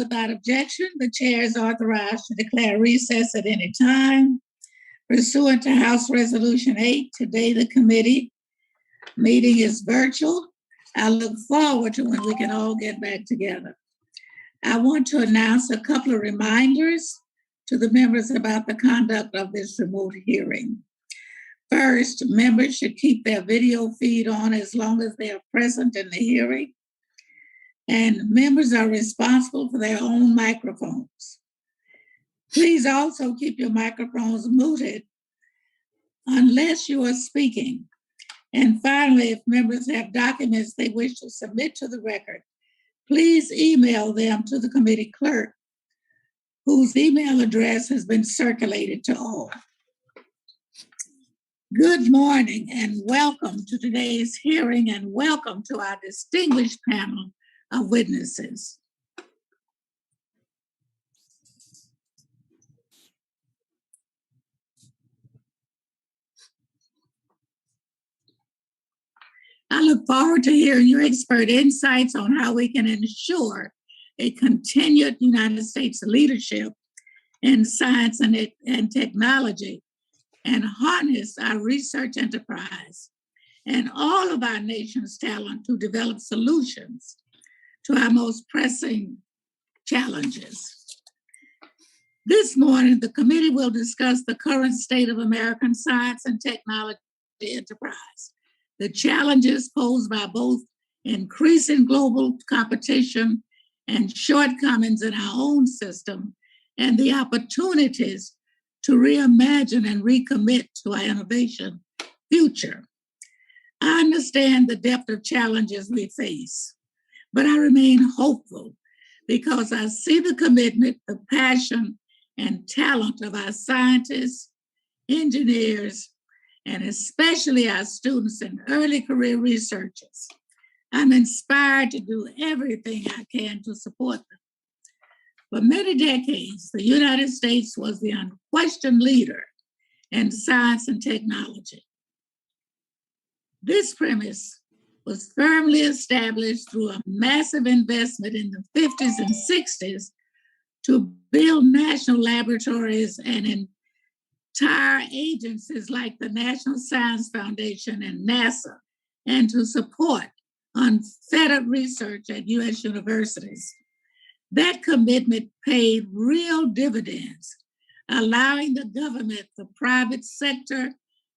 Without objection, the chair is authorized to declare recess at any time. Pursuant to House Resolution 8, today the committee meeting is virtual. I look forward to when we can all get back together. I want to announce a couple of reminders to the members about the conduct of this remote hearing. First, members should keep their video feed on as long as they are present in the hearing, and members are responsible for their own microphones. Please also keep your microphones muted unless you are speaking. And finally, if members have documents they wish to submit to the record, please email them to the committee clerk, whose email address has been circulated to all. Good morning and welcome to today's hearing, and welcome to our distinguished panel of witnesses. I look forward to hearing your expert insights on how we can ensure a continued United States leadership in science and technology, and harness our research enterprise and all of our nation's talent to develop solutions to our most pressing challenges. This morning, the committee will discuss the current state of American science and technology enterprise, the challenges posed by both increasing global competition and shortcomings in our own system, and the opportunities to reimagine and recommit to our innovation future. I understand the depth of challenges we face, but I remain hopeful because I see the commitment, the passion, and talent of our scientists, engineers, and especially our students and early career researchers. I'm inspired to do everything I can to support them. For many decades, the United States was the unquestioned leader in science and technology. This premise was firmly established through a massive investment in the 50s and 60s to build national laboratories and entire agencies like the National Science Foundation and NASA, and to support unfettered research at U.S. universities. That commitment paid real dividends, allowing the government, the private sector,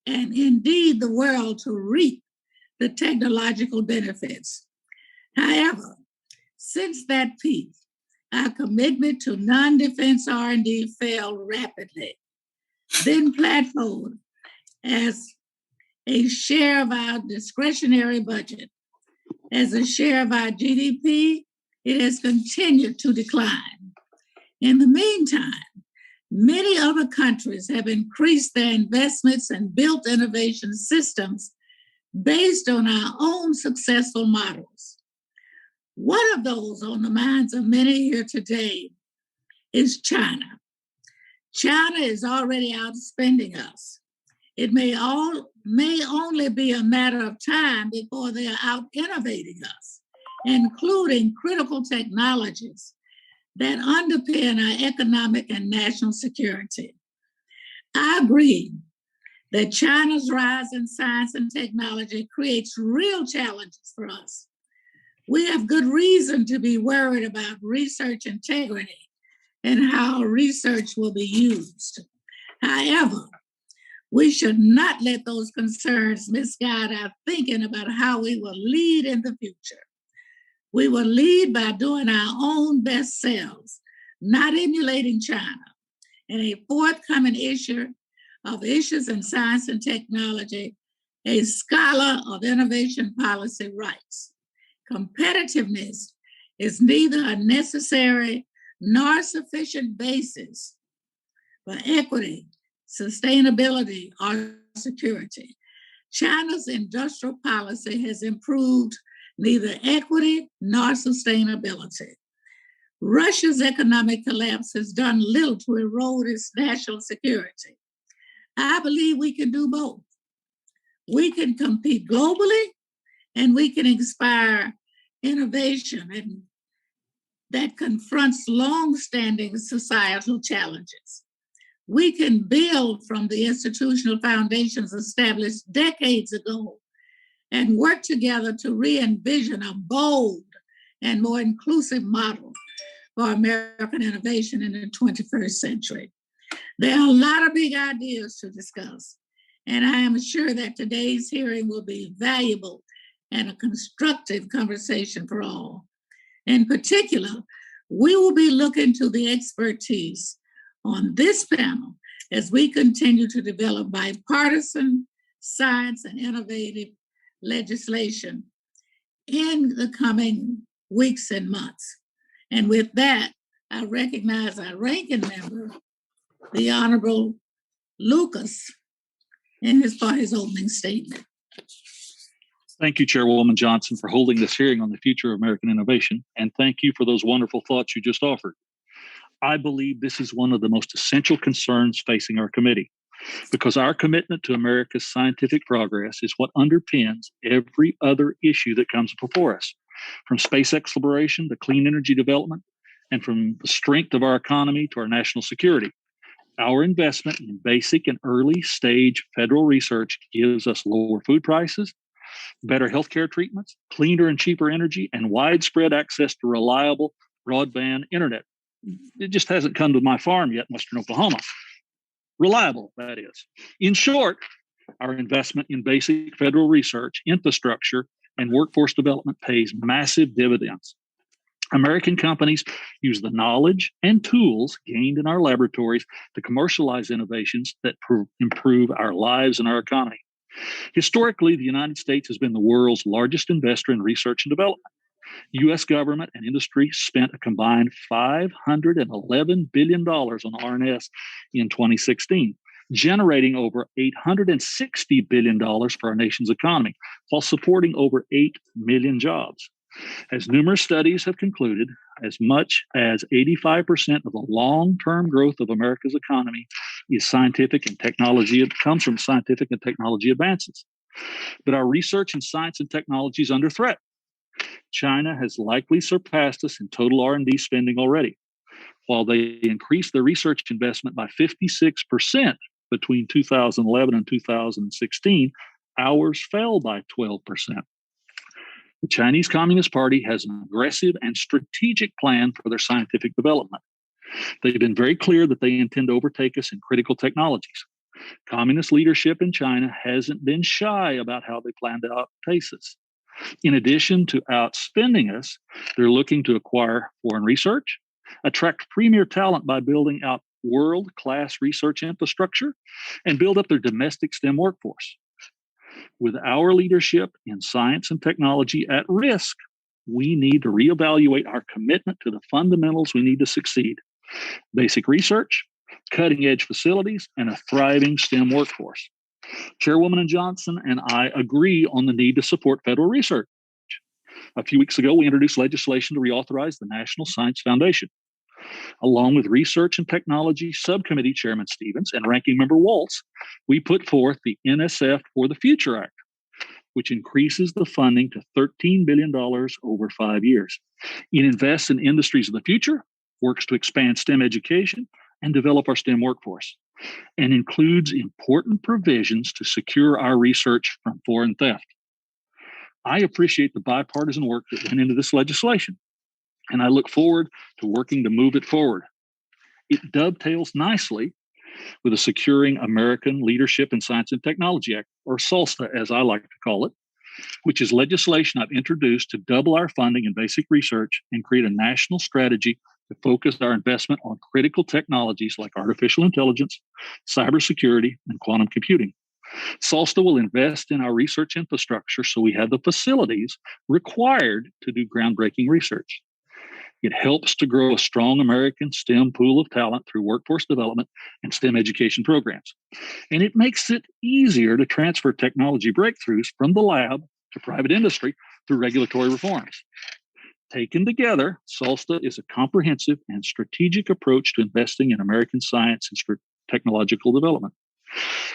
and indeed the world to reap the technological benefits. However, since that peak, our commitment to non-defense R&D fell rapidly, then plateaued as a share of our discretionary budget. As a share of our GDP, it has continued to decline. In the meantime, many other countries have increased their investments and built innovation systems based on our own successful models. One of those on the minds of many here today is China. China is already outspending us. It may only be a matter of time before they are out innovating us, including critical technologies that underpin our economic and national security. I agree that China's rise in science and technology creates real challenges for us. We have good reason to be worried about research integrity and how research will be used. However, we should not let those concerns misguide our thinking about how we will lead in the future. We will lead by doing our own best selves, not emulating China. In a forthcoming issue of Issues in Science and Technology, a scholar of innovation policy writes, competitiveness is neither a necessary nor sufficient basis for equity, sustainability, or security. China's industrial policy has improved neither equity nor sustainability. Russia's economic collapse has done little to erode its national security. I believe we can do both. We can compete globally and we can inspire innovation and that confronts long-standing societal challenges. We can build from the institutional foundations established decades ago and work together to re-envision a bold and more inclusive model for American innovation in the 21st century. There are a lot of big ideas to discuss, and I am sure that today's hearing will be valuable and a constructive conversation for all. In particular, we will be looking to the expertise on this panel as we continue to develop bipartisan science and innovative legislation in the coming weeks and months. And with that, I recognize our ranking member, the Honorable Lucas, for his opening statement. Thank you, Chairwoman Johnson, for holding this hearing on the future of American innovation, and thank you for those wonderful thoughts you just offered. I believe this is one of the most essential concerns facing our committee, because our commitment to America's scientific progress is what underpins every other issue that comes before us, from space exploration to clean energy development, and from the strength of our economy to our national security. Our investment in basic and early stage federal research gives us lower food prices, better healthcare treatments, cleaner and cheaper energy, and widespread access to reliable broadband internet. It just hasn't come to my farm yet, in Western Oklahoma. Reliable, that is. In short, our investment in basic federal research, infrastructure, and workforce development pays massive dividends. American companies use the knowledge and tools gained in our laboratories to commercialize innovations that improve our lives and our economy. Historically, the United States has been the world's largest investor in research and development. U.S. government and industry spent a combined $511 billion on R&S in 2016, generating over $860 billion for our nation's economy, while supporting over 8 million jobs. As numerous studies have concluded, as much as 85% of the long-term growth of America's economy is scientific and technology. It comes from scientific and technology advances. But our research in science and technology is under threat. China has likely surpassed us in total R&D spending already. While they increased their research investment by 56% between 2011 and 2016, ours fell by 12%. The Chinese Communist Party has an aggressive and strategic plan for their scientific development. They've been very clear that they intend to overtake us in critical technologies. Communist leadership in China hasn't been shy about how they plan to outpace us. In addition to outspending us, they're looking to acquire foreign research, attract premier talent by building out world-class research infrastructure, and build up their domestic STEM workforce. With our leadership in science and technology at risk, we need to reevaluate our commitment to the fundamentals we need to succeed: basic research, cutting-edge facilities, and a thriving STEM workforce. Chairwoman Johnson and I agree on the need to support federal research. A few weeks ago, we introduced legislation to reauthorize the National Science Foundation. Along with Research and Technology Subcommittee Chairman Stevens and Ranking Member Waltz, we put forth the NSF for the Future Act, which increases the funding to $13 billion over 5 years. It invests in industries of the future, works to expand STEM education, and develop our STEM workforce, and includes important provisions to secure our research from foreign theft. I appreciate the bipartisan work that went into this legislation, and I look forward to working to move it forward. It dovetails nicely with the Securing American Leadership in Science and Technology Act, or SALSTA, as I like to call it, which is legislation I've introduced to double our funding in basic research and create a national strategy to focus our investment on critical technologies like artificial intelligence, cybersecurity, and quantum computing. SALSTA will invest in our research infrastructure so we have the facilities required to do groundbreaking research. It helps to grow a strong American STEM pool of talent through workforce development and STEM education programs. And it makes it easier to transfer technology breakthroughs from the lab to private industry through regulatory reforms. Taken together, SALSTA is a comprehensive and strategic approach to investing in American science and technological development.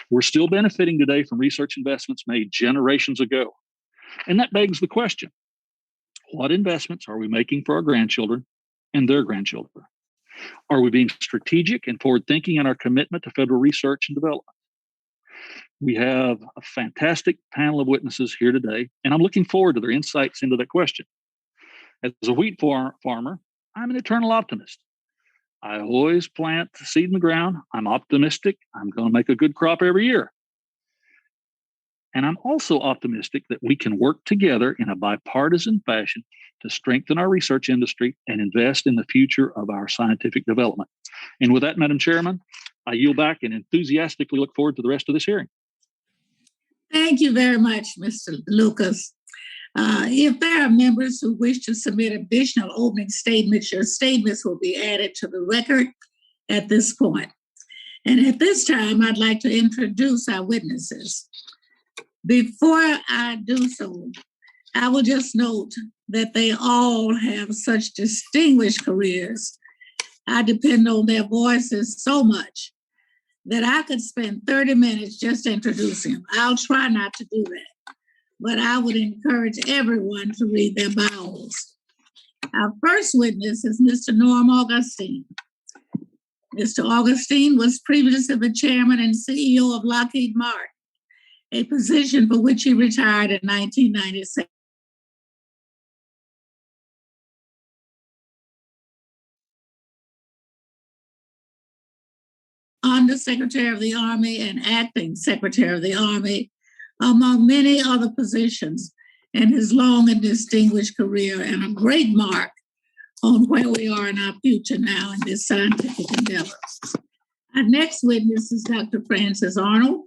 We're still benefiting today from research investments made generations ago. And that begs the question: what investments are we making for our grandchildren and their grandchildren? Are we being strategic and forward-thinking in our commitment to federal research and development? We have a fantastic panel of witnesses here today, and I'm looking forward to their insights into that question. As a wheat farmer, I'm an eternal optimist. I always plant the seed in the ground. I'm optimistic. I'm going to make a good crop every year. And I'm also optimistic that we can work together in a bipartisan fashion to strengthen our research industry and invest in the future of our scientific development. And with that, Madam Chairman, I yield back and enthusiastically look forward to the rest of this hearing. Thank you very much, Mr. Lucas. If there are members who wish to submit additional opening statements, your statements will be added to the record at this point. And at this time, I'd like to introduce our witnesses. Before I do so, I will just note that they all have such distinguished careers. I depend on their voices so much that I could spend 30 minutes just introducing them. I'll try not to do that, but I would encourage everyone to read their bios. Our first witness is Mr. Norm Augustine. Mr. Augustine was previously the chairman and CEO of Lockheed Martin, a position for which he retired in 1997. Undersecretary of the Army and acting Secretary of the Army, among many other positions in his long and distinguished career, and a great mark on where we are in our future now in this scientific endeavor. Our next witness is Dr. Francis Arnold.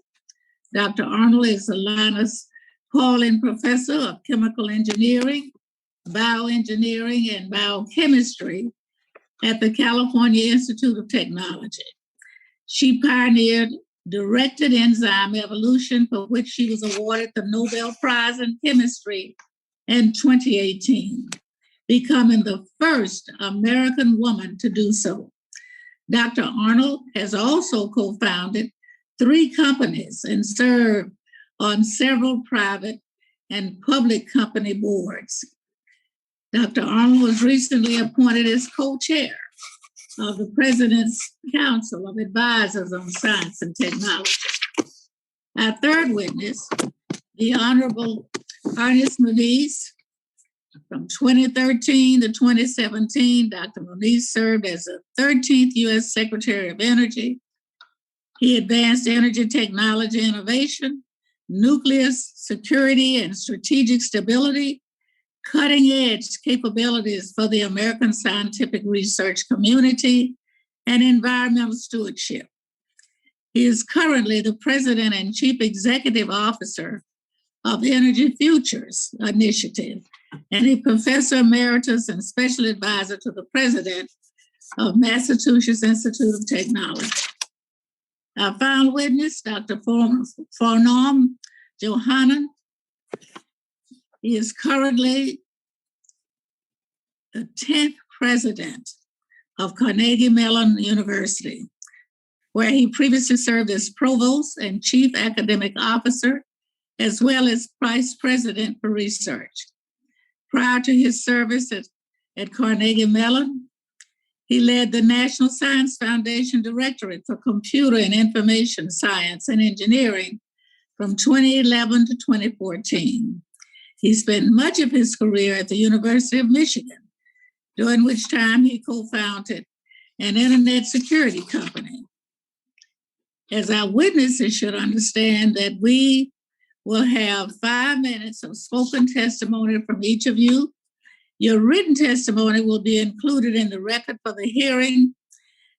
Dr. Arnold is the Linus Pauling Professor of Chemical Engineering, Bioengineering, and Biochemistry at the California Institute of Technology. She pioneered directed enzyme evolution, for which she was awarded the Nobel Prize in Chemistry in 2018, becoming the first American woman to do so. Dr. Arnold has also co-founded 3 companies and served on several private and public company boards. Dr. Arnold was recently appointed as co-chair of the President's Council of Advisors on Science and Technology. Our third witness, the Honorable Ernest Moniz. From 2013 to 2017, Dr. Moniz served as the 13th U.S. Secretary of Energy. He advanced energy technology innovation, nuclear security and strategic stability, cutting-edge capabilities for the American scientific research community, and environmental stewardship. He is currently the President and Chief Executive Officer of Energy Futures Initiative and a Professor Emeritus and Special Advisor to the President of Massachusetts Institute of Technology. Our final witness, Dr. Farnam Jahanian. He is currently the 10th president of Carnegie Mellon University, where he previously served as provost and chief academic officer, as well as vice president for research. Prior to his service at Carnegie Mellon, he led the National Science Foundation Directorate for Computer and Information Science and Engineering from 2011 to 2014. He spent much of his career at the University of Michigan, during which time he co-founded an internet security company. As our witnesses should understand that we will have 5 minutes of spoken testimony from each of you. Your written testimony will be included in the record for the hearing.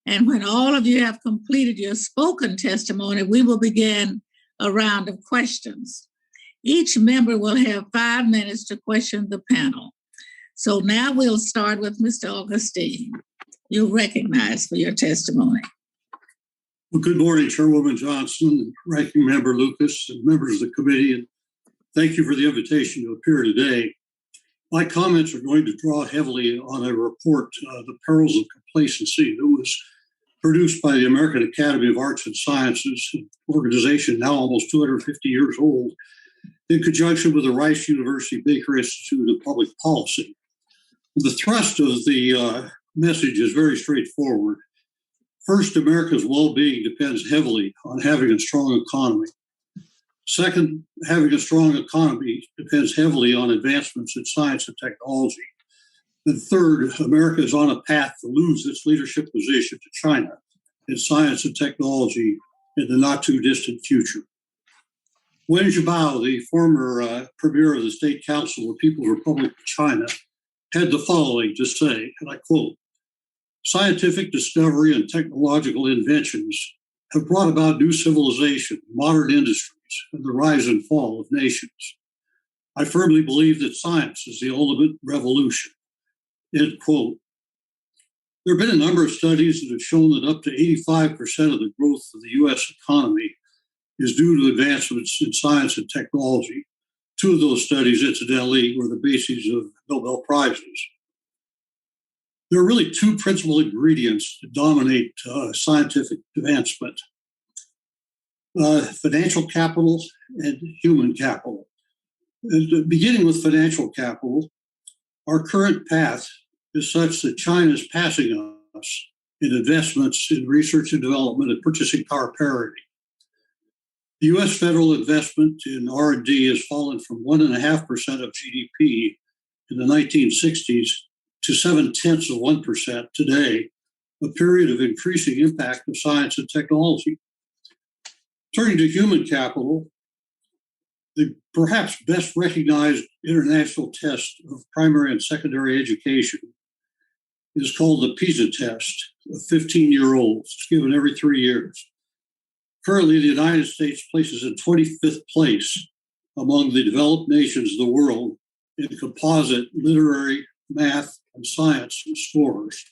And when all of you have completed your spoken testimony, we will begin a round of questions. Each member will have 5 minutes to question the panel. So now we'll start with Mr. Augustine. You're recognized for your testimony. Well, good morning, Chairwoman Johnson, Ranking Member Lucas, and members of the committee, and thank you for the invitation to appear today. My comments are going to draw heavily on a report, The Perils of Complacency, that was produced by the American Academy of Arts and Sciences, an organization now almost 250 years old, in conjunction with the Rice University Baker Institute of Public Policy. The thrust of the message is very straightforward. First, America's well-being depends heavily on having a strong economy. Second, having a strong economy depends heavily on advancements in science and technology. And third, America is on a path to lose its leadership position to China in science and technology in the not-too-distant future. Wen Jiabao, the former premier of the State Council of the People's Republic of China, had the following to say, and I quote, "Scientific discovery and technological inventions have brought about new civilization, modern industries, and the rise and fall of nations. I firmly believe that science is the ultimate revolution." End quote. There have been a number of studies that have shown that up to 85% of the growth of the U.S. economy is due to advancements in science and technology. Two of those studies, incidentally, were the bases of Nobel Prizes. There are really two principal ingredients that dominate scientific advancement: financial capital and human capital. And beginning with financial capital, our current path is such that China is passing us in investments in research and development and purchasing power parity. The U.S. federal investment in R&D has fallen from 1.5% of GDP in the 1960s to 0.7% today, a period of increasing impact of science and technology. Turning to human capital, the perhaps best recognized international test of primary and secondary education is called the PISA test of 15-year-olds. It's given every 3 years. Currently, the United States places in 25th place among the developed nations of the world in composite literary, math, and science scores.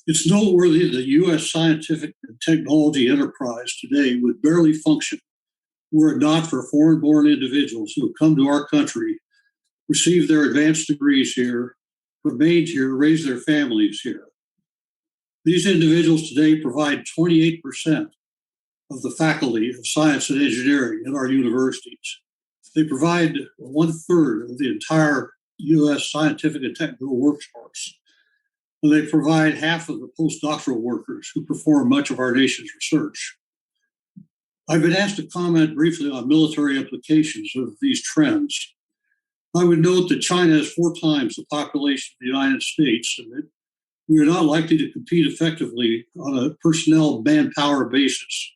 It's noteworthy that the U.S. scientific and technology enterprise today would barely function were it not for foreign-born individuals who have come to our country, received their advanced degrees here, remained here, raised their families here. These individuals today provide 28% of the faculty of science and engineering at our universities. They provide 1/3 of the entire U.S. scientific and technical workforce. And they provide half of the postdoctoral workers who perform much of our nation's research. I've been asked to comment briefly on military implications of these trends. I would note that China has 4 times the population of the United States, and that we are not likely to compete effectively on a personnel manpower basis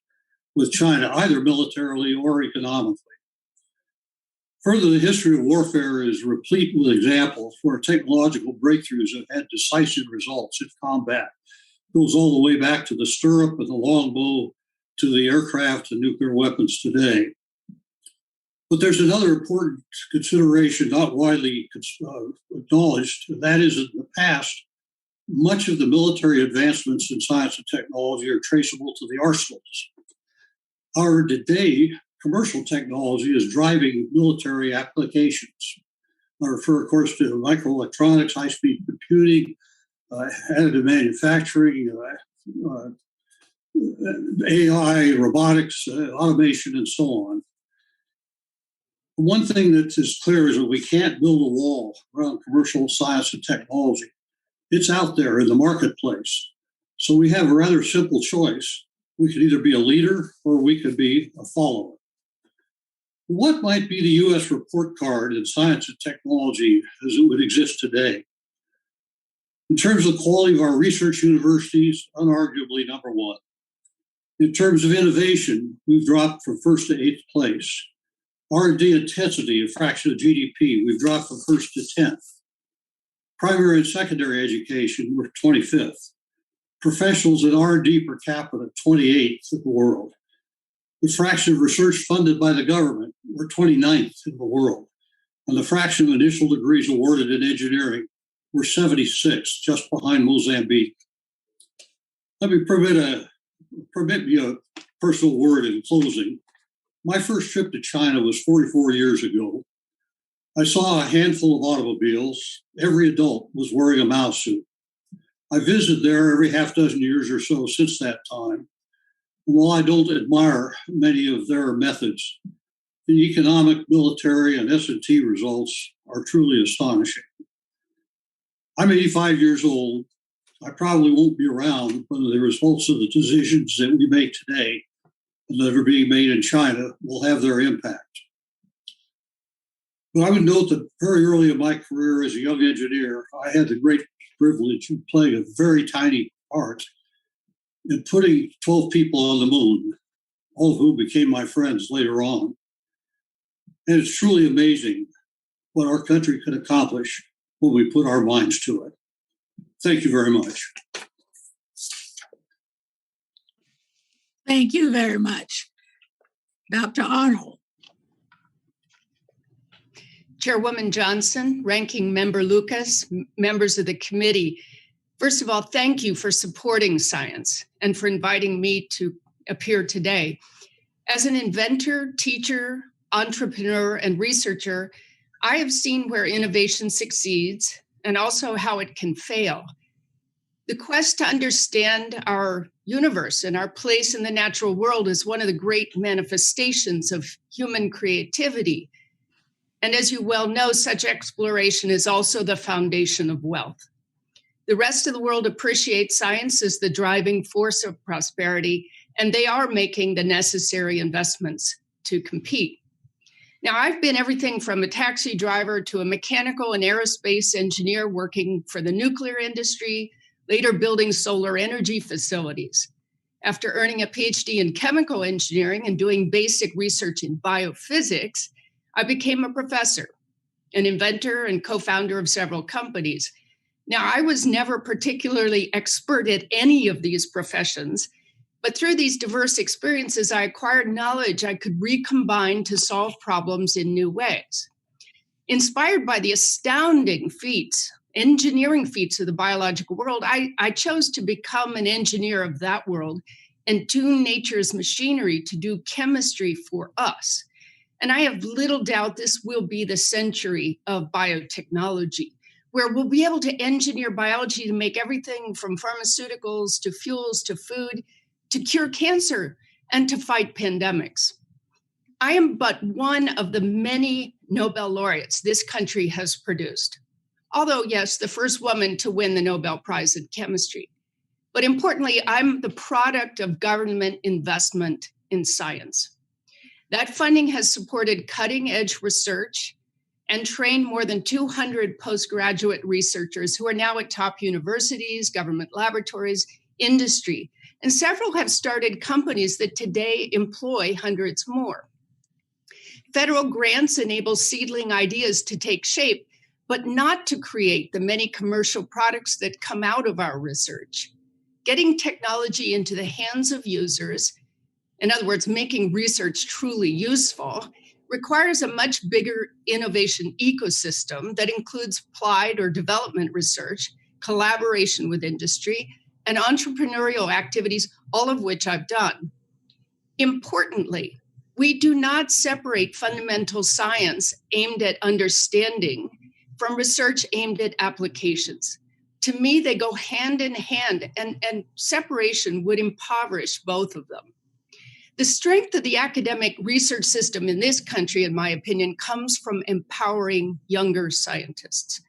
with China, either militarily or economically. Further, the history of warfare is replete with examples where technological breakthroughs have had decisive results in combat. It goes all the way back to the stirrup and the longbow to the aircraft and nuclear weapons today. But there's another important consideration not widely acknowledged, and that is in the past, much of the military advancements in science and technology are traceable to the arsenals. However, today, commercial technology is driving military applications. I refer, of course, to microelectronics, high-speed computing, additive manufacturing, AI, robotics, automation, and so on. One thing that is clear is that we can't build a wall around commercial science and technology. It's out there in the marketplace. So we have a rather simple choice. We could either be a leader or we could be a follower. What might be the U.S. report card in science and technology as it would exist today? In terms of the quality of our research universities, unarguably number one. In terms of innovation, we've dropped from 1st to 8th place. R&D intensity, a fraction of GDP, we've dropped from 1st to 10th. Primary and secondary education, we're 25th. Professionals in R&D per capita, 28th in the world. The fraction of research funded by the government, we're 29th in the world. And the fraction of initial degrees awarded in engineering, we're 76th, just behind Mozambique. Let me permit me a personal word in closing. My first trip to China was 44 years ago. I saw a handful of automobiles. Every adult was wearing a Mao suit. I visited there every half dozen years or so since that time. And while I don't admire many of their methods, the economic, military, and S&T results are truly astonishing. I'm 85 years old. I probably won't be around when the results of the decisions that we make today and that are being made in China will have their impact. But I would note that very early in my career as a young engineer, I had the great privilege of playing a very tiny part in putting 12 people on the moon, all of whom became my friends later on. And it's truly amazing what our country can accomplish when we put our minds to it. Thank you very much. Thank you very much. Dr. Arnold. Chairwoman Johnson, Ranking Member Lucas, members of the committee. First of all, thank you for supporting science and for inviting me to appear today. As an inventor, teacher, entrepreneur, and researcher, I have seen where innovation succeeds and also how it can fail. The quest to understand our universe and our place in the natural world is one of the great manifestations of human creativity. And as you well know, such exploration is also the foundation of wealth. The rest of the world appreciates science as the driving force of prosperity, and they are making the necessary investments to compete. Now, I've been everything from a taxi driver to a mechanical and aerospace engineer working for the nuclear industry, later building solar energy facilities. After earning a PhD in chemical engineering and doing basic research in biophysics, I became a professor, an inventor, and co-founder of several companies. Now, I was never particularly expert at any of these professions, but through these diverse experiences, I acquired knowledge I could recombine to solve problems in new ways. Inspired by the astounding feats, engineering feats of the biological world, I chose to become an engineer of that world and tune nature's machinery to do chemistry for us. And I have little doubt this will be the century of biotechnology, where we'll be able to engineer biology to make everything from pharmaceuticals to fuels to food, to cure cancer and to fight pandemics. I am but one of the many Nobel laureates this country has produced. Although, yes, the first woman to win the Nobel Prize in chemistry. But importantly, I'm the product of government investment in science. That funding has supported cutting-edge research and trained more than 200 postgraduate researchers who are now at top universities, government laboratories, industry, and several have started companies that today employ hundreds more. Federal grants enable seedling ideas to take shape, but not to create the many commercial products that come out of our research. Getting technology into the hands of users, in other words, making research truly useful, requires a much bigger innovation ecosystem that includes applied or development research, collaboration with industry, and entrepreneurial activities, all of which I've done. Importantly, we do not separate fundamental science aimed at understanding from research aimed at applications. To me, they go hand in hand, and separation would impoverish both of them. The strength of the academic research system in this country, in my opinion, comes from empowering younger scientists.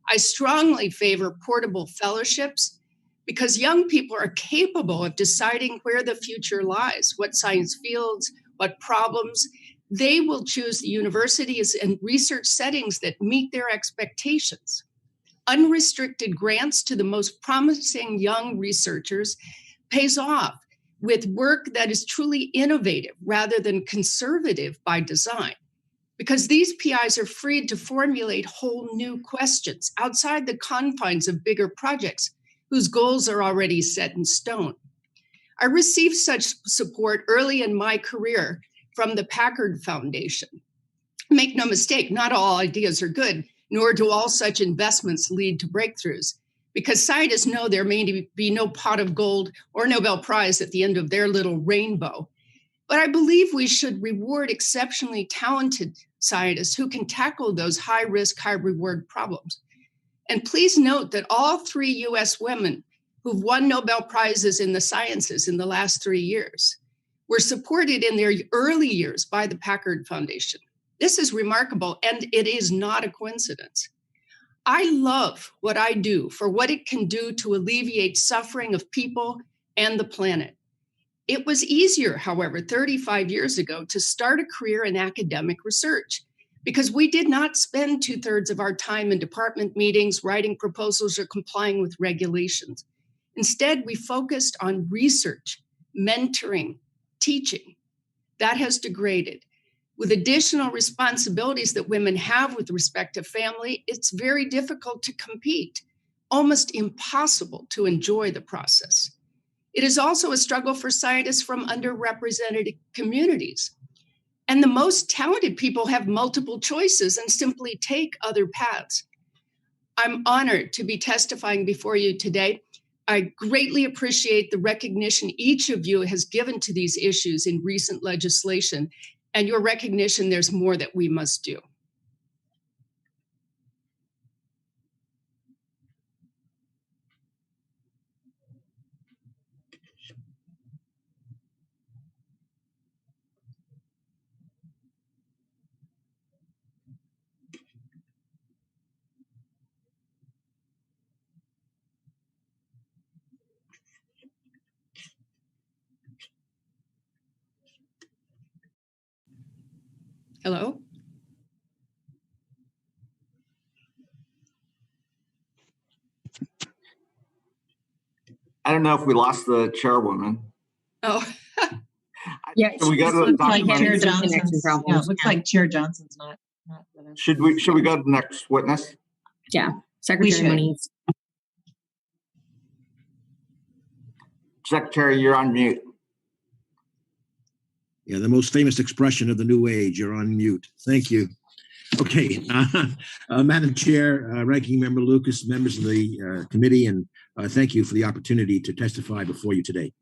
I strongly favor portable fellowships because young people are capable of deciding where the future lies, what science fields, what problems. They will choose the universities and research settings that meet their expectations. Unrestricted grants to the most promising young researchers pays off with work that is truly innovative rather than conservative by design, because these PIs are freed to formulate whole new questions outside the confines of bigger projects whose goals are already set in stone. I received such support early in my career from the Packard Foundation. Make no mistake, not all ideas are good, nor do all such investments lead to breakthroughs, because scientists know there may be no pot of gold or Nobel Prize at the end of their little rainbow. But I believe we should reward exceptionally talented scientists who can tackle those high-risk, high-reward problems. And please note that all 3 US women who've won Nobel Prizes in the sciences in the last 3 years were supported in their early years by the Packard Foundation. This is remarkable, and it is not a coincidence. I love what I do for what it can do to alleviate suffering of people and the planet. It was easier, however, 35 years ago to start a career in academic research because we did not spend 2/3 of our time in department meetings, writing proposals, or complying with regulations. Instead, we focused on research, mentoring, teaching. That has degraded. With additional responsibilities that women have with respect to family, it's very difficult to compete, almost impossible to enjoy the process. It is also a struggle for scientists from underrepresented communities. And the most talented people have multiple choices and simply take other paths. I'm honored to be testifying before you today. I greatly appreciate the recognition each of you has given to these issues in recent legislation, and your recognition there's more that we must do. Hello? I don't know if we lost the chairwoman. Oh, Yeah, Should we go to the looks like document? Chair Johnson's. Yeah, it looks like Chair Johnson's not with us. Should we go to the next witness? Yeah, We Secretary should. Moniz. Secretary, you're on mute. Yeah, the most famous expression of the new age, you're on mute. Thank you. Okay, Madam Chair, Ranking Member Lucas, members of the committee, and thank you for the opportunity to testify before you today.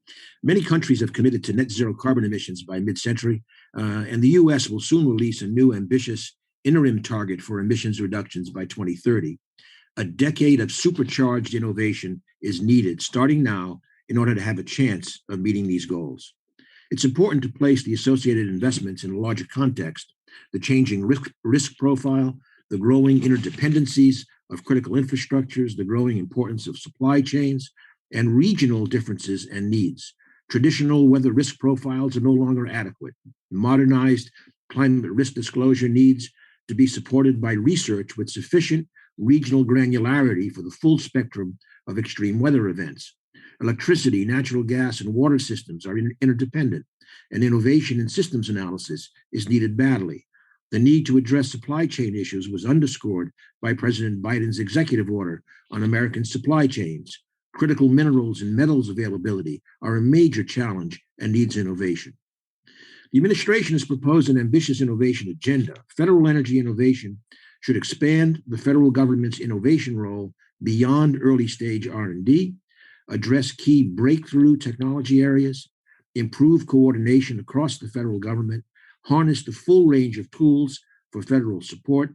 Many countries have committed to net zero carbon emissions by mid-century, and the US will soon release a new ambitious interim target for emissions reductions by 2030. A decade of supercharged innovation is needed starting now in order to have a chance of meeting these goals. It's important to place the associated investments in a larger context, the changing risk profile, the growing interdependencies of critical infrastructures, the growing importance of supply chains, and regional differences and needs. Traditional weather risk profiles are no longer adequate. Modernized climate risk disclosure needs to be supported by research with sufficient regional granularity for the full spectrum of extreme weather events. Electricity, natural gas, and water systems are interdependent, and innovation in systems analysis is needed badly. The need to address supply chain issues was underscored by President Biden's executive order on American supply chains. Critical minerals and metals availability are a major challenge and needs innovation. The administration has proposed an ambitious innovation agenda. Federal energy innovation should expand the federal government's innovation role beyond early stage R&D, address key breakthrough technology areas, improve coordination across the federal government, harness the full range of tools for federal support,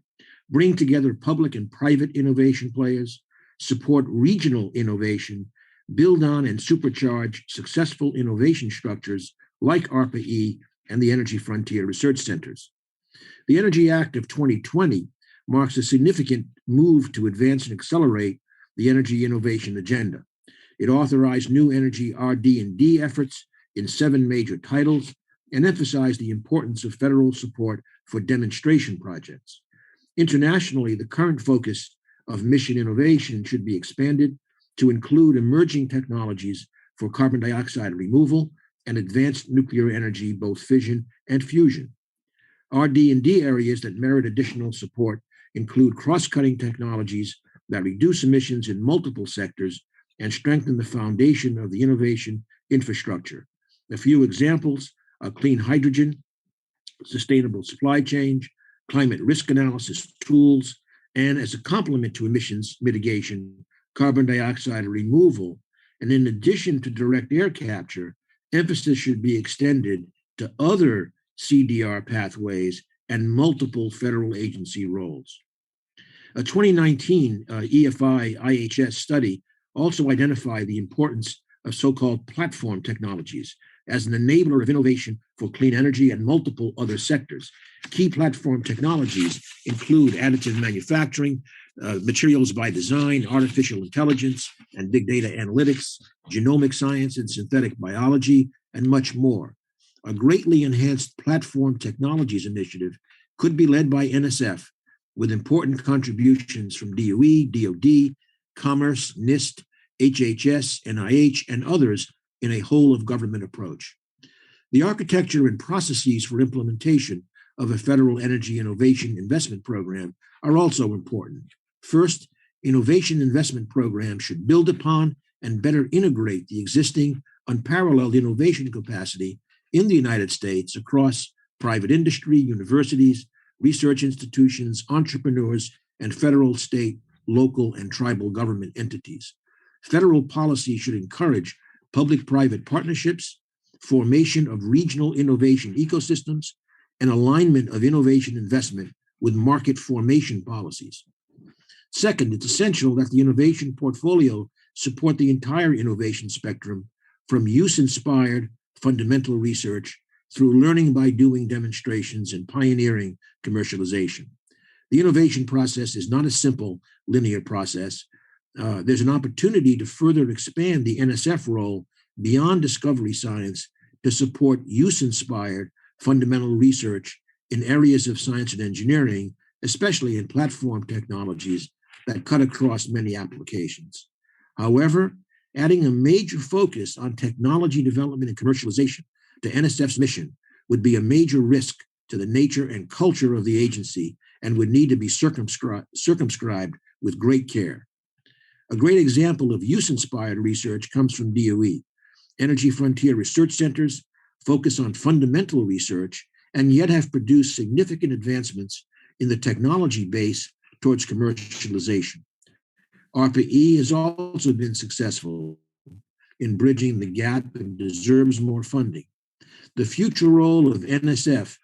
bring together public and private innovation players, support regional innovation, build on and supercharge successful innovation structures like ARPA-E and the Energy Frontier Research Centers. The Energy Act of 2020 marks a significant move to advance and accelerate the energy innovation agenda. It authorized new energy RD&D efforts in 7 major titles and emphasized the importance of federal support for demonstration projects. Internationally, the current focus of mission innovation should be expanded to include emerging technologies for carbon dioxide removal and advanced nuclear energy, both fission and fusion. RD&D areas that merit additional support include cross-cutting technologies that reduce emissions in multiple sectors and strengthen the foundation of the innovation infrastructure. A few examples are clean hydrogen, sustainable supply chain, climate risk analysis tools, and as a complement to emissions mitigation, carbon dioxide removal. And in addition to direct air capture, emphasis should be extended to other CDR pathways and multiple federal agency roles. A 2019 EFI IHS study also identified the importance of so-called platform technologies as an enabler of innovation for clean energy and multiple other sectors. Key platform technologies include additive manufacturing, materials by design, artificial intelligence and big data analytics, genomic science and synthetic biology, and much more. A greatly enhanced platform technologies initiative could be led by NSF, with important contributions from DOE, DOD, Commerce, NIST, HHS, NIH, and others in a whole of government approach. The architecture and processes for implementation of a federal energy innovation investment program are also important. First, innovation investment programs should build upon and better integrate the existing unparalleled innovation capacity in the United States across private industry, universities, research institutions, entrepreneurs, and federal, state, local, and tribal government entities. Federal policy should encourage public-private partnerships, formation of regional innovation ecosystems, and alignment of innovation investment with market formation policies. Second, it's essential that the innovation portfolio support the entire innovation spectrum, from use-inspired fundamental research through learning by doing demonstrations and pioneering commercialization. The innovation process is not a simple linear process. There's an opportunity to further expand the NSF role beyond discovery science to support use-inspired fundamental research in areas of science and engineering, especially in platform technologies that cut across many applications. However, adding a major focus on technology development and commercialization to NSF's mission would be a major risk to the nature and culture of the agency and would need to be circumscribed with great care. A great example of use-inspired research comes from DOE. Energy Frontier Research Centers focus on fundamental research and yet have produced significant advancements in the technology base towards commercialization. ARPA-E has also been successful in bridging the gap and deserves more funding. The future role of NSF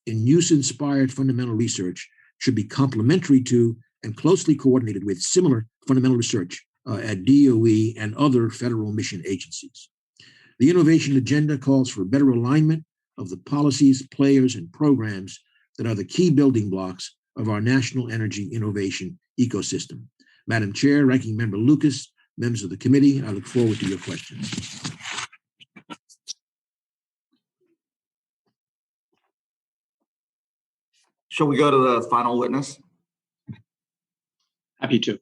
in use-inspired fundamental research should be complementary to and closely coordinated with similar fundamental research at DOE and other federal mission agencies. The innovation agenda calls for better alignment of the policies, players, and programs that are the key building blocks of our national energy innovation ecosystem. Madam Chair, Ranking Member Lucas, members of the committee, I look forward to your questions. Shall we go to the final witness? Happy to.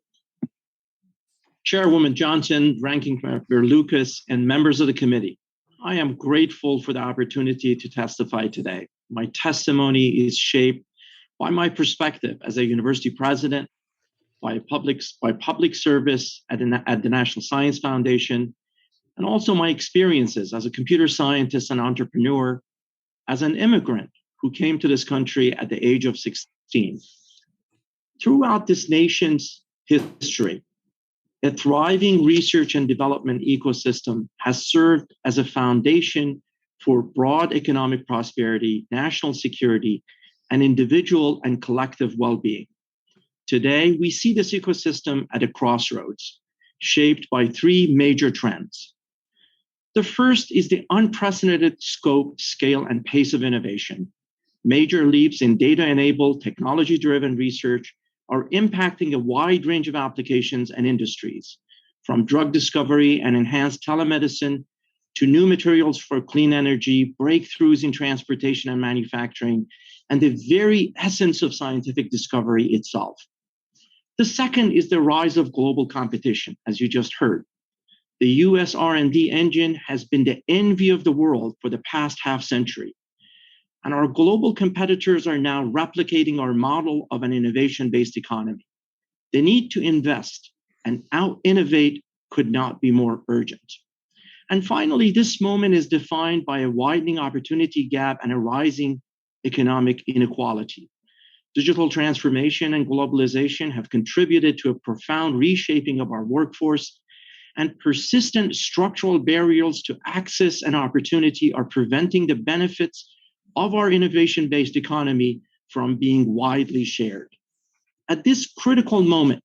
Chairwoman Johnson, Ranking Member Lucas, and members of the committee, I am grateful for the opportunity to testify today. My testimony is shaped by my perspective as a university president, by public service at the National Science Foundation, and also my experiences as a computer scientist and entrepreneur, as an immigrant who came to this country at the age of 16. Throughout this nation's history, a thriving research and development ecosystem has served as a foundation for broad economic prosperity, national security, and individual and collective well-being. Today, we see this ecosystem at a crossroads, shaped by three major trends. The first is the unprecedented scope, scale, and pace of innovation. Major leaps in data-enabled, technology-driven research are impacting a wide range of applications and industries, from drug discovery and enhanced telemedicine to new materials for clean energy, breakthroughs in transportation and manufacturing, and the very essence of scientific discovery itself. The second is the rise of global competition, as you just heard. The US R&D engine has been the envy of the world for the past half century. And our global competitors are now replicating our model of an innovation-based economy. The need to invest and out-innovate could not be more urgent. And finally, this moment is defined by a widening opportunity gap and a rising economic inequality. Digital transformation and globalization have contributed to a profound reshaping of our workforce, and persistent structural barriers to access and opportunity are preventing the benefits of our innovation-based economy from being widely shared. At this critical moment,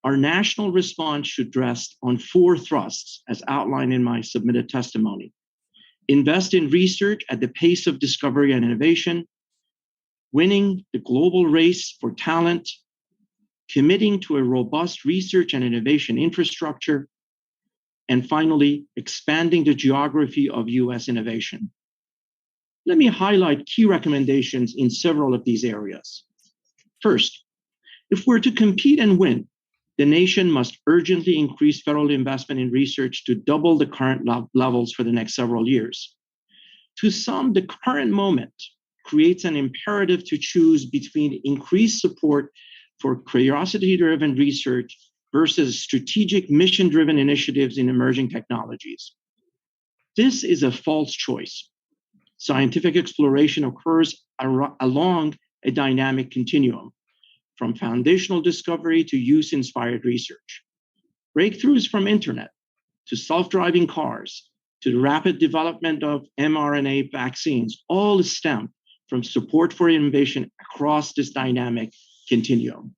our national response should rest on four thrusts, as outlined in my submitted testimony. Invest in research at the pace of discovery and innovation, winning the global race for talent, committing to a robust research and innovation infrastructure, and finally, expanding the geography of U.S. innovation. Let me highlight key recommendations in several of these areas. First, if we're to compete and win, the nation must urgently increase federal investment in research to double the current levels for the next several years. To some, the current moment creates an imperative to choose between increased support for curiosity-driven research versus strategic mission-driven initiatives in emerging technologies. This is a false choice. Scientific exploration occurs along a dynamic continuum, from foundational discovery to use-inspired research. Breakthroughs from internet to self-driving cars to the rapid development of mRNA vaccines all stem from support for innovation across this dynamic continuum.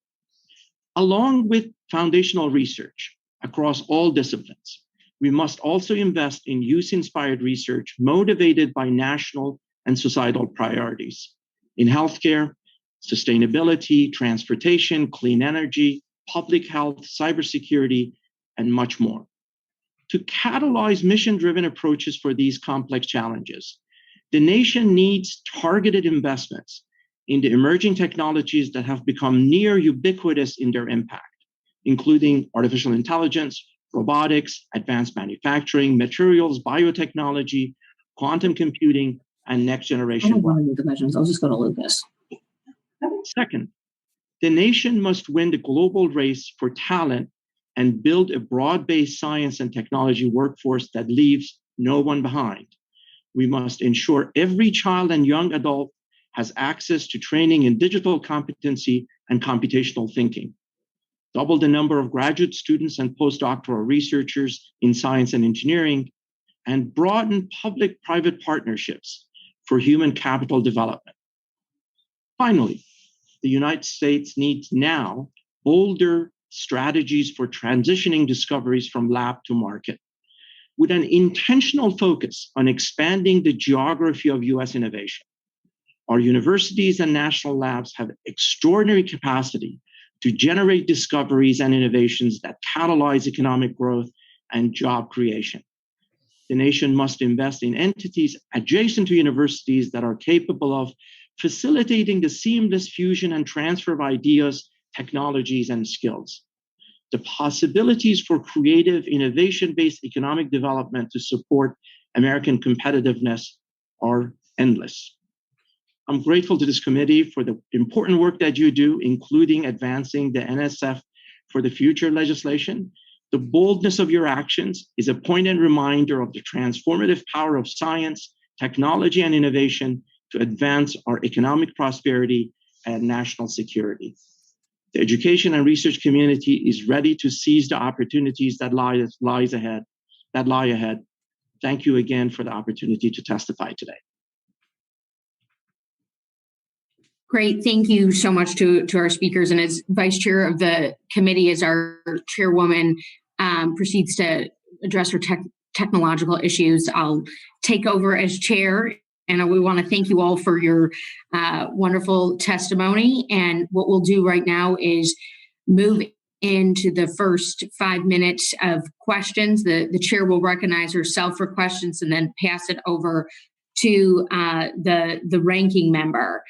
Along with foundational research across all disciplines, we must also invest in use-inspired research motivated by national and societal priorities in healthcare, sustainability, transportation, clean energy, public health, cybersecurity, and much more. To catalyze mission-driven approaches for these complex challenges, the nation needs targeted investments in the emerging technologies that have become near ubiquitous in their impact, including artificial intelligence, robotics, advanced manufacturing, materials, biotechnology, quantum computing, and next generation. I don't want to do dimensions. I'll just go to Lucas. Second, the nation must win the global race for talent and build a broad-based science and technology workforce that leaves no one behind. We must ensure every child and young adult has access to training in digital competency and computational thinking. Double the number of graduate students and postdoctoral researchers in science and engineering, and broaden public-private partnerships for human capital development. Finally, the United States needs now bolder strategies for transitioning discoveries from lab to market, with an intentional focus on expanding the geography of US innovation. Our universities and national labs have extraordinary capacity to generate discoveries and innovations that catalyze economic growth and job creation. The nation must invest in entities adjacent to universities that are capable of facilitating the seamless fusion and transfer of ideas, technologies, and skills. The possibilities for creative, innovation-based economic development to support American competitiveness are endless. I'm grateful to this committee for the important work that you do, including advancing the NSF for the Future legislation. The boldness of your actions is a poignant reminder of the transformative power of science, technology, and innovation to advance our economic prosperity and national security. The education and research community is ready to seize the opportunities that lie ahead. Thank you again for the opportunity to testify today. Great. Thank you so much to our speakers. And as vice chair of the committee, as our chairwoman proceeds to address her technological issues, I'll take over as chair. And we want to thank you all for your wonderful testimony. And what we'll do right now is move into the first 5 minutes of questions. The chair will recognize herself for questions and then pass it over to the ranking member.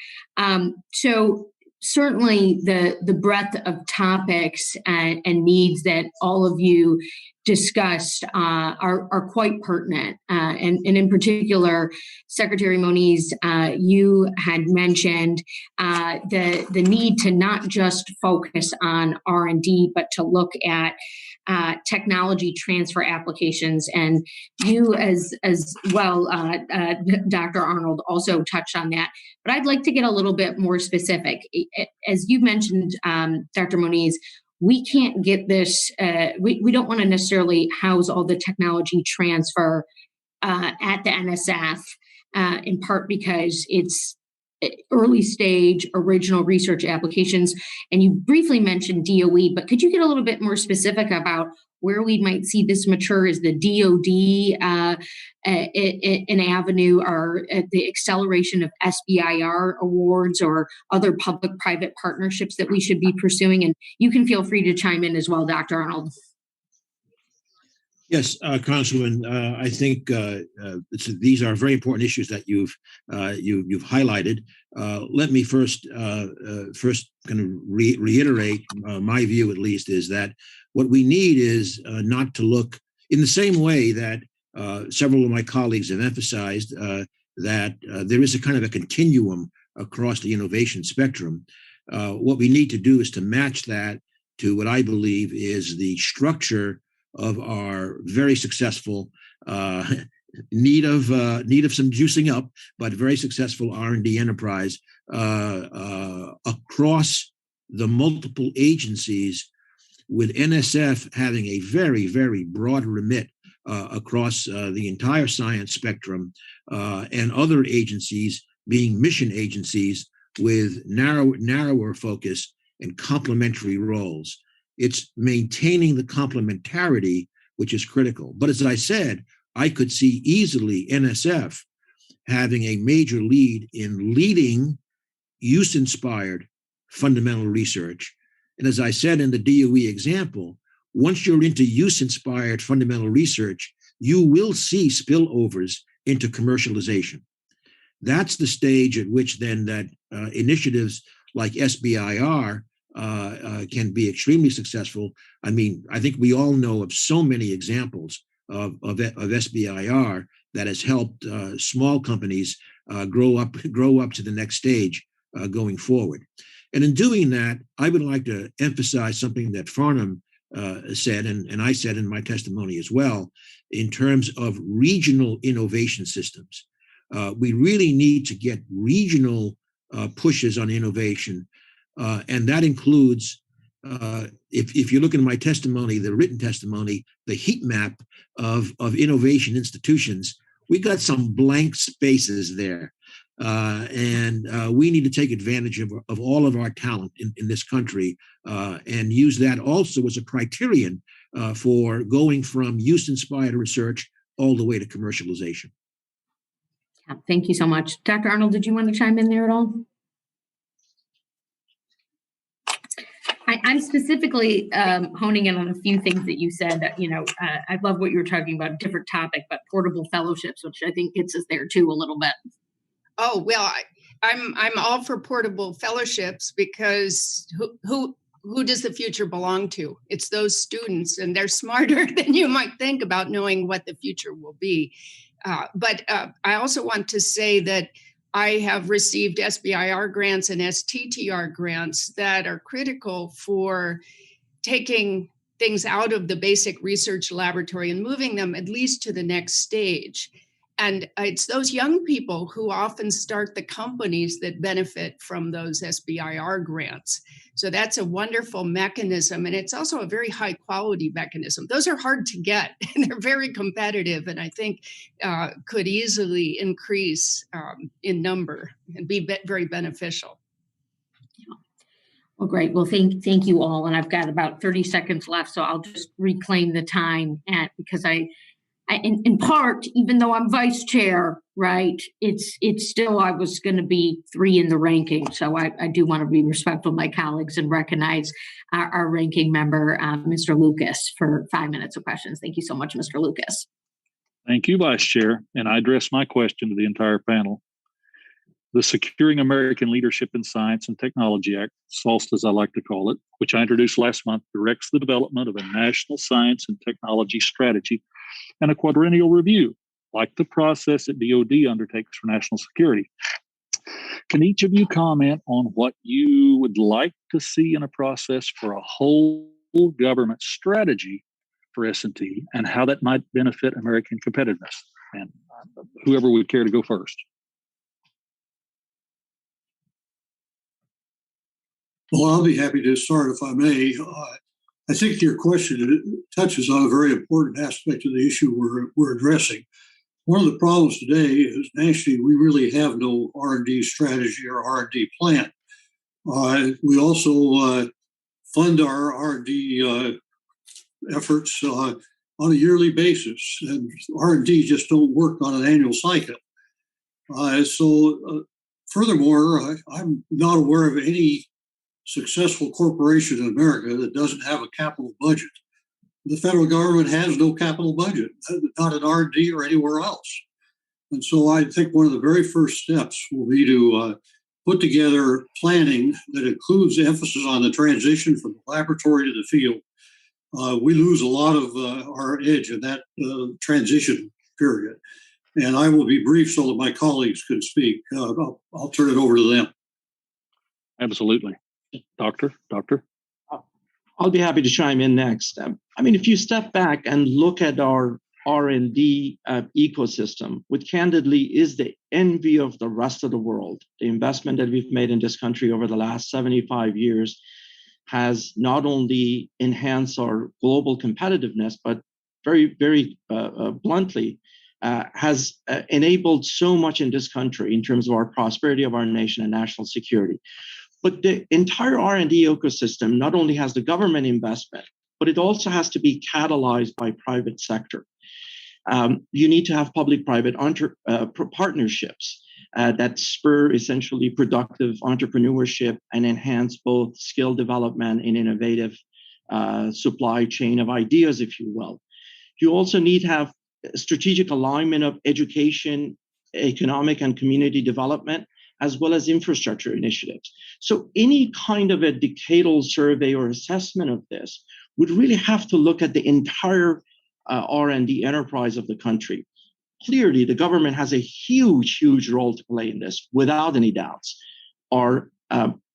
So certainly the breadth of topics and needs that all of you discussed are quite pertinent. And in particular, Secretary Moniz, you had mentioned the need to not just focus on R&D, but to look at technology transfer applications. And you as well, Dr. Arnold, also touched on that. But I'd like to get a little bit more specific. As you mentioned, Dr. Moniz, we can't get this, we don't want to necessarily house all the technology transfer at the NSF, in part because it's early stage original research applications. And you briefly mentioned DOE, but could you get a little bit more specific about where we might see this mature is the DoD, an avenue, or the acceleration of SBIR awards or other public-private partnerships that we should be pursuing. And you can feel free to chime in as well, Dr. Arnold. Yes, Congresswoman, I think these are very important issues that you've highlighted. Let me first kind of reiterate my view, at least, is that what we need is not to look in the same way that several of my colleagues have emphasized that there is a kind of a continuum across the innovation spectrum. What we need to do is to match that to what I believe is the structure of our very successful need of some juicing up, but very successful R&D enterprise across the multiple agencies, with NSF having a very, very broad remit across the entire science spectrum, and other agencies being mission agencies with narrower focus and complementary roles. It's maintaining the complementarity, which is critical. But as I said, I could see easily NSF having a major lead in leading use-inspired fundamental research. And as I said in the DOE example, once you're into use-inspired fundamental research, you will see spillovers into commercialization. That's the stage at which then that initiatives like SBIR can be extremely successful. I mean, I think we all know of so many examples of SBIR that has helped small companies grow up to the next stage going forward. And in doing that, I would like to emphasize something that Farnam said, and I said in my testimony as well, in terms of regional innovation systems. We really need to get regional pushes on innovation. And that includes, if you look at my testimony, the written testimony, the heat map of innovation institutions, we got some blank spaces there. And we need to take advantage of all of our talent in this country and use that also as a criterion for going from use-inspired research all the way to commercialization. Yeah, thank you so much. Dr. Arnold, did you want to chime in there at all? I'm specifically honing in on a few things that you said. I love what you were talking about, different topic, but portable fellowships, which I think gets us there too a little bit. Oh, well, I'm all for portable fellowships, because who does the future belong to? It's those students, and they're smarter than you might think about knowing what the future will be. But I also want to say that I have received SBIR grants and STTR grants that are critical for taking things out of the basic research laboratory and moving them at least to the next stage. And it's those young people who often start the companies that benefit from those SBIR grants. So that's a wonderful mechanism. And it's also a very high quality mechanism. Those are hard to get, and they're very competitive, and I think could easily increase in number and be very beneficial. Yeah. Well, great. Well, thank you all. And I've got about 30 seconds left, so I'll just reclaim the time because in part, even though I'm vice chair, right, it's still, I was going to be 3 in the ranking. So I do want to be respectful of my colleagues and recognize our ranking member, Mr. Lucas, for 5 minutes of questions. Thank you so much, Mr. Lucas. Thank you, Vice Chair. And I address my question to the entire panel. The Securing American Leadership in Science and Technology Act, SALST as I like to call it, which I introduced last month, directs the development of a national science and technology strategy and a quadrennial review, like the process that DoD undertakes for national security. Can each of you comment on what you would like to see in a process for a whole government strategy for S&T and how that might benefit American competitiveness? And whoever would care to go first. Well, I'll be happy to start if I may. I think your question touches on a very important aspect of the issue we're addressing. One of the problems today is nationally we really have no R&D strategy or R&D plan. We also fund our R&D efforts on a yearly basis, and R&D just don't work on an annual cycle. Furthermore, I'm not aware of any successful corporation in America that doesn't have a capital budget. The federal government has no capital budget, not in R&D or anywhere else. And so I think one of the very first steps will be to put together planning that includes emphasis on the transition from the laboratory to the field. We lose a lot of our edge in that transition period. And I will be brief so that my colleagues can speak. I'll turn it over to them. Absolutely. Doctor? I'll be happy to chime in next. I mean, if you step back and look at our R&D ecosystem, which candidly is the envy of the rest of the world, the investment that we've made in this country over the last 75 years has not only enhanced our global competitiveness, but very, very bluntly, has enabled so much in this country in terms of our prosperity of our nation and national security. But the entire R&D ecosystem not only has the government investment, but it also has to be catalyzed by private sector. You need to have public-private partnerships that spur essentially productive entrepreneurship and enhance both skill development and innovative supply chain of ideas, if you will. You also need to have strategic alignment of education, economic and community development, as well as infrastructure initiatives. So any kind of a decadal survey or assessment of this would really have to look at the entire R&D enterprise of the country. Clearly, the government has a huge, huge role to play in this, without any doubts. Our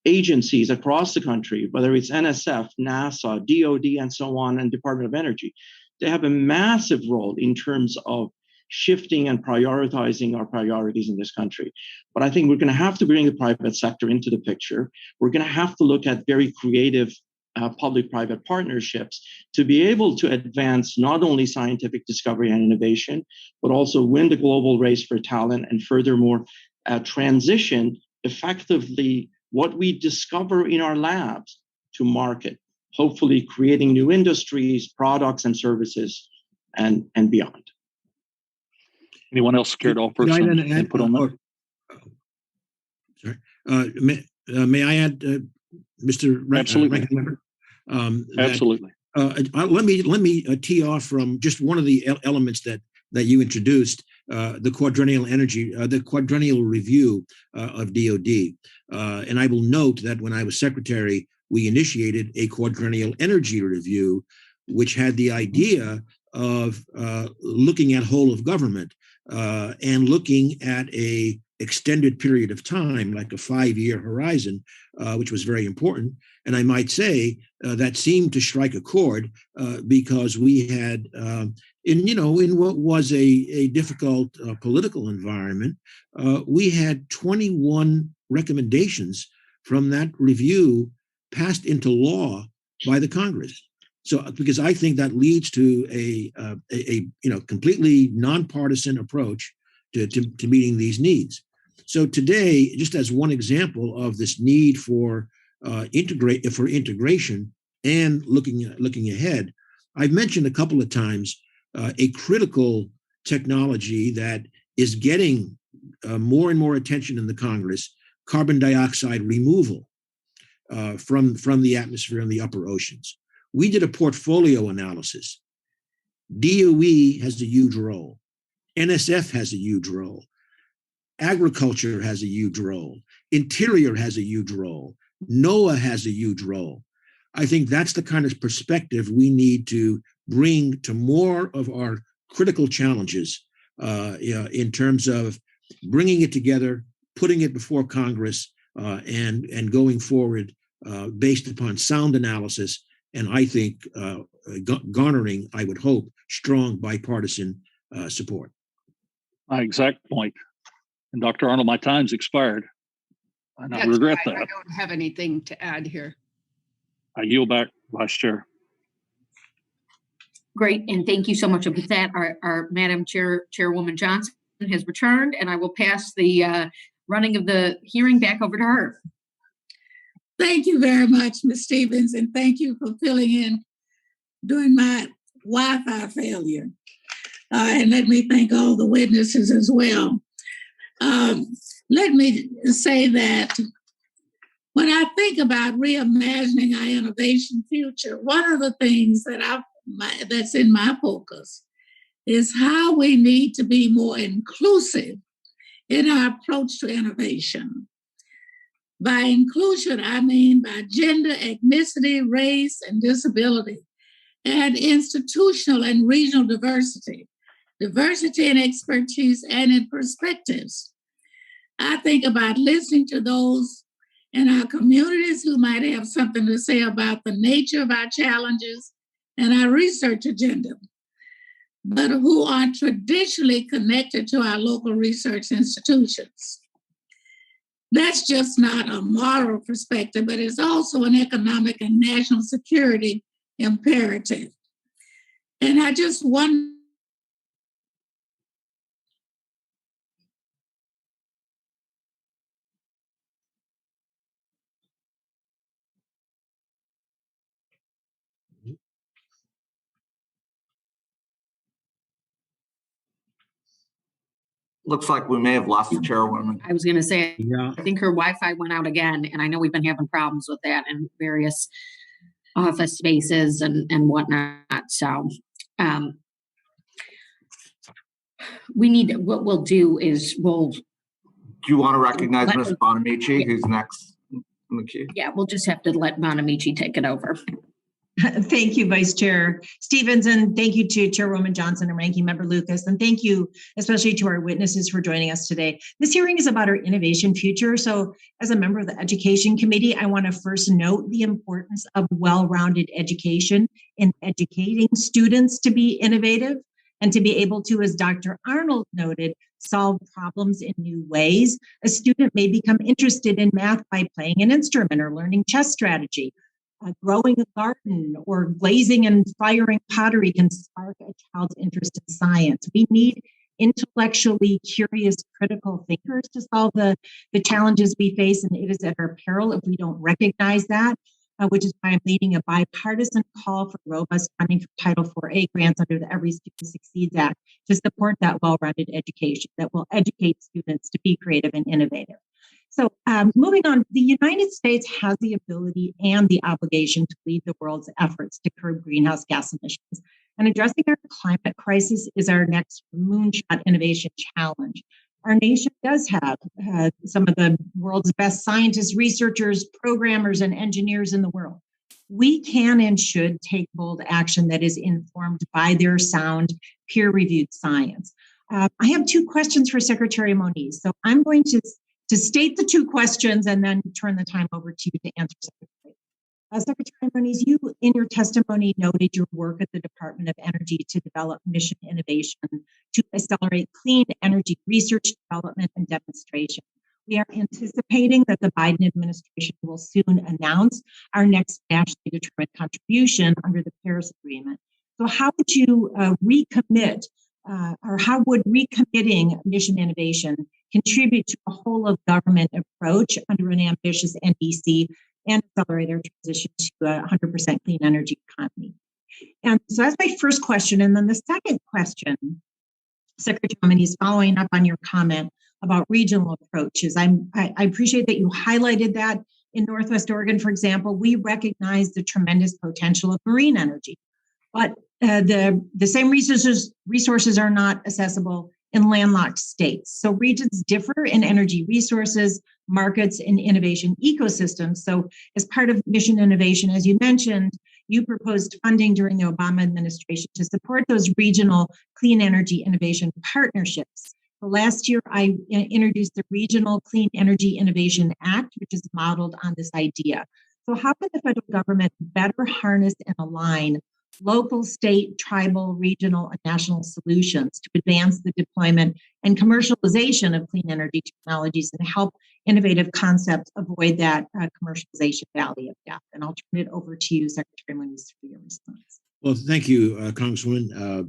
agencies across the country, whether it's NSF, NASA, DOD, and so on, and Department of Energy, they have a massive role in terms of shifting and prioritizing our priorities in this country. But I think we're going to have to bring the private sector into the picture. We're going to have to look at very creative public-private partnerships to be able to advance not only scientific discovery and innovation, but also win the global race for talent, and furthermore, transition effectively what we discover in our labs to market, hopefully creating new industries, products, and services, and beyond. Anyone else scared to offer some input on that? Sorry. May I add, Mr. Absolutely. Member? Absolutely. Let me tee off from just one of the elements that you introduced, the quadrennial review of DoD. And I will note that when I was secretary, we initiated a quadrennial energy review, which had the idea of looking at whole of government and looking at a extended period of time, like a 5-year horizon, which was very important. And I might say that seemed to strike a chord because we had, in what was a difficult political environment, we had 21 recommendations from that review passed into law by the Congress. So, because I think that leads to a completely nonpartisan approach to meeting these needs. So today, just as one example of this need for integration and looking ahead, I've mentioned a couple of times a critical technology that is getting more and more attention in the Congress: carbon dioxide removal from the atmosphere and the upper oceans. We did a portfolio analysis. DOE has a huge role. NSF has a huge role. Agriculture has a huge role. Interior has a huge role. NOAA has a huge role. I think that's the kind of perspective we need to bring to more of our critical challenges in terms of bringing it together, putting it before Congress, and going forward based upon sound analysis, and I think garnering, I would hope, strong bipartisan support. My exact point. And Dr. Arnold, my time's expired. And I regret that. I don't have anything to add here. I yield back, Vice Chair. Great, and thank you so much. And with that, our Madam Chairwoman Johnson has returned, and I will pass the running of the hearing back over to her. Thank you very much, Ms. Stevens, and thank you for filling in during my Wi-Fi failure. And let me thank all the witnesses as well. Let me say that when I think about reimagining our innovation future, one of the things that that's in my focus is how we need to be more inclusive in our approach to innovation. By inclusion, I mean by gender, ethnicity, race, and disability, and institutional and regional diversity in expertise and in perspectives. I think about listening to those in our communities who might have something to say about the nature of our challenges and our research agenda, but who are traditionally connected to our local research institutions. That's just not a moral perspective, but it's also an economic and national security imperative. And I just wonder, Looks like we may have lost the chairwoman. I was going to say, Yeah. I think her Wi-Fi went out again, and I know we've been having problems with that in various office spaces and whatnot. So what we'll do is Do you want to recognize Let Ms. her- Bonamici, Yeah. who's next in the queue? yeah, we'll just have to let Bonamici take it over. Thank you, Vice Chair Stevens, and thank you to Chairwoman Johnson and Ranking Member Lucas, and thank you especially to our witnesses for joining us today. This hearing is about our innovation future. So as a member of the Education Committee, I want to first note the importance of well-rounded education in educating students to be innovative and to be able to, as Dr. Arnold noted, solve problems in new ways. A student may become interested in math by playing an instrument or learning chess strategy. Growing a garden or glazing and firing pottery can spark a child's interest in science. We need intellectually curious, critical thinkers to solve the challenges we face, and it is at our peril if we don't recognize that, which is why I'm leading a bipartisan call for robust funding for Title IV-A grants under the Every Student Succeeds Act to support that well-rounded education that will educate students to be creative and innovative. So moving on, the United States has the ability and the obligation to lead the world's efforts to curb greenhouse gas emissions. And addressing our climate crisis is our next moonshot innovation challenge. Our nation does have some of the world's best scientists, researchers, programmers, and engineers in the world. We can and should take bold action that is informed by their sound, peer-reviewed science. I have two questions for Secretary Moniz. So I'm going to state the two questions and then turn the time over to you to answer, Secretary. Secretary Moniz, you in your testimony noted your work at the Department of Energy to develop mission innovation to accelerate clean energy research, development, and demonstration. We are anticipating that the Biden administration will soon announce our next nationally determined contribution under the Paris Agreement. So how would you recommit or how would recommitting mission innovation contribute to a whole of government approach under an ambitious NDC and Accelerator transition to a 100% clean energy economy? And so that's my first question. And then the second question, Secretary Moniz, following up on your comment about regional approaches. I appreciate that you highlighted that in Northwest Oregon, for example. We recognize the tremendous potential of marine energy, but the same resources are not accessible in landlocked states. So regions differ in energy resources, markets, and innovation ecosystems. So as part of mission innovation, as you mentioned, you proposed funding during the Obama administration to support those regional clean energy innovation partnerships. So last year, I introduced the Regional Clean Energy Innovation Act, which is modeled on this idea. So how can the federal government better harness and align local, state, tribal, regional, and national solutions to advance the deployment and commercialization of clean energy technologies and help innovative concepts avoid that commercialization valley of death? And I'll turn it over to you, Secretary Moniz, for your response. Well, thank you, Congresswoman.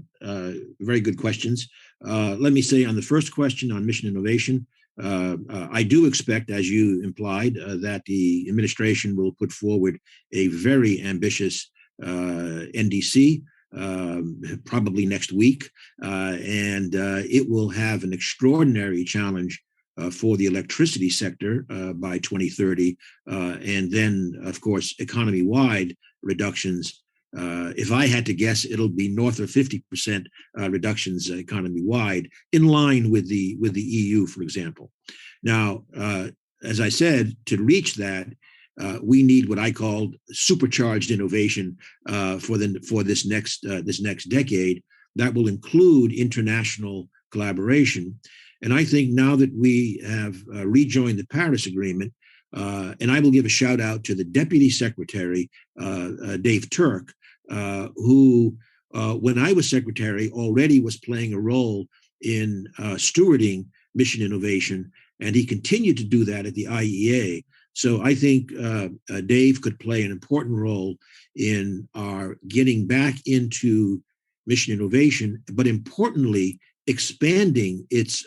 Very good questions. Let me say on the first question on mission innovation, I do expect, as you implied, that the administration will put forward a very ambitious NDC, probably next week, and it will have an extraordinary challenge for the electricity sector by 2030, and then, of course, economy-wide reductions. If I had to guess, it'll be north of 50% reductions economy-wide, in line with the EU, for example. Now, as I said, to reach that, we need what I called supercharged innovation for this next decade. That will include international collaboration. And I think now that we have rejoined the Paris Agreement, and I will give a shout out to the Deputy Secretary, Dave Turk, who, when I was Secretary, already was playing a role in stewarding mission innovation, and he continued to do that at the IEA. So I think Dave could play an important role in our getting back into mission innovation, but importantly, expanding its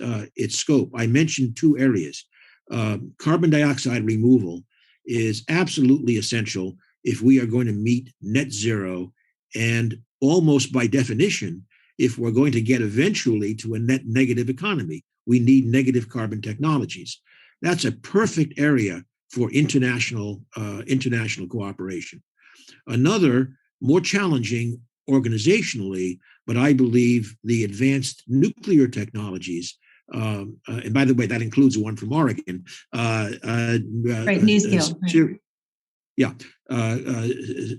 scope. I mentioned two areas. Carbon dioxide removal is absolutely essential if we are going to meet net zero, and almost by definition, if we're going to get eventually to a net negative economy, we need negative carbon technologies. That's a perfect area for international cooperation. Another, more challenging organizationally, but I believe the advanced nuclear technologies, and by the way, that includes one from Oregon. Right, NuScale.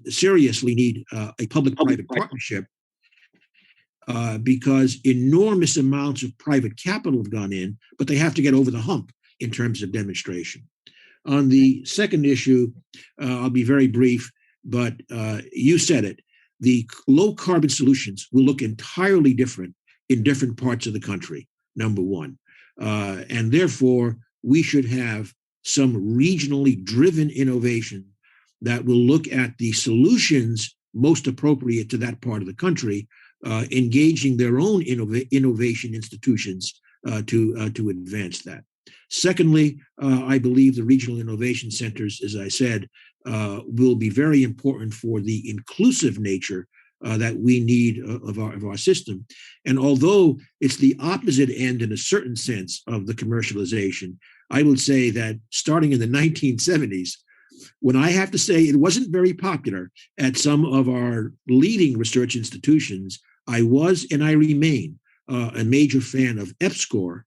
Seriously need a public-private partnership because enormous amounts of private capital have gone in, but they have to get over the hump in terms of demonstration. On the second issue, I'll be very brief, but you said it. The low carbon solutions will look entirely different in different parts of the country, number one. And therefore, we should have some regionally driven innovation that will look at the solutions most appropriate to that part of the country, engaging their own innovation institutions to advance that. Secondly, I believe the regional innovation centers, as I said, will be very important for the inclusive nature that we need of our system. And although it's the opposite end in a certain sense of the commercialization, I would say that starting in the 1970s, when I have to say it wasn't very popular at some of our leading research institutions, I was and I remain a major fan of EPSCoR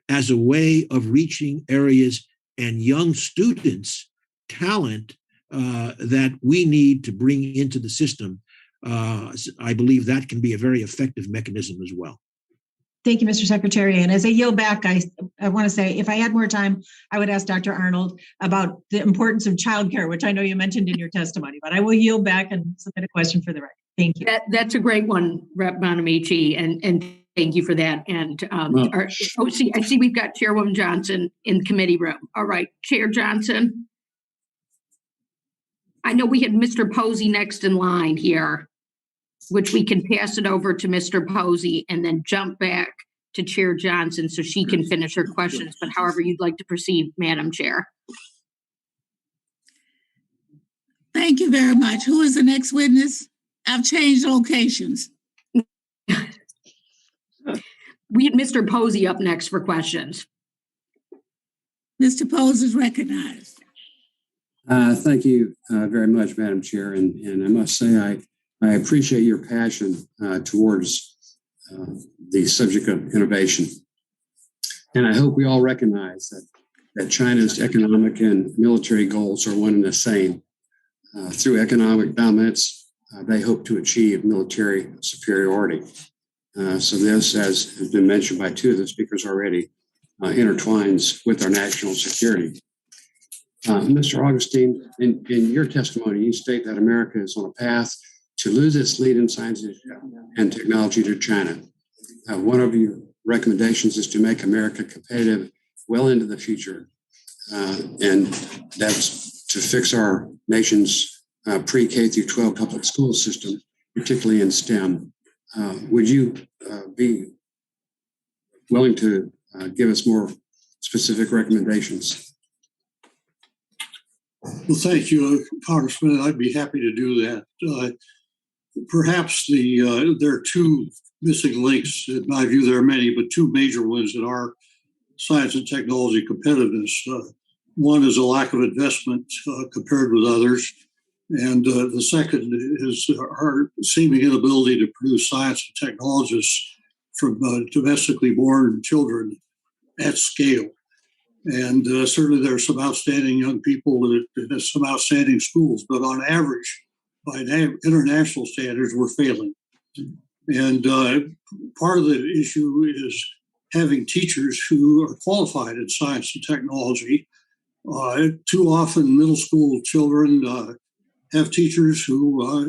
as a way of reaching areas and young students, talent that we need to bring into the system. I believe that can be a very effective mechanism as well. Thank you, Mr. Secretary. And as I yield back, I want to say, if I had more time, I would ask Dr. Arnold about the importance of childcare, which I know you mentioned in your testimony, but I will yield back and submit a question for the record. Thank you. That's a great one, Rep. Bonamici, and thank you for that. And I see we've got Chairwoman Johnson in the committee room. All right, Chair Johnson. I know we had Mr. Posey next in line here, which we can pass it over to Mr. Posey and then jump back to Chair Johnson so she can finish her questions, but however you'd like to proceed, Madam Chair. Thank you very much. Who is the next witness? I've changed locations. We had Mr. Posey up next for questions. Mr. Posey is recognized. Thank you very much, Madam Chair. And I must say, I appreciate your passion towards the subject of innovation. And I hope we all recognize that China's economic and military goals are one and the same. Through economic dominance, they hope to achieve military superiority. So this, as has been mentioned by two of the speakers already, intertwines with our national security. Mr. Augustine, in your testimony, you state that America is on a path to lose its lead in science and technology to China. One of your recommendations is to make America competitive well into the future, and that's to fix our nation's pre-K through 12 public school system, particularly in STEM. Would you be willing to give us more specific recommendations? Well, thank you, Congressman. I'd be happy to do that. Perhaps there are two missing links. In my view, there are many, but two major ones in our science and technology competitiveness. One is a lack of investment compared with others. And the second is our seeming inability to produce science and technologists from domestically born children at scale. And certainly there are some outstanding young people and some outstanding schools, but on average, by international standards, we're failing. And part of the issue is having teachers who are qualified in science and technology. Too often, middle school children have teachers who are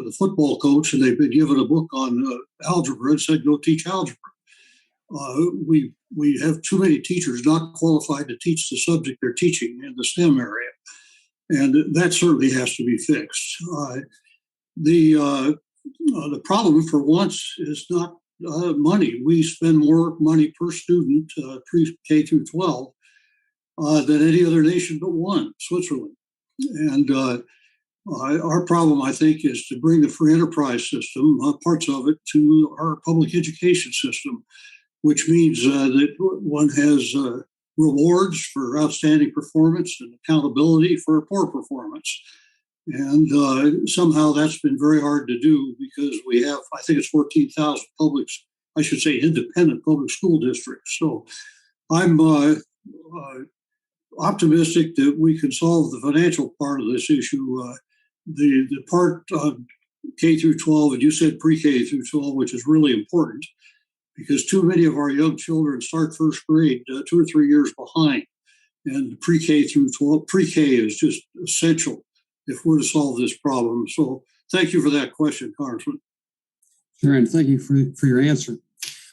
the football coach, and they've been given a book on algebra and said, go teach algebra. We have too many teachers not qualified to teach the subject they're teaching in the STEM area. And that certainly has to be fixed. The problem for once is not money. We spend more money per student pre-K through 12 than any other nation but one, Switzerland. And our problem, I think, is to bring the free enterprise system, parts of it, to our public education system, which means that one has rewards for outstanding performance and accountability for poor performance. And somehow that's been very hard to do because we have, I think it's 14,000 independent public school districts. So I'm optimistic that we can solve the financial part of this issue. The part K through 12, and you said pre-K through 12, which is really important because too many of our young children start first grade 2 or 3 years behind. And pre-K through 12, pre-K is just essential if we're to solve this problem. So thank you for that question, Congressman. Sure, and thank you for your answer.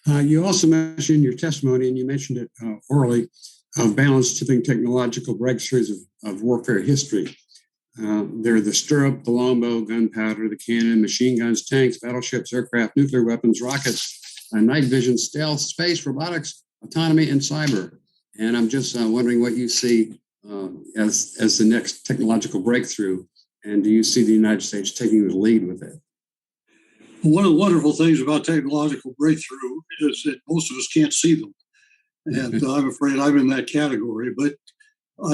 You also mentioned in your testimony, and you mentioned it orally, balance tipping technological breakthroughs of warfare history. They're the stirrup, the longbow, gunpowder, the cannon, machine guns, tanks, battleships, aircraft, nuclear weapons, rockets, night vision, stealth, space, robotics, autonomy, and cyber. And I'm just wondering what you see as the next technological breakthrough, and do you see the United States taking the lead with it? One of the wonderful things about technological breakthrough is that most of us can't see them. And I'm afraid I'm in that category. But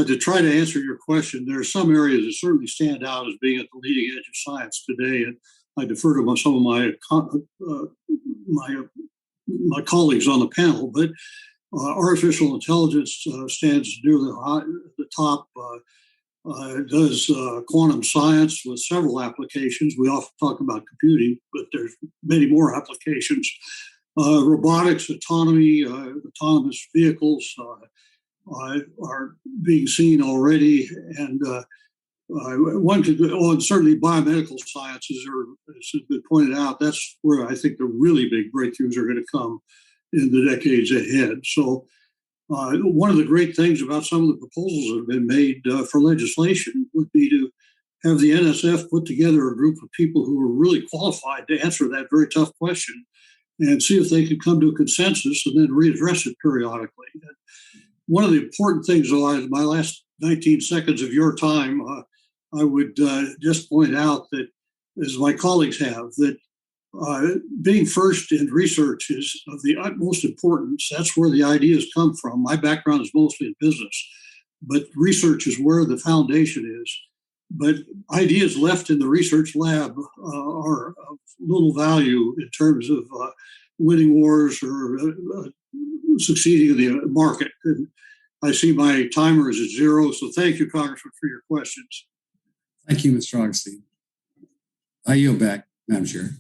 to try to answer your question, there are some areas that certainly stand out as being at the leading edge of science today. And I defer to some of my colleagues on the panel, but artificial intelligence stands near the top, does quantum science with several applications. We often talk about computing, but there's many more applications. Robotics, autonomy, autonomous vehicles are being seen already. And and certainly biomedical sciences as has been pointed out, that's where I think the really big breakthroughs are going to come in the decades ahead. So one of the great things about some of the proposals that have been made for legislation would be to have the NSF put together a group of people who are really qualified to answer that very tough question and see if they could come to a consensus and then readdress it periodically. One of the important things, though, in my last 19 seconds of your time, I would just point out that, as my colleagues have, that being first in research is of the utmost importance. That's where the ideas come from. My background is mostly in business, but research is where the foundation is. But ideas left in the research lab are of little value in terms of winning wars or succeeding in the market. And I see my timer is at 0, so thank you, Congressman, for your questions. Thank you, Mr. Augustine. I yield back, Madam Chair.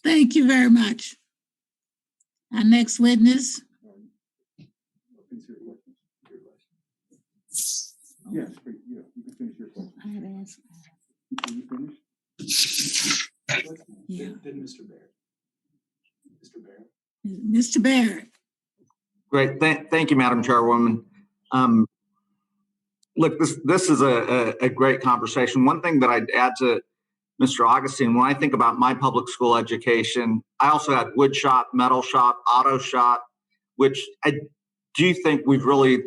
Thank you very much. Our next witness. Yes, you can finish your question. I had asked. Can you finish? Yeah. Then Mr. Barrett. Mr. Barrett. Mr. Barrett. Great. Thank you, Madam Chairwoman. Look, this is a great conversation. One thing that I'd add to Mr. Augustine, when I think about my public school education, I also had wood shop, metal shop, auto shop, which I do think we've really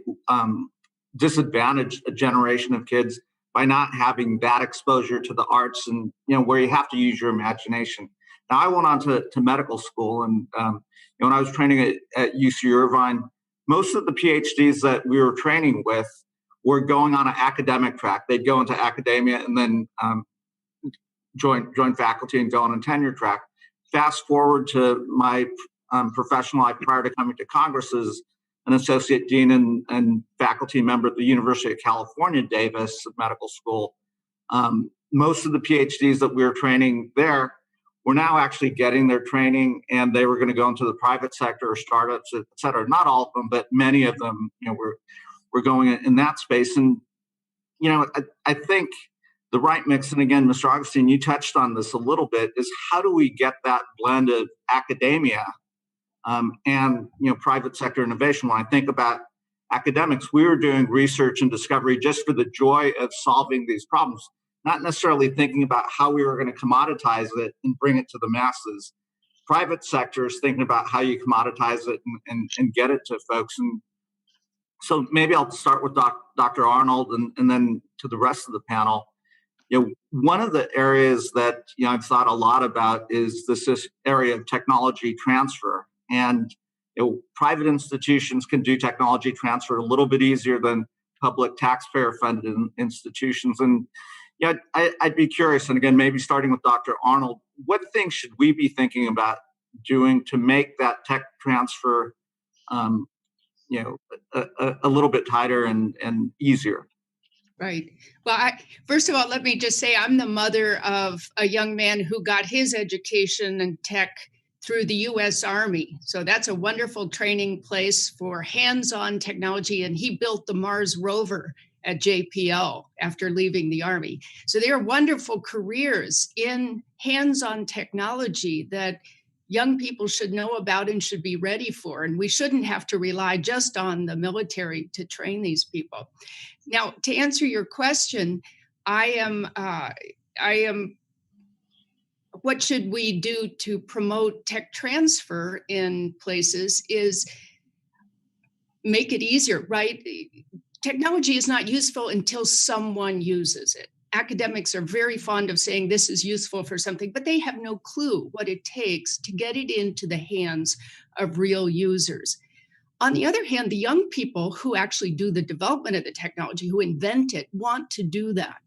disadvantage a generation of kids by not having that exposure to the arts and, where you have to use your imagination. Now, I went on to medical school, and when I was training at UC Irvine, most of the PhDs that we were training with were going on an academic track. They'd go into academia and then join faculty and go on a tenure track. Fast forward to my professional life prior to coming to Congress as an associate dean and faculty member at the University of California, Davis Medical School. Most of the PhDs that we were training there were now actually getting their training, and they were going to go into the private sector or startups, et cetera. Not all of them, but many of them, were going in that space. And, I think the right mix, and again, Mr. Augustine, you touched on this a little bit, is how do we get that blend of academia and private sector innovation? When I think about academics, we were doing research and discovery just for the joy of solving these problems, not necessarily thinking about how we were going to commoditize it and bring it to the masses. Private sector is thinking about how you commoditize it and get it to folks. And so maybe I'll start with Dr. Arnold and then to the rest of the panel. One of the areas that I've thought a lot about is this area of technology transfer. And private institutions can do technology transfer a little bit easier than public taxpayer-funded institutions. And I'd be curious, and again, maybe starting with Dr. Arnold, what things should we be thinking about doing to make that tech transfer, a little bit tighter and easier? Right. Well, first of all, let me just say I'm the mother of a young man who got his education in tech through the U.S. Army. So that's a wonderful training place for hands-on technology. And he built the Mars rover at JPL after leaving the Army. So there are wonderful careers in hands-on technology that young people should know about and should be ready for. And we shouldn't have to rely just on the military to train these people. Now, to answer your question, I am what should we do to promote tech transfer in places is make it easier, right? Technology is not useful until someone uses it. Academics are very fond of saying this is useful for something, but they have no clue what it takes to get it into the hands of real users. On the other hand, the young people who actually do the development of the technology, who invent it, want to do that.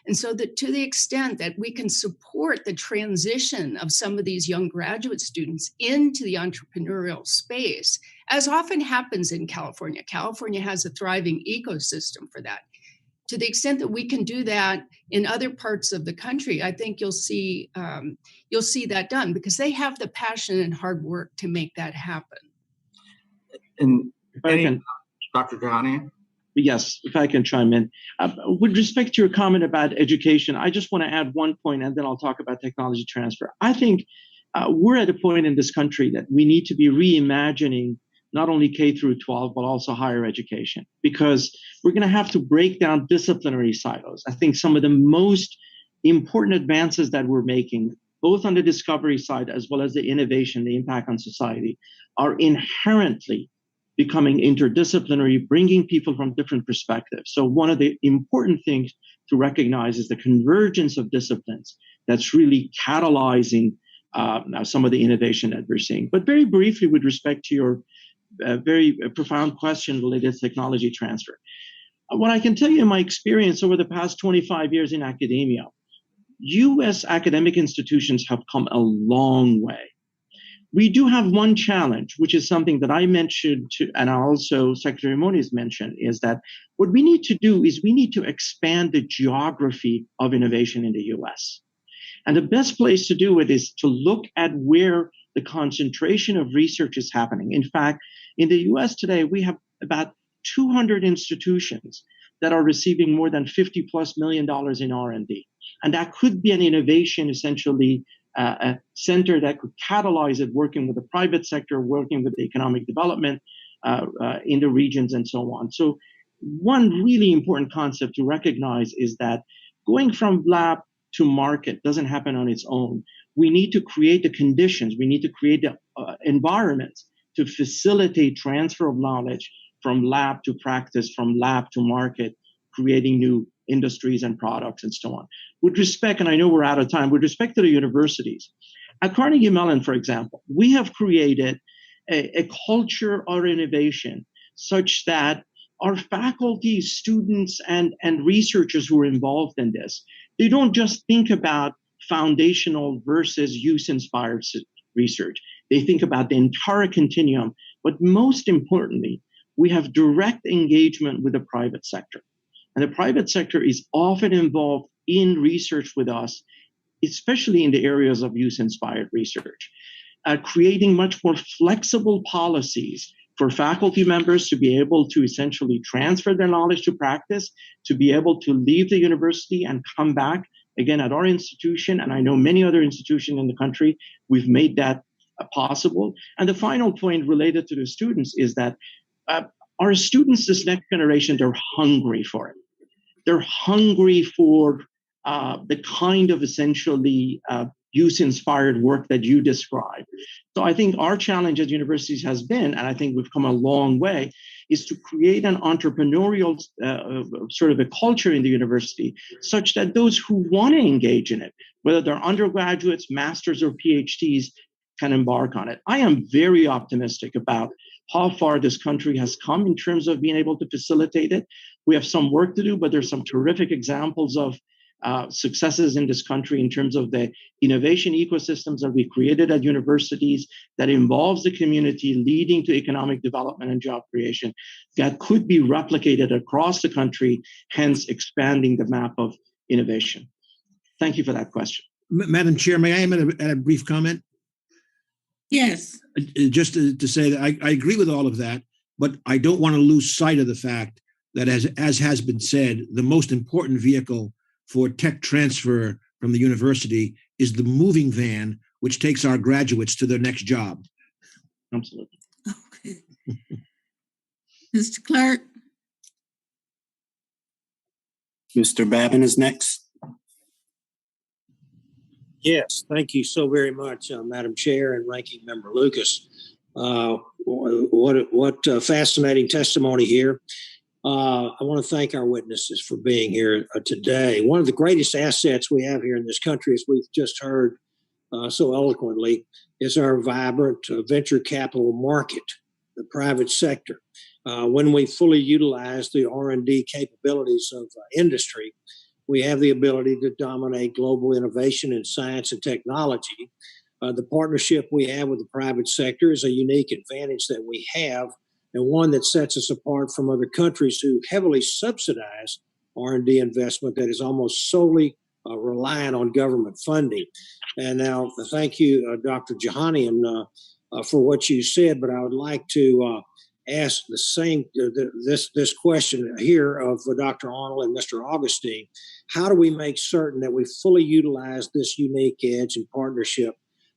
And so that to the extent that we can support the transition of some of these young graduate students into the entrepreneurial space, as often happens in California, California has a thriving ecosystem for that. To the extent that we can do that in other parts of the country, I think you'll see that done because they have the passion and hard work to make that happen. And Dr. Jahanian? Yes, if I can chime in. With respect to your comment about education, I just want to add one point and then I'll talk about technology transfer. I think we're at a point in this country that we need to be reimagining not only K through 12, but also higher education, because we're going to have to break down disciplinary silos. I think some of the most important advances that we're making, both on the discovery side as well as the innovation, the impact on society, are inherently becoming interdisciplinary, bringing people from different perspectives. So one of the important things to recognize is the convergence of disciplines that's really catalyzing some of the innovation that we're seeing. But very briefly, with respect to your very profound question related to technology transfer, what I can tell you in my experience over the past 25 years in academia, U.S. academic institutions have come a long way. We do have one challenge, which is something that I mentioned to, and also Secretary Moniz mentioned, is that what we need to do is we need to expand the geography of innovation in the U.S. And the best place to do it is to look at where the concentration of research is happening. In fact, in the U.S. today, we have about 200 institutions that are receiving more than $50+ million in R&D. And that could be an innovation, essentially, a center that could catalyze it, working with the private sector, working with the economic development in the regions and so on. So one really important concept to recognize is that going from lab to market doesn't happen on its own. We need to create the conditions, we need to create the environments to facilitate transfer of knowledge from lab to practice, from lab to market, creating new industries and products and so on. With respect, and I know we're out of time, with respect to the universities, at Carnegie Mellon, for example, we have created a culture of innovation such that our faculty, students, and researchers who are involved in this, they don't just think about foundational versus use-inspired research. They think about the entire continuum. But most importantly, we have direct engagement with the private sector. And the private sector is often involved in research with us, especially in the areas of use-inspired research, creating much more flexible policies for faculty members to be able to essentially transfer their knowledge to practice, to be able to leave the university and come back. Again, at our institution, and I know many other institutions in the country, we've made that possible. And the final point related to the students is that our students, this next generation, they're hungry for it. They're hungry for the kind of essentially use-inspired work that you described. So I think our challenge at universities has been, and I think we've come a long way, is to create an entrepreneurial sort of a culture in the university such that those who want to engage in it, whether they're undergraduates, masters, or PhDs, can embark on it. I am very optimistic about how far this country has come in terms of being able to facilitate it. We have some work to do, but there's some terrific examples of successes in this country in terms of the innovation ecosystems that we created at universities that involves the community, leading to economic development and job creation that could be replicated across the country, hence expanding the map of innovation. Thank you for that question. Madam Chair, may I add a brief comment? Yes. Just to say that I agree with all of that, but I don't want to lose sight of the fact that, as has been said, the most important vehicle for tech transfer from the university is the moving van, which takes our graduates to their next job. Absolutely. Okay. Mr. Clerk. Mr. Babin is next. Yes, thank you so very much, Madam Chair and Ranking Member Lucas. What fascinating testimony here. I want to thank our witnesses for being here today. One of the greatest assets we have here in this country, as we've just heard so eloquently, is our vibrant venture capital market, the private sector. When we fully utilize the R&D capabilities of industry, we have the ability to dominate global innovation in science and technology. The partnership we have with the private sector is a unique advantage that we have, and one that sets us apart from other countries who heavily subsidize R&D investment that is almost solely reliant on government funding. And now, thank you, Dr. Jahanian, for what you said, but I would like to ask the same this question here of Dr. Arnold and Mr. Augustine. How do we make certain that we fully utilize this unique edge and partnership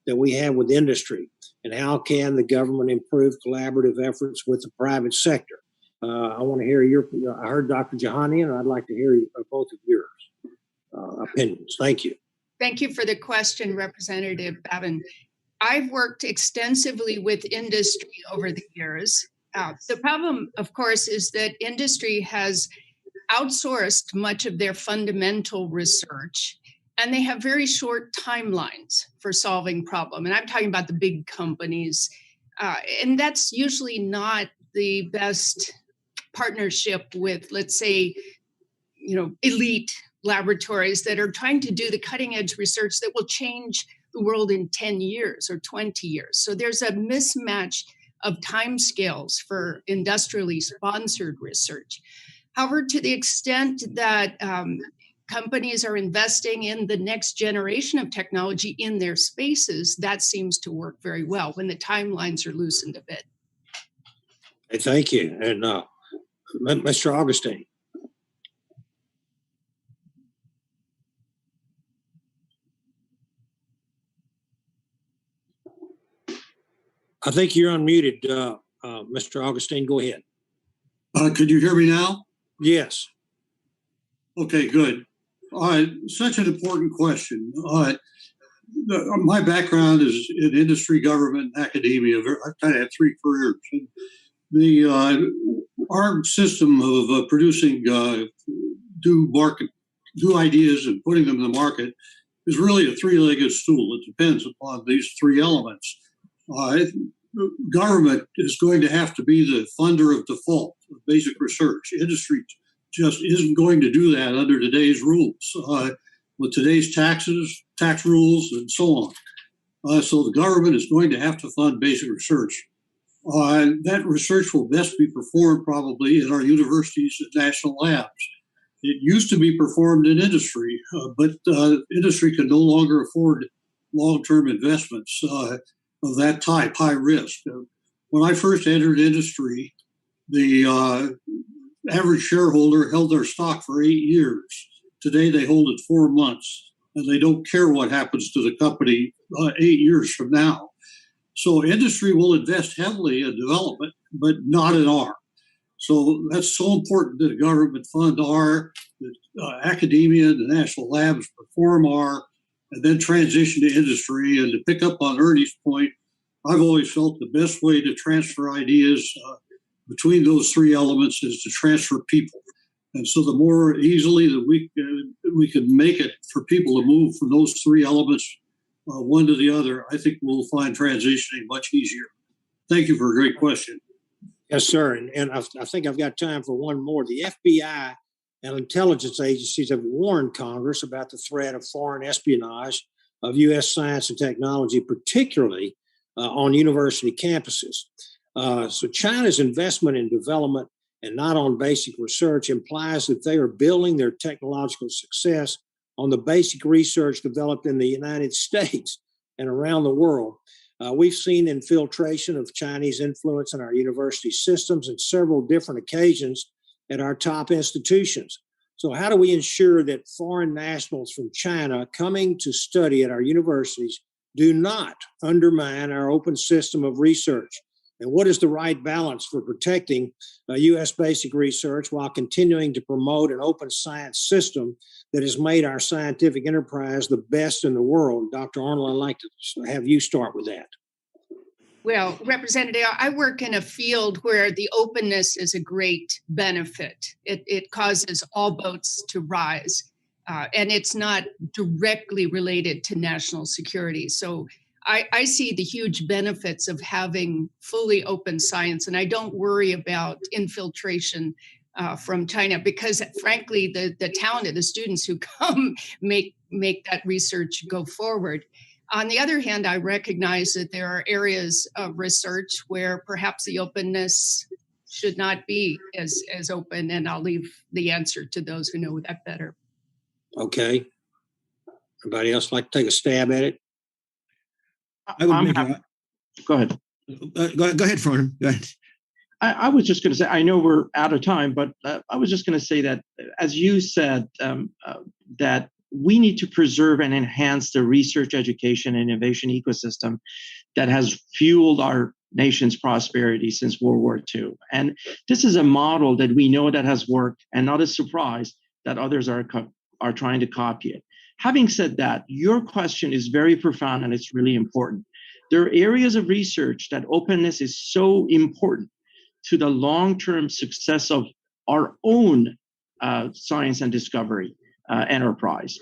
that we have with industry? And how can the government improve collaborative efforts with the private sector? I want to hear I heard Dr. Jahanian, and I'd like to hear both of your opinions. Thank you. Thank you for the question, Representative Babin. I've worked extensively with industry over the years. The problem, of course, is that industry has outsourced much of their fundamental research, and they have very short timelines for solving problems. And I'm talking about the big companies. And that's usually not the best partnership with, let's say, elite laboratories that are trying to do the cutting edge research that will change the world in 10 years or 20 years. So there's a mismatch of timescales for industrially sponsored research. However, to the extent that companies are investing in the next generation of technology in their spaces, that seems to work very well when the timelines are loosened a bit. Hey, thank you. And Mr. Augustine. I think you're unmuted, Mr. Augustine. Go ahead. Could you hear me now? Yes. Okay, good. Such an important question. My background is in industry, government, and academia. I've kind of had three careers. our system of producing new ideas and putting them in the market is really a three-legged stool. It depends upon these three elements. Government is going to have to be the funder of default of basic research. Industry just isn't going to do that under today's rules, with today's taxes, tax rules, and so on. So the government is going to have to fund basic research. That research will best be performed probably in our universities and national labs. It used to be performed in industry, but industry can no longer afford long-term investments of that type, high risk. When I first entered industry, the average shareholder held their stock for 8 years. Today, they hold it 4 months, and they don't care what happens to the company 8 years from now. So industry will invest heavily in development, but not in R. So that's so important that government fund R, that academia and the national labs perform R, and then transition to industry. And to pick up on Ernest's point, I've always felt the best way to transfer ideas between those three elements is to transfer people. And so the more easily that we can make it for people to move from those three elements one to the other, I think we'll find transitioning much easier. Thank you for a great question. Yes, sir. And I think I've got time for one more. The FBI and intelligence agencies have warned Congress about the threat of foreign espionage of U.S. science and technology, particularly on university campuses. So China's investment in development and not on basic research implies that they are building their technological success on the basic research developed in the United States and around the world. We've seen infiltration of Chinese influence in our university systems on several different occasions at our top institutions. So how do we ensure that foreign nationals from China coming to study at our universities do not undermine our open system of research? And what is the right balance for protecting U.S. basic research while continuing to promote an open science system that has made our scientific enterprise the best in the world? Dr. Arnold, I'd like to have you start with that. Well, Representative, I work in a field where the openness is a great benefit. It causes all boats to rise, and it's not directly related to national security. So I see the huge benefits of having fully open science, and I don't worry about infiltration from China because, frankly, the talent of the students who come make that research go forward. On the other hand, I recognize that there are areas of research where perhaps the openness should not be as open, and I'll leave the answer to those who know that better. Okay. Anybody else like to take a stab at it? I would make Go ahead. Go ahead, Farnam. Go ahead. I was just going to say, I know we're out of time, but I was just going to say that, as you said, that we need to preserve and enhance the research, education, and innovation ecosystem that has fueled our nation's prosperity since World War II. And this is a model that we know that has worked, and not a surprise that others are trying to copy it. Having said that, your question is very profound and it's really important. There are areas of research that openness is so important to the long-term success of our own science and discovery enterprise.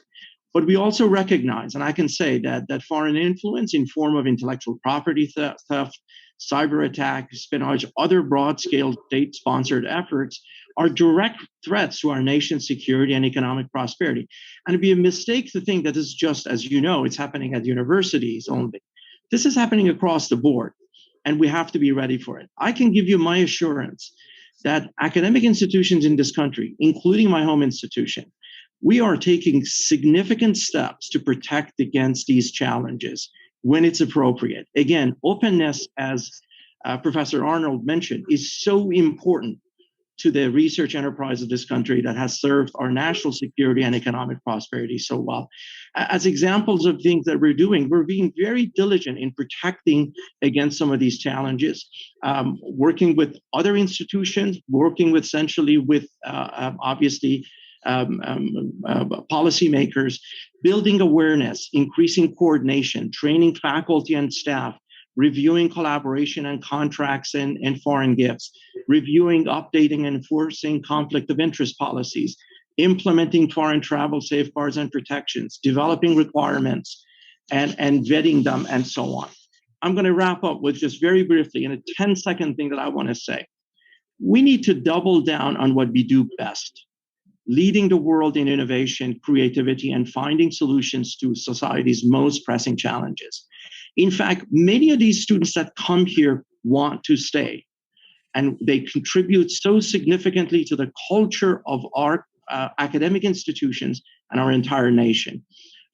But we also recognize, and I can say that foreign influence in form of intellectual property theft, cyber attack, espionage, other broad-scale state-sponsored efforts are direct threats to our nation's security and economic prosperity. And it'd be a mistake to think that this is just, as you know, it's happening at universities only. This is happening across the board, and we have to be ready for it. I can give you my assurance that academic institutions in this country, including my home institution, we are taking significant steps to protect against these challenges when it's appropriate. Again, openness, as Professor Arnold mentioned, is so important to the research enterprise of this country that has served our national security and economic prosperity so well. As examples of things that we're doing, we're being very diligent in protecting against some of these challenges, working with other institutions, working with essentially with obviously policymakers, building awareness, increasing coordination, training faculty and staff, reviewing collaboration and contracts and foreign gifts, reviewing, updating, and enforcing conflict of interest policies, implementing foreign travel safeguards and protections, developing requirements, and vetting them, and so on. I'm going to wrap up with just very briefly in a 10-second thing that I want to say. We need to double down on what we do best, leading the world in innovation, creativity, and finding solutions to society's most pressing challenges. In fact, many of these students that come here want to stay, and they contribute so significantly to the culture of our academic institutions and our entire nation.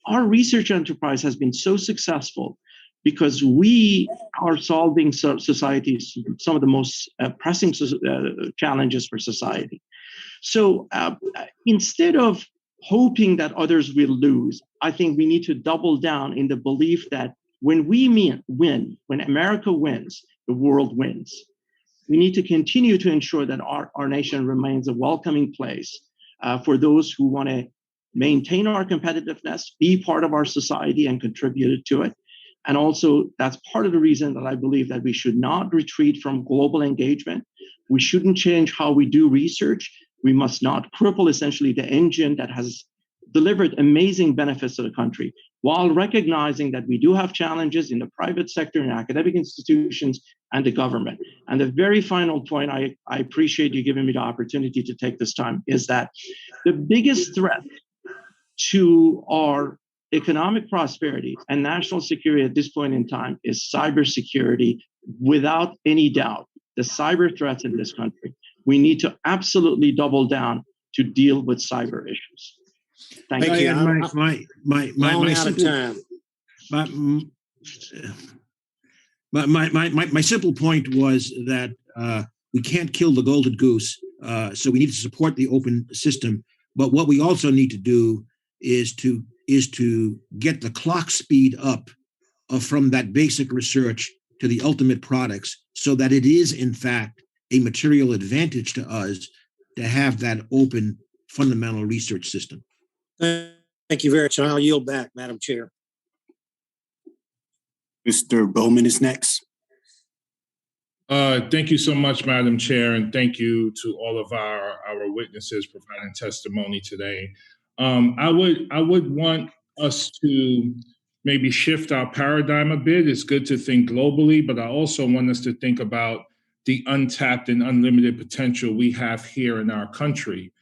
Our research enterprise has been so successful because we are solving society's some of the most pressing challenges for society. So instead of hoping that others will lose, I think we need to double down in the belief that when we win, when America wins, the world wins. We need to continue to ensure that our nation remains a welcoming place for those who want to maintain our competitiveness, be part of our society and contribute to it. And also, that's part of the reason that I believe that we should not retreat from global engagement. We shouldn't change how we do research. We must not cripple essentially the engine that has delivered amazing benefits to the country, while recognizing that we do have challenges in the private sector and academic institutions and the government. And the very final point, I appreciate you giving me the opportunity to take this time, is that the biggest threat to our economic prosperity and national security at this point in time is cybersecurity, without any doubt. The cyber threats in this country, we need to absolutely double down to deal with cyber issues. Thank you. My simple point was that we can't kill the golden goose, so we need to support the open system. But what we also need to do is to get the clock speed up from that basic research to the ultimate products, so that it is in fact a material advantage to us to have that open fundamental research system. Thank you very much. I'll yield back, Madam Chair. Mr. Bowman is next. Thank you so much, Madam Chair, and thank you to all of our witnesses providing testimony today. I would want us to maybe shift our paradigm a bit. It's good to think globally, but I also want us to think about the untapped and unlimited potential we have here in our country.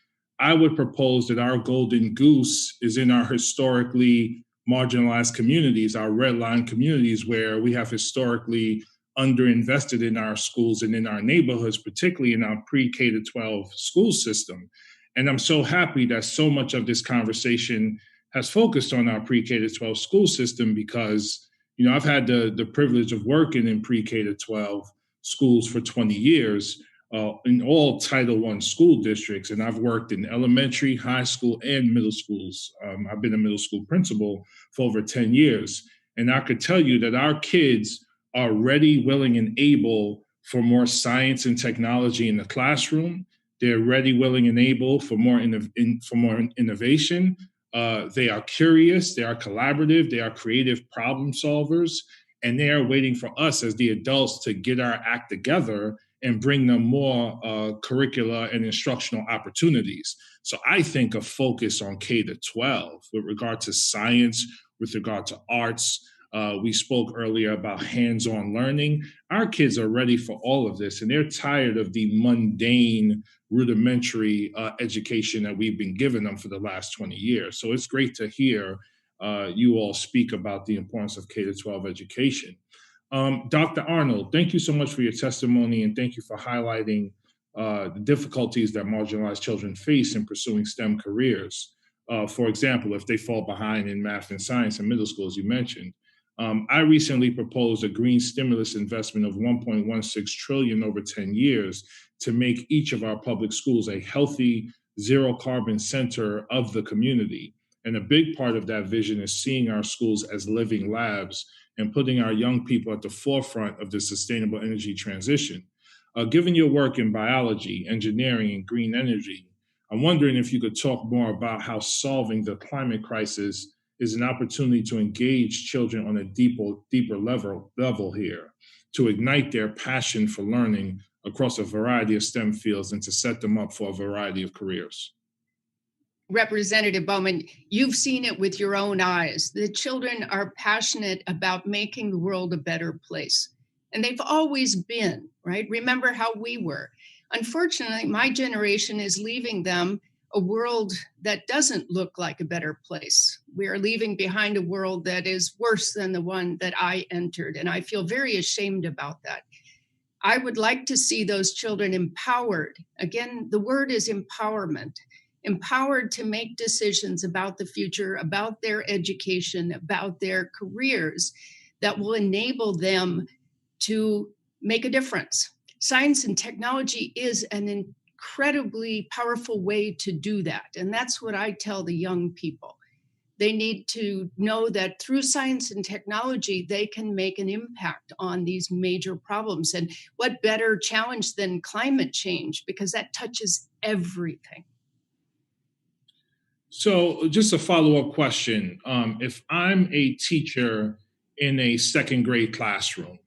I would propose that our golden goose is in our historically marginalized communities, our red line communities, where we have historically underinvested in our schools and in our neighborhoods, particularly in our pre-K to 12 school system. And I'm so happy that so much of this conversation has focused on our pre-K to 12 school system because, you know, I've had the privilege of working in pre-K to 12 schools for 20 years in all Title I school districts. And I've worked in elementary, high school, and middle schools. I've been a middle school principal for over 10 years. And I could tell you that our kids are ready, willing, and able for more science and technology in the classroom. They're ready, willing, and able for more innovation. They are curious, they are collaborative, they are creative problem solvers, and they are waiting for us as the adults to get our act together and bring them more curricular and instructional opportunities. So I think a focus on K to 12 with regard to science, with regard to arts. We spoke earlier about hands-on learning. Our kids are ready for all of this, and they're tired of the mundane, rudimentary education that we've been giving them for the last 20 years. So it's great to hear you all speak about the importance of K to 12 education. Dr. Arnold, thank you so much for your testimony, and thank you for highlighting the difficulties that marginalized children face in pursuing STEM careers. For example, if they fall behind in math and science in middle school, as you mentioned. I recently proposed a green stimulus investment of $1.16 trillion over 10 years to make each of our public schools a healthy, zero carbon center of the community. And a big part of that vision is seeing our schools as living labs and putting our young people at the forefront of the sustainable energy transition. Given your work in biology, engineering, and green energy, I'm wondering if you could talk more about how solving the climate crisis is an opportunity to engage children on a deeper level here, to ignite their passion for learning across a variety of STEM fields and to set them up for a variety of careers. Representative Bowman, you've seen it with your own eyes. The children are passionate about making the world a better place. And they've always been, right? Remember how we were. Unfortunately, my generation is leaving them a world that doesn't look like a better place. We are leaving behind a world that is worse than the one that I entered. And I feel very ashamed about that. I would like to see those children empowered. Again, the word is empowerment. Empowered to make decisions about the future, about their education, about their careers that will enable them to make a difference. Science and technology is an incredibly powerful way to do that. And that's what I tell the young people. They need to know that through science and technology, they can make an impact on these major problems. And what better challenge than climate change, because that touches everything. So just a follow-up question. If I'm a teacher in a second grade classroom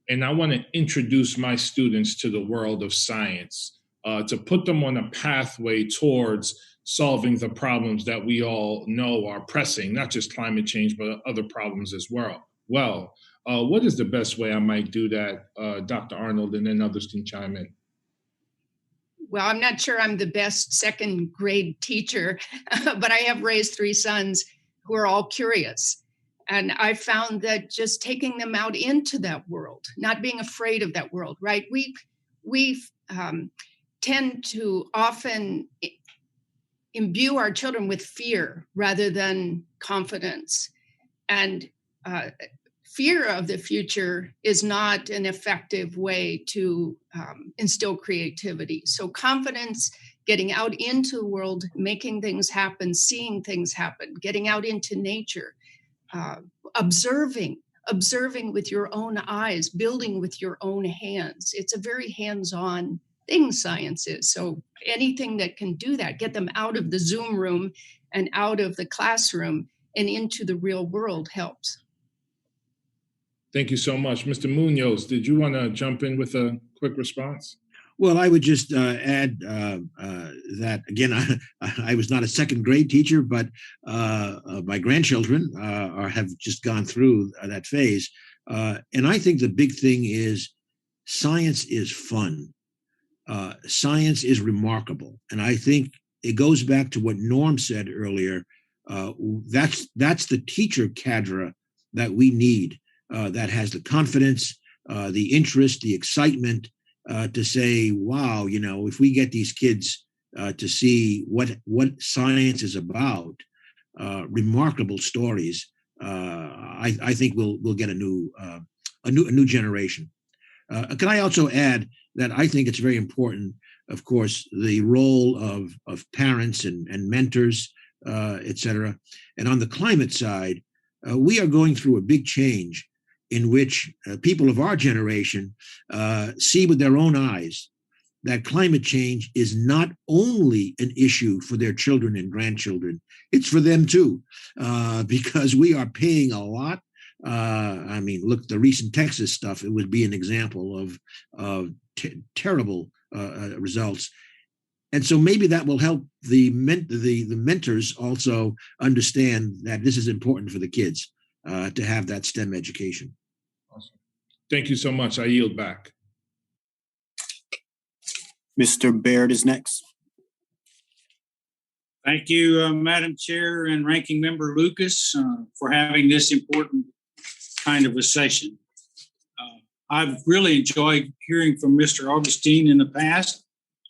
and I want to introduce my students to the world of science, to put them on a pathway towards solving the problems that we all know are pressing, not just climate change, but other problems as well. What is the best way I might do that, Dr. Arnold, and then others can chime in? Well, I'm not sure I'm the best second grade teacher, but I have raised 3 sons who are all curious. And I found that just taking them out into that world, not being afraid of that world, right? We tend to often imbue our children with fear rather than confidence. And fear of the future is not an effective way to instill creativity. So confidence, getting out into the world, making things happen, seeing things happen, getting out into nature, observing with your own eyes, building with your own hands. It's a very hands-on thing, science is. So anything that can do that, get them out of the Zoom room and out of the classroom and into the real world helps. Thank you so much. Mr. Munoz, did you want to jump in with a quick response? Well, I would just add that, again, I was not a second grade teacher, but my grandchildren have just gone through that phase. And I think the big thing is science is fun. Science is remarkable. And I think it goes back to what Norm said earlier. That's the teacher cadre that we need. That has the confidence, the interest, the excitement to say, wow, if we get these kids to see what science is about, remarkable stories, I think we'll get a new generation. Can I also add that I think it's very important, of course, the role of parents and mentors, et cetera. And on the climate side, we are going through a big change in which people of our generation see with their own eyes that climate change is not only an issue for their children and grandchildren, it's for them too, because we are paying a lot. Look, the recent Texas stuff, it would be an example of terrible results. And so maybe that will help the mentors also understand that this is important for the kids to have that STEM education. Awesome. Thank you so much. I yield back. Mr. Baird is next. Thank you, Madam Chair and Ranking Member Lucas, for having this important kind of a session. I've really enjoyed hearing from Mr. Augustine in the past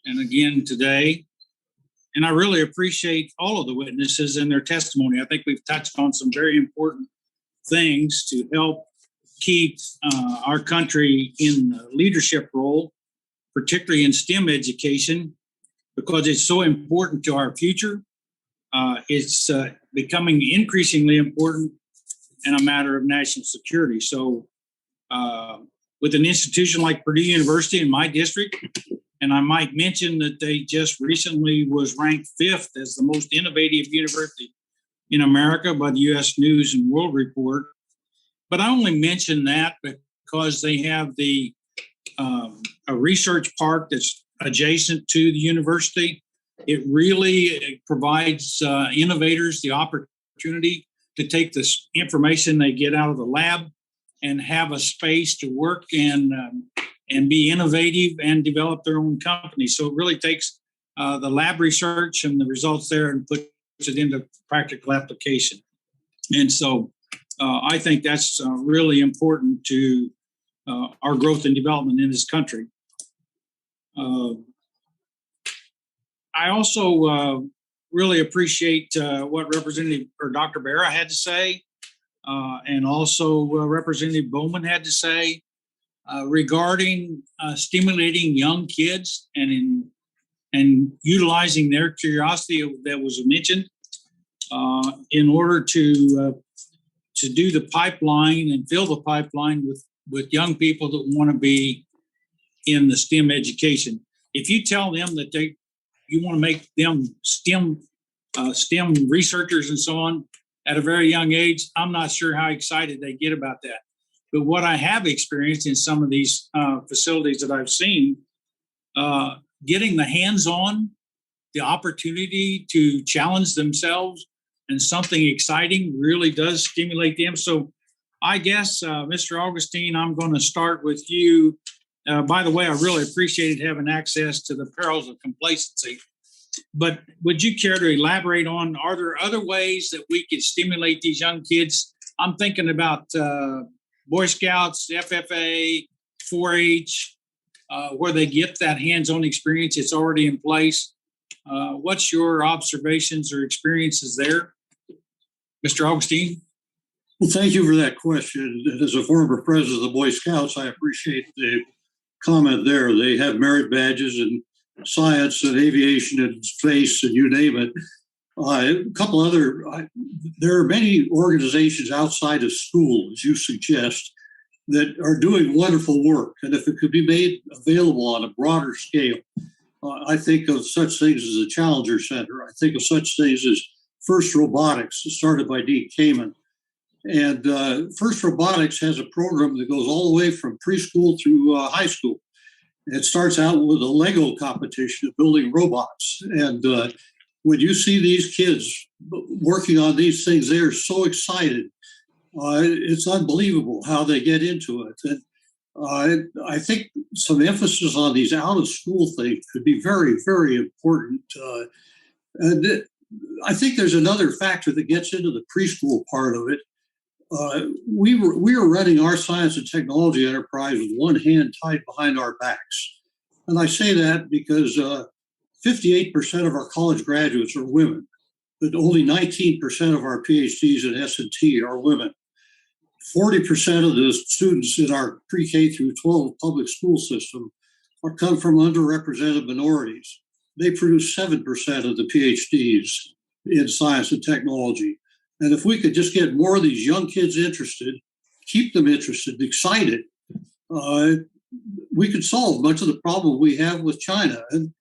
and again today. And I really appreciate all of the witnesses and their testimony. I think we've touched on some very important things to help keep our country in a leadership role, particularly in STEM education, because it's so important to our future. It's becoming increasingly important and a matter of national security. So with an institution like Purdue University in my district, and I might mention that they just recently was ranked 5th as the most innovative university in America by the U.S. News and World Report. But I only mention that because they have a research park that's adjacent to the university. It really provides innovators the opportunity to take this information they get out of the lab and have a space to work and be innovative and develop their own company. So it really takes the lab research and the results there and puts it into practical application. And so I think that's really important to our growth and development in this country. I also really appreciate what Representative or Dr. Barra had to say, and also Representative Bowman had to say regarding stimulating young kids and utilizing their curiosity that was mentioned in order to do the pipeline and fill the pipeline with young people that want to be in the STEM education. If you tell them that you want to make them STEM researchers and so on at a very young age, I'm not sure how excited they get about that. But what I have experienced in some of these facilities that I've seen, getting the hands-on, the opportunity to challenge themselves and something exciting really does stimulate them. So I guess, Mr. Augustine, I'm going to start with you. By the way, I really appreciated having access to the perils of complacency. But would you care to elaborate on, are there other ways that we could stimulate these young kids? I'm thinking about Boy Scouts, FFA, 4-H, where they get that hands-on experience. It's already in place. What's your observations or experiences there? Mr. Augustine? Well, thank you for that question. As a former president of the Boy Scouts, I appreciate the comment there. They have merit badges in science and aviation and space and you name it. A couple other, there are many organizations outside of school, as you suggest, that are doing wonderful work. And if it could be made available on a broader scale, I think of such things as the Challenger Center. I think of such things as First Robotics, started by Dean Kamen. And First Robotics has a program that goes all the way from preschool through high school. It starts out with a Lego competition of building robots. And when you see these kids working on these things, they are so excited. It's unbelievable how they get into it. And I think some emphasis on these out-of-school things could be very, very important. And I think there's another factor that gets into the preschool part of it. We were running our science and technology enterprise with one hand tied behind our backs. And I say that because 58% of our college graduates are women, but only 19% of our PhDs at S&T are women. 40% of the students in our pre-K through 12 public school system come from underrepresented minorities. They produce 7% of the PhDs in science and technology. And if we could just get more of these young kids interested, keep them interested, excited, we could solve much of the problem we have with China. And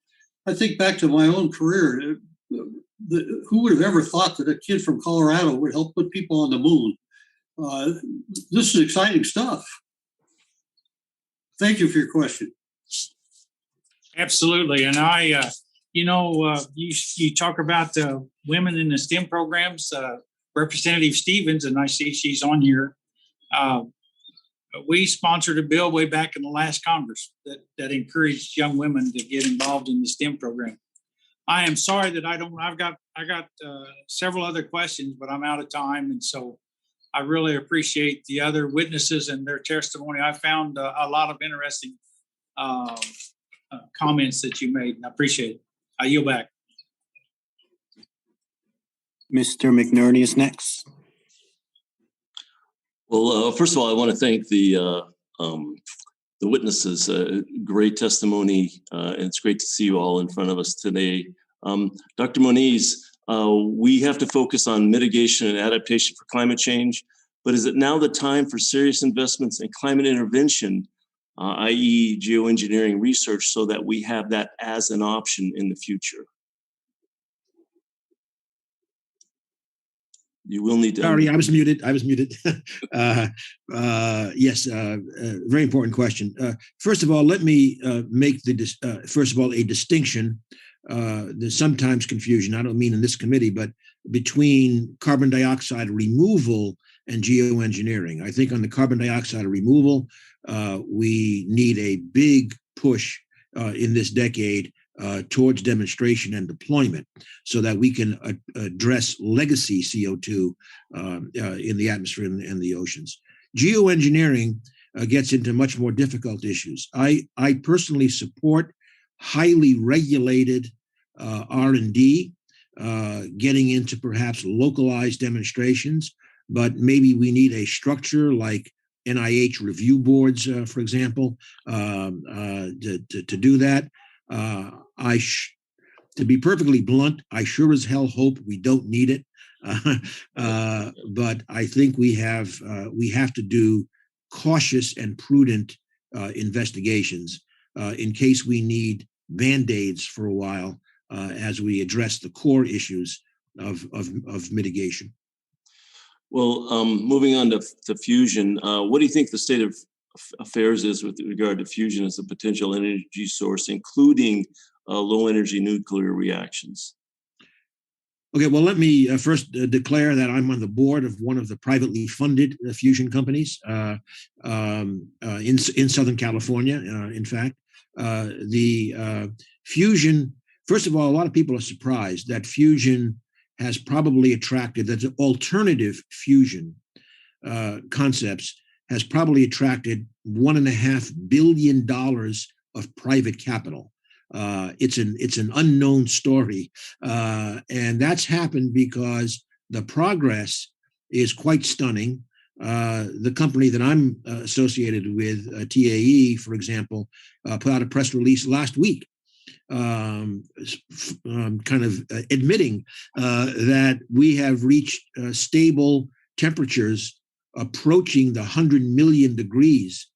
I think back to my own career, who would have ever thought that a kid from Colorado would help put people on the moon? This is exciting stuff. Thank you for your question. Absolutely. And you talk about women in the STEM programs, Representative Stevens, and I see she's on here. We sponsored a bill way back in the last Congress that encouraged young women to get involved in the STEM program. I am sorry that I got several other questions, but I'm out of time. And so I really appreciate the other witnesses and their testimony. I found a lot of interesting comments that you made, and I appreciate it. I yield back. Mr. McNerney is next. Well, first of all, I want to thank the witnesses. Great testimony, and it's great to see you all in front of us today. Dr. Moniz, we have to focus on mitigation and adaptation for climate change, but is it now the time for serious investments in climate intervention, i.e. geoengineering research, so that we have that as an option in the future? You will need to. Sorry, I was muted. Yes, very important question. First of all, let me make a distinction. There's sometimes confusion, I don't mean in this committee, but between carbon dioxide removal and geoengineering. I think on the carbon dioxide removal, we need a big push in this decade towards demonstration and deployment so that we can address legacy CO2 in the atmosphere and the oceans. Geoengineering gets into much more difficult issues. I personally support highly regulated R&D, getting into perhaps localized demonstrations, but maybe we need a structure like NIH review boards, for example, to do that. To be perfectly blunt, I sure as hell hope we don't need it. But I think we have to do cautious and prudent investigations in case we need Band-Aids for a while as we address the core issues of mitigation. Well, moving on to fusion, what do you think the state of affairs is with regard to fusion as a potential energy source, including low energy nuclear reactions? Okay, well, let me first declare that I'm on the board of one of the privately funded fusion companies in Southern California, in fact. The fusion, first of all, a lot of people are surprised that fusion has probably attracted, that alternative fusion concepts has probably attracted $1.5 billion of private capital. It's an unknown story, and that's happened because the progress is quite stunning. The company that I'm associated with, TAE, for example, put out a press release last week, kind of admitting that we have reached stable temperatures approaching the 100 million degrees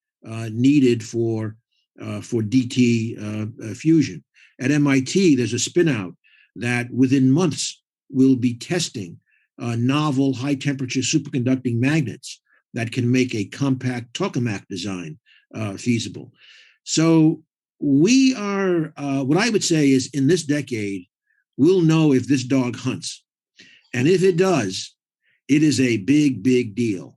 needed for DT fusion. At MIT, there's a spin-out that within months will be testing novel high-temperature superconducting magnets that can make a compact tokamak design feasible. So we are, what I would say is in this decade, we'll know if this dog hunts. And if it does, it is a big, big deal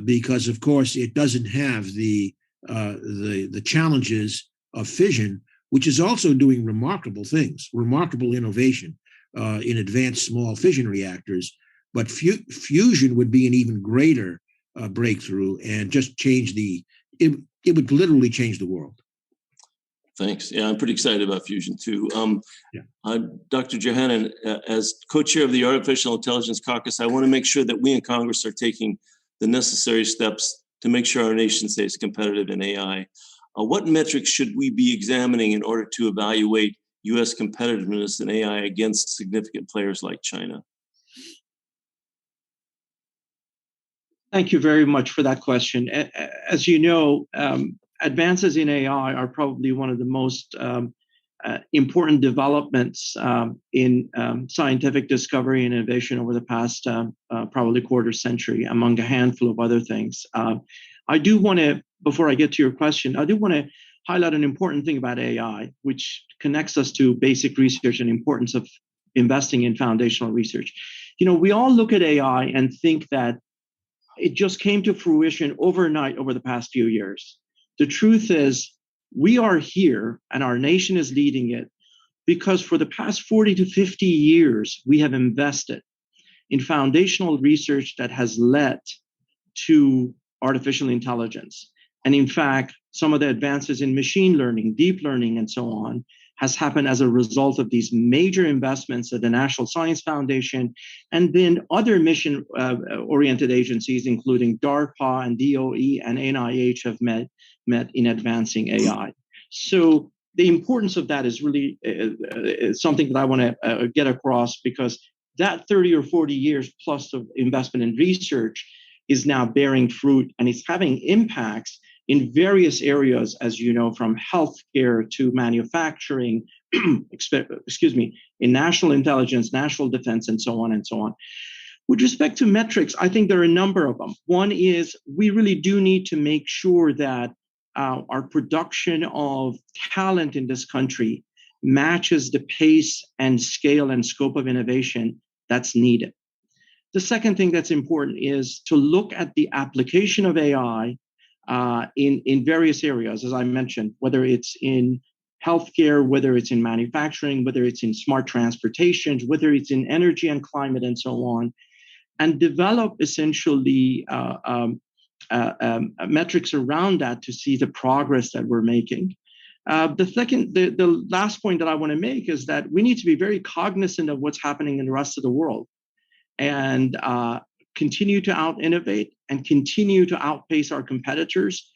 because, of course, it doesn't have the challenges of fission, which is also doing remarkable things, remarkable innovation in advanced small fission reactors. But fusion would be an even greater breakthrough and just change it would literally change the world. Thanks. Yeah, I'm pretty excited about fusion too. Dr. Jahanian, as co-chair of the Artificial Intelligence Caucus, I want to make sure that we in Congress are taking the necessary steps to make sure our nation stays competitive in AI. What metrics should we be examining in order to evaluate U.S. competitiveness in AI against significant players like China? Thank you very much for that question. As you know, advances in AI are probably one of the most important developments in scientific discovery and innovation over the past probably quarter century, among a handful of other things. I do want to, before I get to your question, I do want to highlight an important thing about AI, which connects us to basic research and importance of investing in foundational research. You know, we all look at AI and think that it just came to fruition overnight over the past few years. The truth is, we are here and our nation is leading it because for the past 40 to 50 years, we have invested in foundational research that has led to artificial intelligence. And in fact, some of the advances in machine learning, deep learning, and so on has happened as a result of these major investments at the National Science Foundation and then other mission-oriented agencies, including DARPA and DOE and NIH have met in advancing AI. So the importance of that is really something that I want to get across because that 30 or 40 years plus of investment in research is now bearing fruit and it's having impacts in various areas, as you know, from healthcare to manufacturing, in national intelligence, national defense, and so on and so on. With respect to metrics, I think there are a number of them. One is we really do need to make sure that our production of talent in this country matches the pace and scale and scope of innovation that's needed. The second thing that's important is to look at the application of AI in various areas, as I mentioned, whether it's in healthcare, whether it's in manufacturing, whether it's in smart transportation, whether it's in energy and climate and so on, and develop essentially metrics around that to see the progress that we're making. The last point that I want to make is that we need to be very cognizant of what's happening in the rest of the world and continue to out-innovate and continue to outpace our competitors.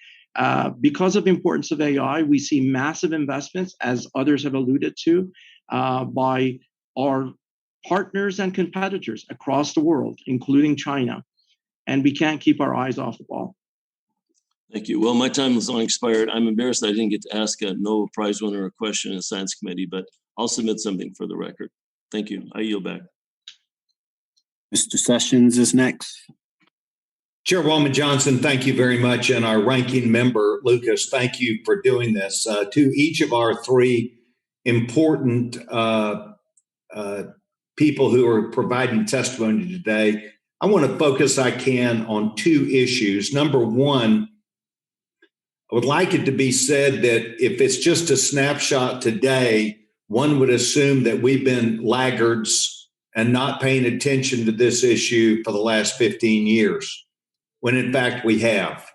Because of the importance of AI, we see massive investments, as others have alluded to, by our partners and competitors across the world, including China. And we can't keep our eyes off the ball. Thank you. Well, my time is long expired. I'm embarrassed I didn't get to ask a Nobel Prize winner a question in the Science Committee, but I'll submit something for the record. Thank you. I yield back. Mr. Sessions is next. Chairwoman Johnson, thank you very much. And our ranking member, Lucas, thank you for doing this. To each of our three important people who are providing testimony today, I want to focus, I can, on two issues. Number one, I would like it to be said that if it's just a snapshot today, one would assume that we've been laggards and not paying attention to this issue for the last 15 years, when in fact we have.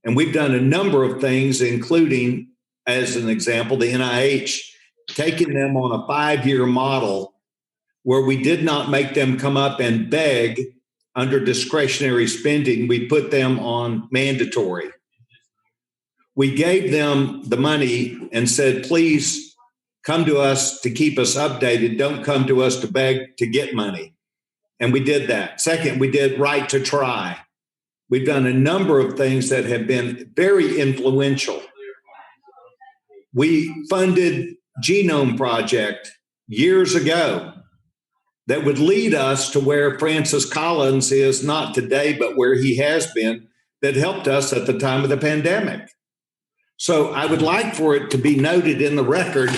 And we've done a number of things, including, as an example, the NIH, taking them on a 5-year model where we did not make them come up and beg under discretionary spending. We put them on mandatory. We gave them the money and said, please come to us to keep us updated. Don't come to us to beg to get money. And we did that. Second, we did right to try. We've done a number of things that have been very influential. We funded Genome Project years ago that would lead us to where Francis Collins is not today, but where he has been, that helped us at the time of the pandemic. So I would like for it to be noted in the record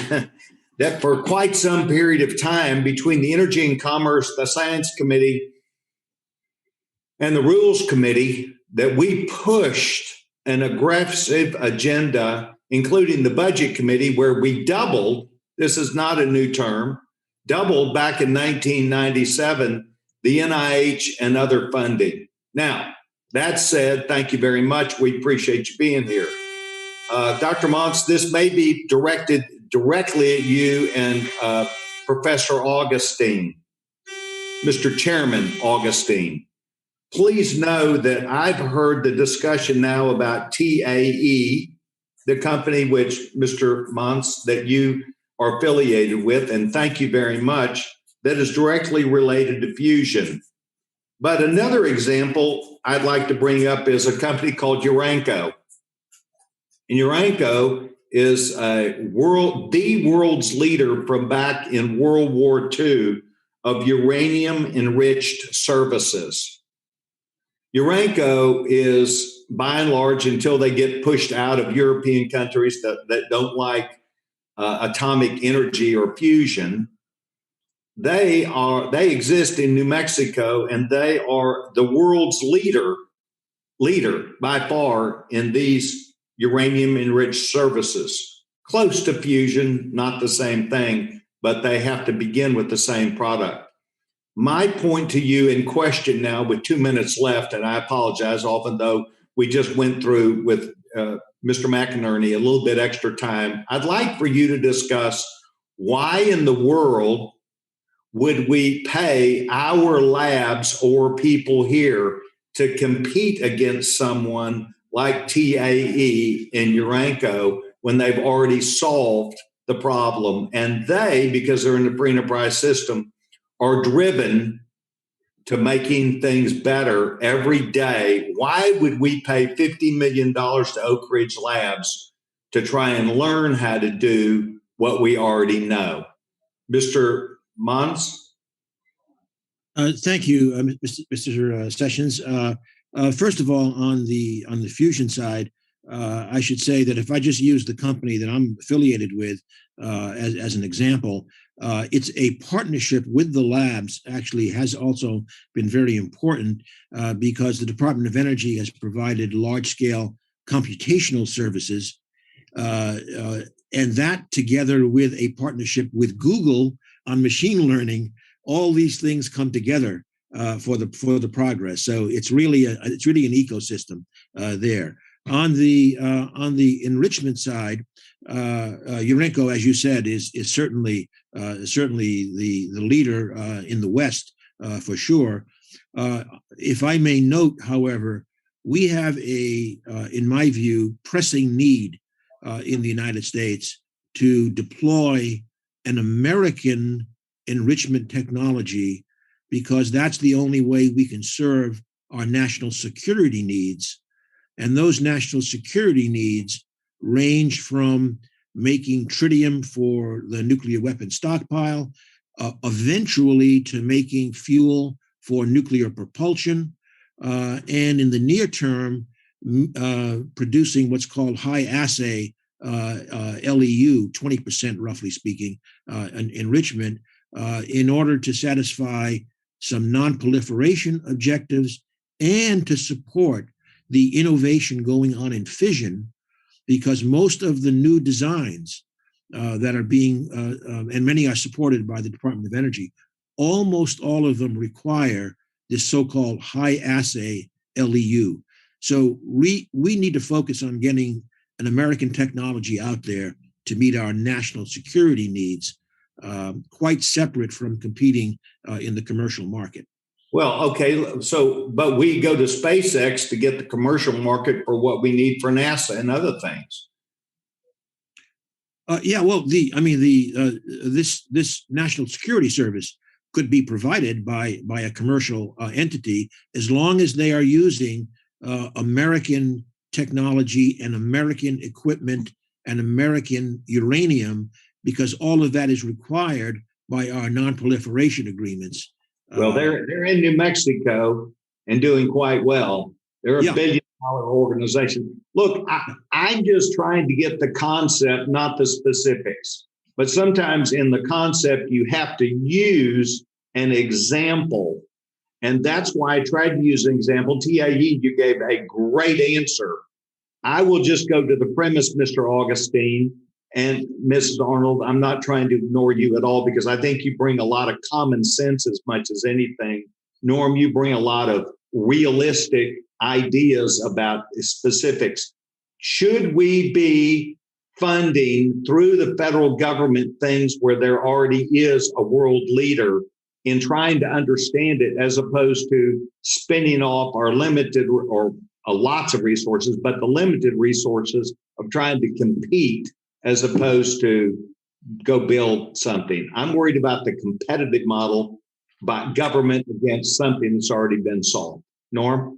that for quite some period of time between the Energy and Commerce, the Science Committee, and the Rules Committee, that we pushed an aggressive agenda, including the Budget Committee, where we doubled, this is not a new term, doubled back in 1997, the NIH and other funding. Now, that said, thank you very much. We appreciate you being here. Dr. Moniz, this may be directed directly at you and Professor Augustine, Mr. Chairman Augustine. Please know that I've heard the discussion now about TAE, the company which, Mr. Moniz, that you are affiliated with, and thank you very much, that is directly related to fusion. But another example I'd like to bring up is a company called Urenco. And Urenco is the world's leader from back in World War II of uranium-enriched services. Urenco is, by and large, until they get pushed out of European countries that don't like atomic energy or fusion, they exist in New Mexico, and they are the world's leader by far in these uranium-enriched services. Close to fusion, not the same thing, but they have to begin with the same product. My point to you in question now, with 2 minutes left, and I apologize, often though we just went through with Mr. McInerney a little bit extra time, I'd like for you to discuss why in the world would we pay our labs or people here to compete against someone like TAE and Urenco when they've already solved the problem? And they, because they're in the free enterprise system, are driven to making things better every day. Why would we pay $50 million to Oak Ridge Labs to try and learn how to do what we already know? Mr. Moniz? Thank you, Mr. Sessions. First of all, on the fusion side, I should say that if I just use the company that I'm affiliated with as an example, it's a partnership with the labs. Actually, has also been very important because the Department of Energy has provided large-scale computational services, and that together with a partnership with Google on machine learning. All these things come together for the progress. So it's really an ecosystem there. On the enrichment side, Urenco, as you said, is certainly the leader in the West for sure. If I may note, however, we have in my view, pressing need in the United States to deploy an American enrichment technology, because that's the only way we can serve our national security needs. And those national security needs range from making tritium for the nuclear weapon stockpile, eventually to making fuel for nuclear propulsion, and in the near term, producing what's called high assay LEU, 20% roughly speaking, enrichment, in order to satisfy some non-proliferation objectives and to support the innovation going on in fission, because most of the new designs that are being, and many are supported by the Department of Energy, almost all of them require this so-called high assay LEU. So we need to focus on getting an American technology out there to meet our national security needs, quite separate from competing in the commercial market. Well, okay, so, but we go to SpaceX to get the commercial market for what we need for NASA and other things. Yeah, well, this National Security Service could be provided by a commercial entity, as long as they are using American technology and American equipment and American uranium, because all of that is required by our non-proliferation agreements. Well, they're in New Mexico and doing quite well. They're a $1 billion organization. Look, I'm just trying to get the concept, not the specifics. But sometimes in the concept, you have to use an example. And that's why I tried to use an example. TIE, you gave a great answer. I will just go to the premise, Mr. Augustine and Mrs. Arnold. I'm not trying to ignore you at all, because I think you bring a lot of common sense as much as anything. Norm, you bring a lot of realistic ideas about specifics. Should we be funding through the federal government things where there already is a world leader in trying to understand it, as opposed to spinning off our limited or lots of resources, but the limited resources of trying to compete as opposed to go build something? I'm worried about the competitive model by government against something that's already been solved. Norm?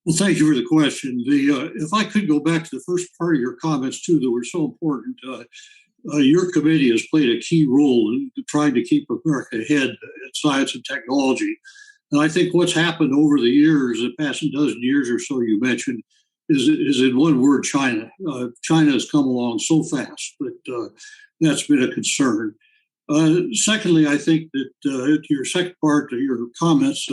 Well, thank you for the question. If I could go back to the first part of your comments too, that were so important. Your committee has played a key role in trying to keep America ahead in science and technology. And I think what's happened over the years, the past dozen years or so you mentioned, is in one word, China. China has come along so fast that that's been a concern. Secondly, I think that to your second part of your comments,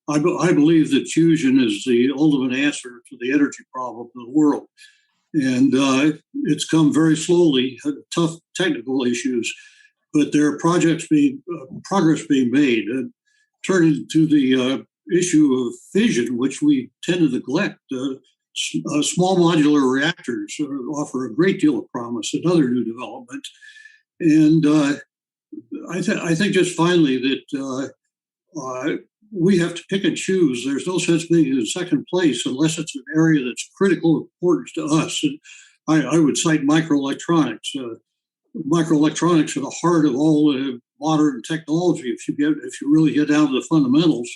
I believe that fusion is the ultimate answer to the energy problem in the world. And it's come very slowly, tough technical issues, but there are progress being made. Turning to the issue of fission, which we tend to neglect, small modular reactors offer a great deal of promise, another new development. And I think just finally that we have to pick and choose. There's no sense being in second place unless it's an area that's critical importance to us. And I would cite microelectronics. Microelectronics are the heart of all modern technology if you really get down to the fundamentals.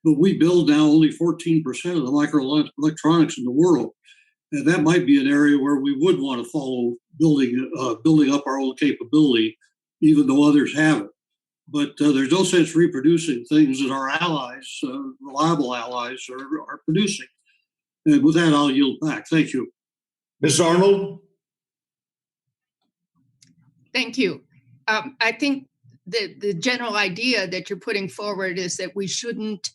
But we build now only 14% of the microelectronics in the world. And that might be an area where we would want to follow building up our own capability, even though others have it. but there's no sense reproducing things that our allies, reliable allies, are producing. And with that, I'll yield back. Thank you. Ms. Arnold? Thank you. I think the general idea that you're putting forward is that we shouldn't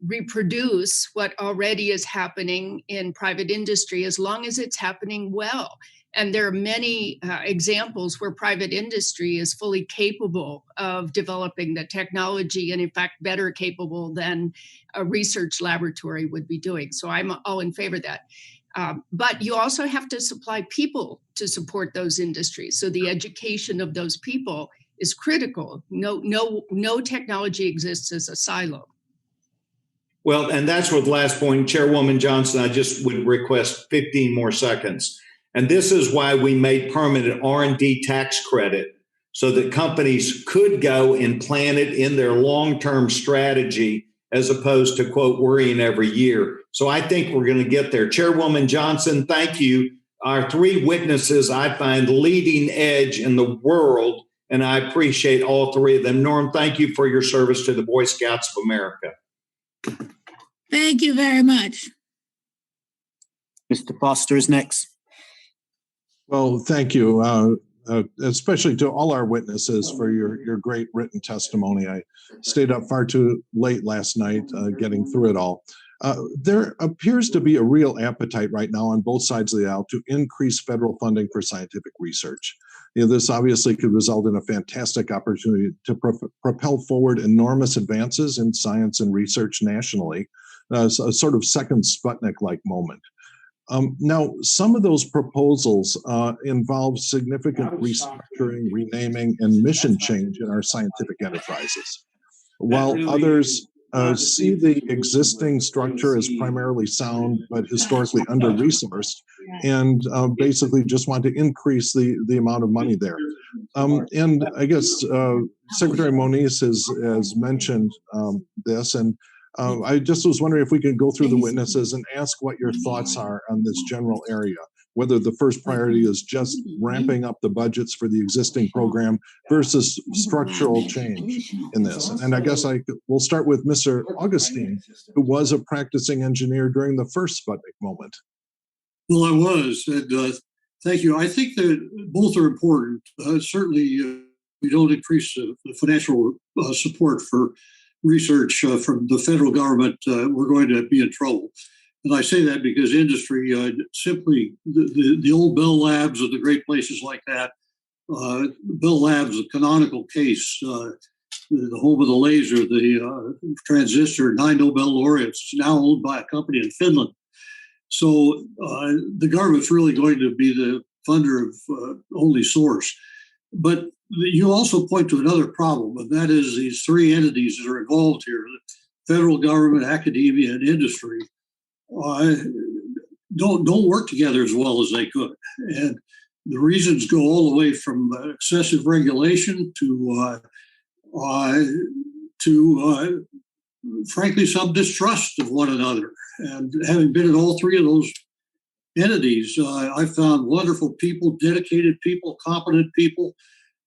reproduce what already is happening in private industry as long as it's happening well. And there are many examples where private industry is fully capable of developing the technology and in fact better capable than a research laboratory would be doing. So I'm all in favor of that. But you also have to supply people to support those industries. So the education of those people is critical. No technology exists as a silo. Well, and that's what the last point, Chairwoman Johnson, I just would request 15 more seconds. And this is why we made permanent R&D tax credit so that companies could go and plan it in their long-term strategy as opposed to, quote, worrying every year. So I think we're going to get there. Chairwoman Johnson, thank you. Our three witnesses I find leading edge in the world, and I appreciate all three of them. Norm, thank you for your service to the Boy Scouts of America. Thank you very much. Mr. Foster is next. Well, thank you, especially to all our witnesses for your great written testimony. I stayed up far too late last night getting through it all. There appears to be a real appetite right now on both sides of the aisle to increase federal funding for scientific research. This obviously could result in a fantastic opportunity to propel forward enormous advances in science and research nationally, a sort of second Sputnik-like moment. Now, some of those proposals involve significant restructuring, renaming, and mission change in our scientific enterprises, while others see the existing structure as primarily sound but historically under-resourced, and basically just want to increase the amount of money there. And I guess Secretary Moniz has mentioned this, and I just was wondering if we could go through the witnesses and ask what your thoughts are on this general area, whether the first priority is just ramping up the budgets for the existing program versus structural change in this. And I guess we'll start with Mr. Augustine, who was a practicing engineer during the first Sputnik moment. Well, I was, and thank you. I think that both are important. Certainly, we don't increase the financial support for research from the federal government, we're going to be in trouble. And I say that because industry simply, the old Bell Labs and the great places like that, Bell Labs, the canonical case, the home of the laser, the transistor, 9 Nobel laureates, now owned by a company in Finland. So the government's really going to be the funder of only source. But you also point to another problem, and that is these three entities that are involved here, the federal government, academia, and industry, don't work together as well as they could. And the reasons go all the way from excessive regulation to frankly, some distrust of one another. And having been in all three of those entities, I found wonderful people, dedicated people, competent people,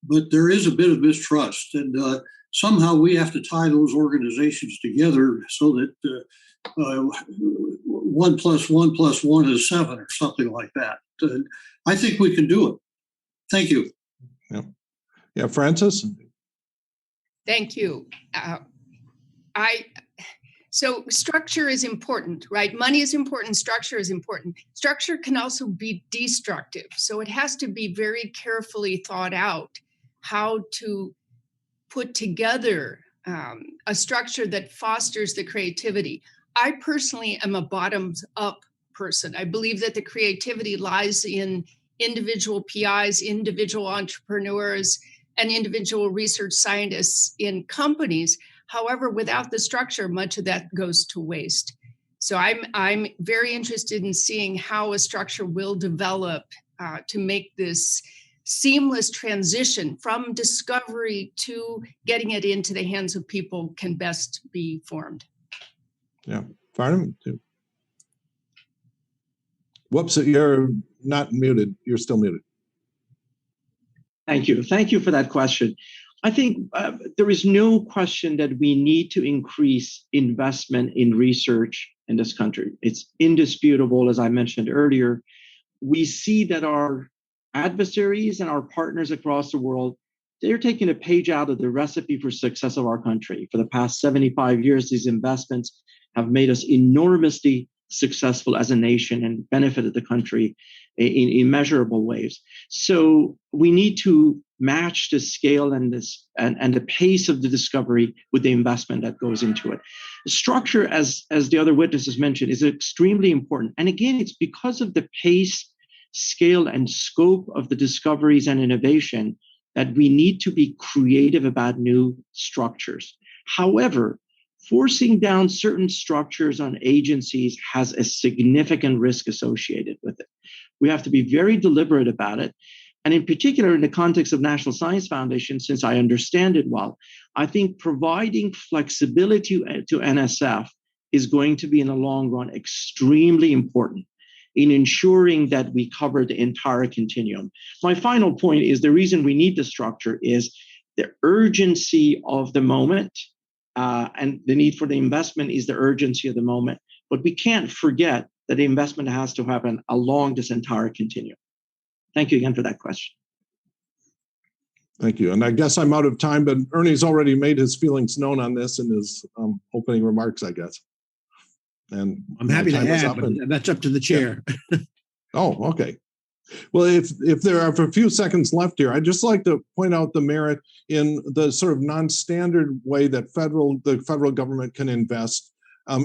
but there is a bit of mistrust. And somehow we have to tie those organizations together so that 1 + 1 + 1 is 7 or something like that. I think we can do it. Thank you. Yeah, Francis? Thank you. So structure is important, right? Money is important, structure is important. Structure can also be destructive. So it has to be very carefully thought out how to put together a structure that fosters the creativity. I personally am a bottoms-up person. I believe that the creativity lies in individual PIs, individual entrepreneurs, and individual research scientists in companies. However, without the structure, much of that goes to waste. So I'm very interested in seeing how a structure will develop to make this seamless transition from discovery to getting it into the hands of people can best be formed. Yeah, Farnam too. Whoops, you're not muted. You're still muted. Thank you. Thank you for that question. I think there is no question that we need to increase investment in research in this country. It's indisputable, as I mentioned earlier. We see that our adversaries and our partners across the world, they're taking a page out of the recipe for success of our country. For the past 75 years, these investments have made us enormously successful as a nation and benefited the country in immeasurable ways. So we need to match the scale and the pace of the discovery with the investment that goes into it. Structure, as the other witnesses mentioned, is extremely important. And again, it's because of the pace, scale, and scope of the discoveries and innovation that we need to be creative about new structures. However, forcing down certain structures on agencies has a significant risk associated with it. We have to be very deliberate about it. And in particular, in the context of National Science Foundation, since I understand it well, I think providing flexibility to NSF is going to be, in the long run, extremely important in ensuring that we cover the entire continuum. My final point is the reason we need the structure is the urgency of the moment, and the need for the investment is the urgency of the moment. But we can't forget that the investment has to happen along this entire continuum. Thank you again for that question. Thank you. And I guess I'm out of time, but Ernie's already made his feelings known on this in his opening remarks, I guess. And I'm happy to add, but that's up to the chair. Yeah. Oh, okay. Well, if there are a few seconds left here, I'd just like to point out the merit in the sort of non-standard way that the federal government can invest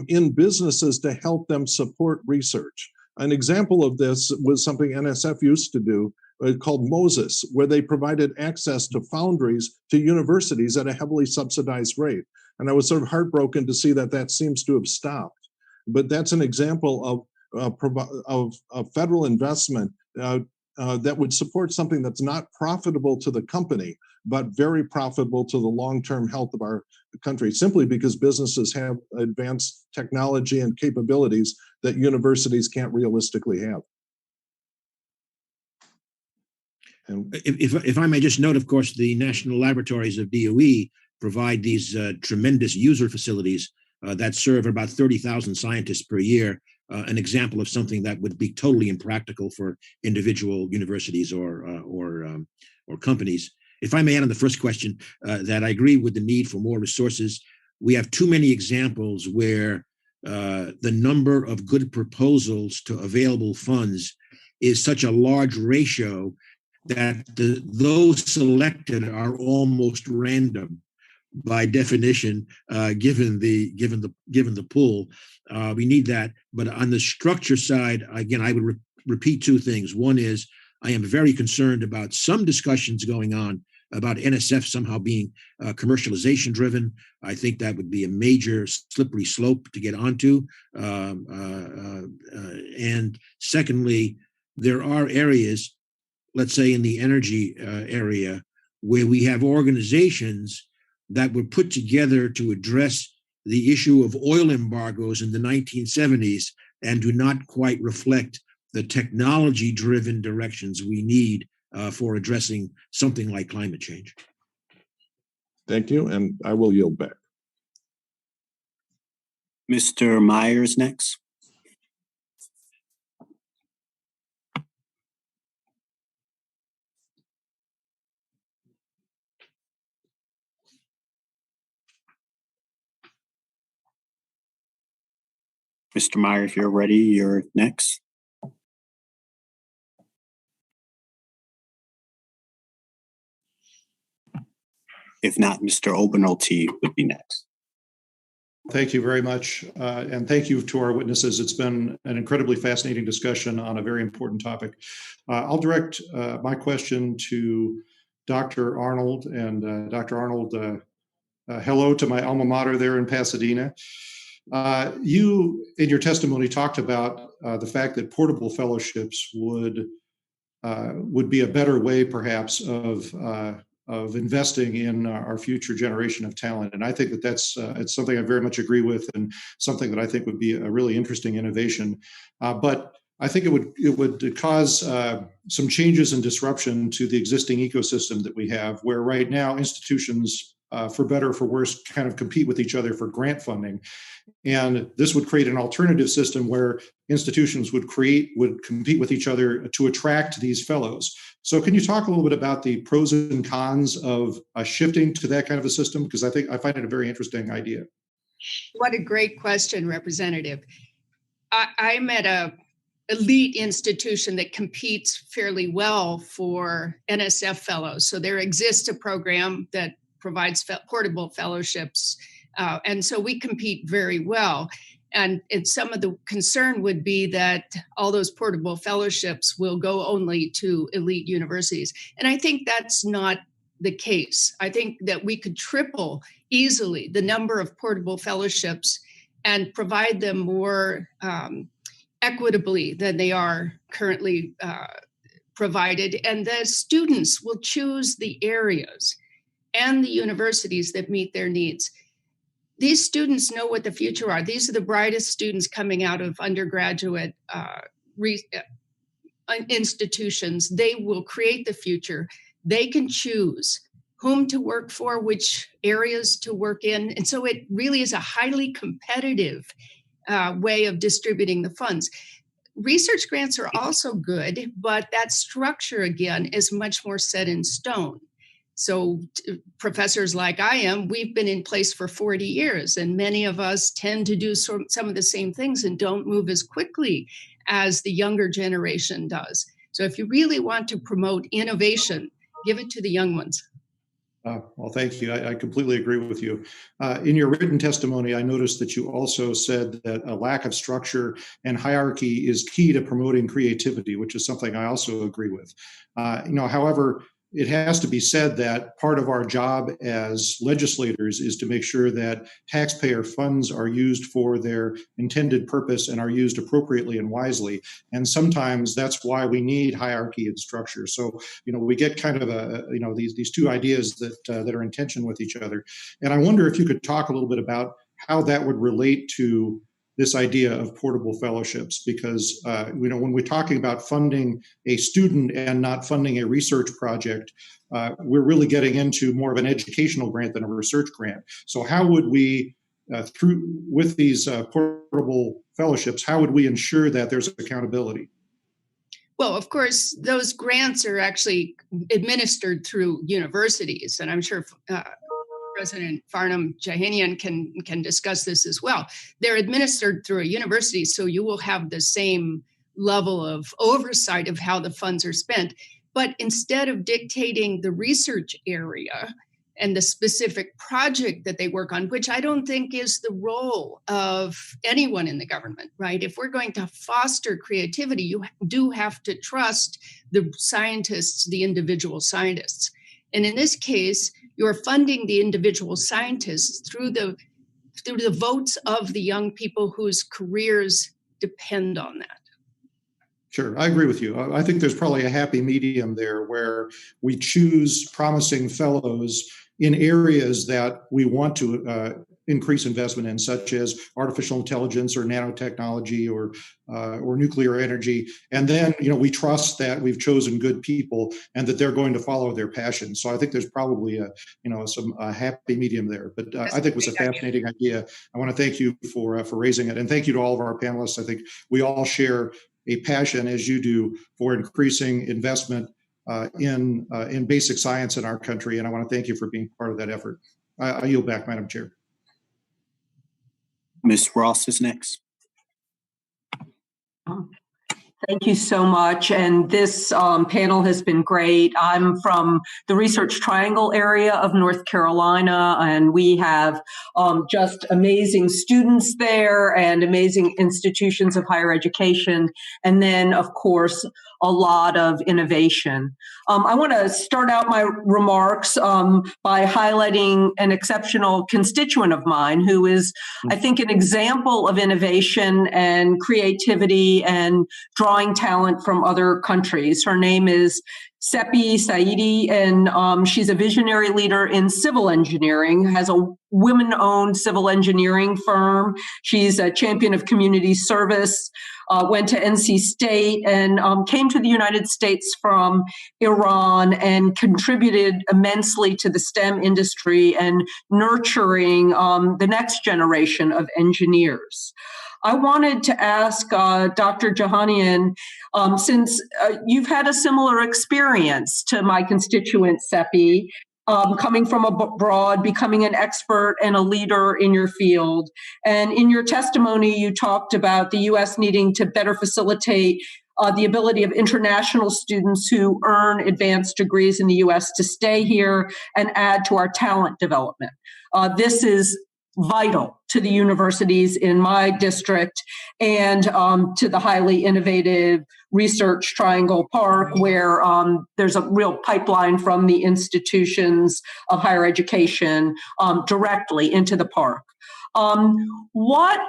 in businesses to help them support research. An example of this was something NSF used to do called Moses, where they provided access to foundries to universities at a heavily subsidized rate. And I was sort of heartbroken to see that seems to have stopped. But that's an example of federal investment that would support something that's not profitable to the company, but very profitable to the long-term health of our country, simply because businesses have advanced technology and capabilities that universities can't realistically have. And if I may just note, of course, the national laboratories of DOE provide these tremendous user facilities that serve about 30,000 scientists per year. An example of something that would be totally impractical for individual universities or companies. If I may add on the first question, that I agree with the need for more resources. We have too many examples where the number of good proposals to available funds is such a large ratio that those selected are almost random by definition, given the pool. We need that. But on the structure side, again, I would repeat two things. One is I am very concerned about some discussions going on about NSF somehow being commercialization driven. I think that would be a major slippery slope to get onto. And secondly, there are areas, let's say in the energy area, where we have organizations that were put together to address the issue of oil embargoes in the 1970s and do not quite reflect the technology-driven directions we need for addressing something like climate change. Thank you, and I will yield back. Mr. Myers next. Mr. Meyer, if you're ready, you're next. If not, Mr. Obernolte would be next. Thank you very much. And thank you to our witnesses. It's been an incredibly fascinating discussion on a very important topic. I'll direct my question to Dr. Arnold. And Dr. Arnold, hello to my alma mater there in Pasadena. You, in your testimony, talked about the fact that portable fellowships would be a better way, perhaps, of investing in our future generation of talent. And I think that it's something I very much agree with, and something that I think would be a really interesting innovation. But I think it would cause some changes and disruption to the existing ecosystem that we have, where right now institutions, for better or for worse, kind of compete with each other for grant funding. And this would create an alternative system where institutions would compete with each other to attract these fellows. So can you talk a little bit about the pros and cons of shifting to that kind of a system? Because I find it a very interesting idea. What a great question, Representative. I'm at a elite institution that competes fairly well for NSF fellows. So there exists a program that provides portable fellowships. And so we compete very well. And some of the concern would be that all those portable fellowships will go only to elite universities. And I think that's not the case. I think that we could triple easily the number of portable fellowships and provide them more equitably than they are currently provided. And the students will choose the areas and the universities that meet their needs. These students know what the future are. These are the brightest students coming out of undergraduate institutions. They will create the future. They can choose whom to work for, which areas to work in. And so it really is a highly competitive way of distributing the funds. Research grants are also good, but that structure, again, is much more set in stone. So professors like I am, we've been in place for 40 years, and many of us tend to do some of the same things and don't move as quickly as the younger generation does. So if you really want to promote innovation, give it to the young ones. Well, thank you. I completely agree with you. In your written testimony, I noticed that you also said that a lack of structure and hierarchy is key to promoting creativity, which is something I also agree with. However, it has to be said that part of our job as legislators is to make sure that taxpayer funds are used for their intended purpose and are used appropriately and wisely. And sometimes that's why we need hierarchy and structure. So, we get kind of these two ideas that are in tension with each other. And I wonder if you could talk a little bit about how that would relate to this idea of portable fellowships, because when we're talking about funding a student and not funding a research project, we're really getting into more of an educational grant than a research grant. So how would we, with these portable fellowships, how would we ensure that there's accountability? Well, of course, those grants are actually administered through universities, and I'm sure President Farnam, Jahanian can discuss this as well. They're administered through a university, so you will have the same level of oversight of how the funds are spent. But instead of dictating the research area and the specific project that they work on, which I don't think is the role of anyone in the government, right? If we're going to foster creativity, you do have to trust the scientists, the individual scientists. And in this case, you're funding the individual scientists through the votes of the young people whose careers depend on that. Sure, I agree with you. I think there's probably a happy medium there where we choose promising fellows in areas that we want to increase investment in, such as artificial intelligence or nanotechnology or nuclear energy. And then, we trust that we've chosen good people and that they're going to follow their passion. So I think there's probably a happy medium there. But I think it was a fascinating idea. I want to thank you for raising it, and thank you to all of our panelists. I think we all share a passion, as you do, for increasing investment in basic science in our country. And I want to thank you for being part of that effort. I yield back, Madam Chair. Ms. Ross is next. Thank you so much. And this panel has been great. I'm from the Research Triangle area of North Carolina, and we have just amazing students there and amazing institutions of higher education. And then, of course, a lot of innovation. I want to start out my remarks by highlighting an exceptional constituent of mine who is, I think, an example of innovation and creativity and drawing talent from other countries. Her name is Seppi Saidi, and she's a visionary leader in civil engineering, has a women-owned civil engineering firm. She's a champion of community service, went to NC State, and came to the United States from Iran and contributed immensely to the STEM industry and nurturing the next generation of engineers. I wanted to ask Dr. Jahanian, since you've had a similar experience to my constituent Seppi, coming from abroad, becoming an expert and a leader in your field. And in your testimony, you talked about the U.S. needing to better facilitate the ability of international students who earn advanced degrees in the U.S. to stay here and add to our talent development. This is vital to the universities in my district and to the highly innovative Research Triangle Park, where there's a real pipeline from the institutions of higher education directly into the park. What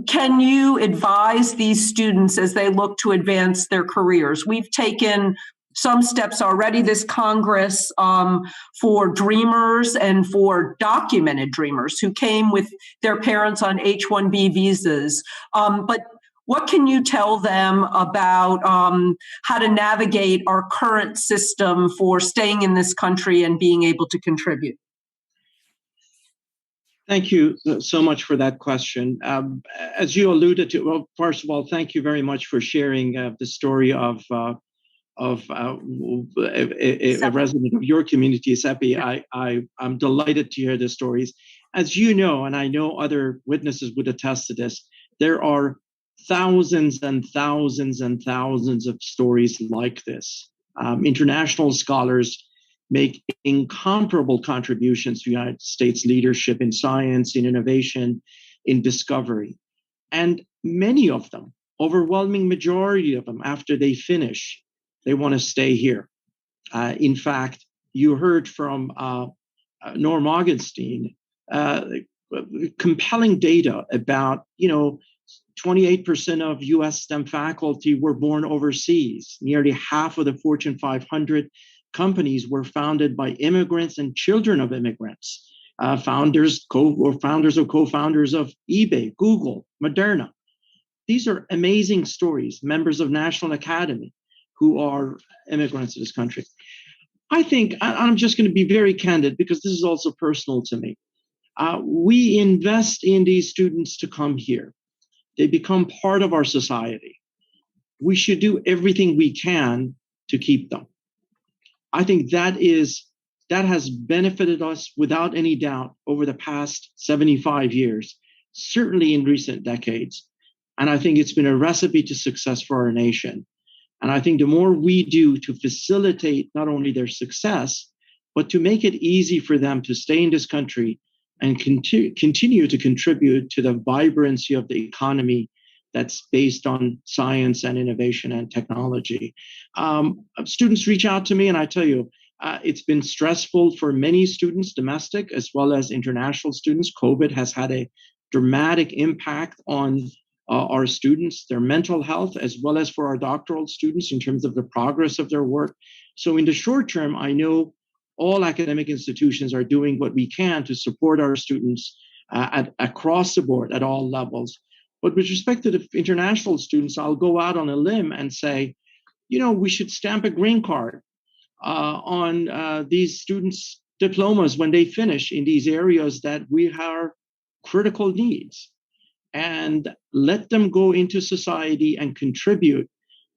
can you advise these students as they look to advance their careers? We've taken some steps already this Congress for dreamers and for documented dreamers who came with their parents on H-1B visas. But what can you tell them about how to navigate our current system for staying in this country and being able to contribute? Thank you so much for that question. As you alluded to, well, first of all, thank you very much for sharing the story of a resident of your community, Seppi. I'm delighted to hear the stories. As you know, and I know other witnesses would attest to this, there are thousands and thousands and thousands of stories like this. International scholars make incomparable contributions to the United States leadership in science, in innovation, in discovery. And many of them, overwhelming majority of them, after they finish, they want to stay here. In fact, you heard from Norm Augustine, compelling data about, 28% of US STEM faculty were born overseas. Nearly half of the Fortune 500 companies were founded by immigrants and children of immigrants, founders or co-founders of eBay, Google, Moderna. These are amazing stories, members of National Academy who are immigrants to this country. I think, I'm just going to be very candid because this is also personal to me. We invest in these students to come here. They become part of our society. We should do everything we can to keep them. I think that has benefited us without any doubt over the past 75 years, certainly in recent decades. And I think it's been a recipe to success for our nation. And I think the more we do to facilitate not only their success, but to make it easy for them to stay in this country and continue to contribute to the vibrancy of the economy that's based on science and innovation and technology. Students reach out to me and I tell you, it's been stressful for many students, domestic as well as international students. COVID has had a dramatic impact on our students, their mental health, as well as for our doctoral students in terms of the progress of their work. So in the short term, I know all academic institutions are doing what we can to support our students across the board at all levels. But with respect to the international students, I'll go out on a limb and say, we should stamp a green card on these students' diplomas when they finish in these areas that we have critical needs, and let them go into society and contribute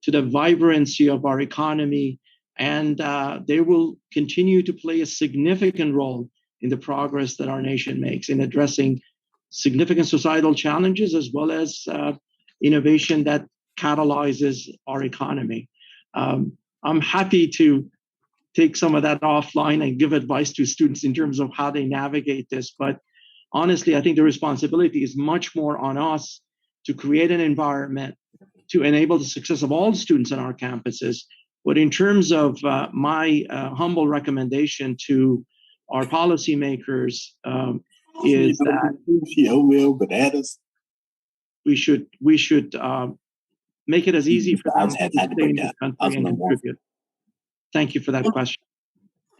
to the vibrancy of our economy. And they will continue to play a significant role in the progress that our nation makes in addressing significant societal challenges, as well as innovation that catalyzes our economy. I'm happy to take some of that offline and give advice to students in terms of how they navigate this. But honestly, I think the responsibility is much more on us to create an environment to enable the success of all students on our campuses. But in terms of my humble recommendation to our policymakers is that we should make it as easy for them to stay in this country and contribute. Thank you for that question.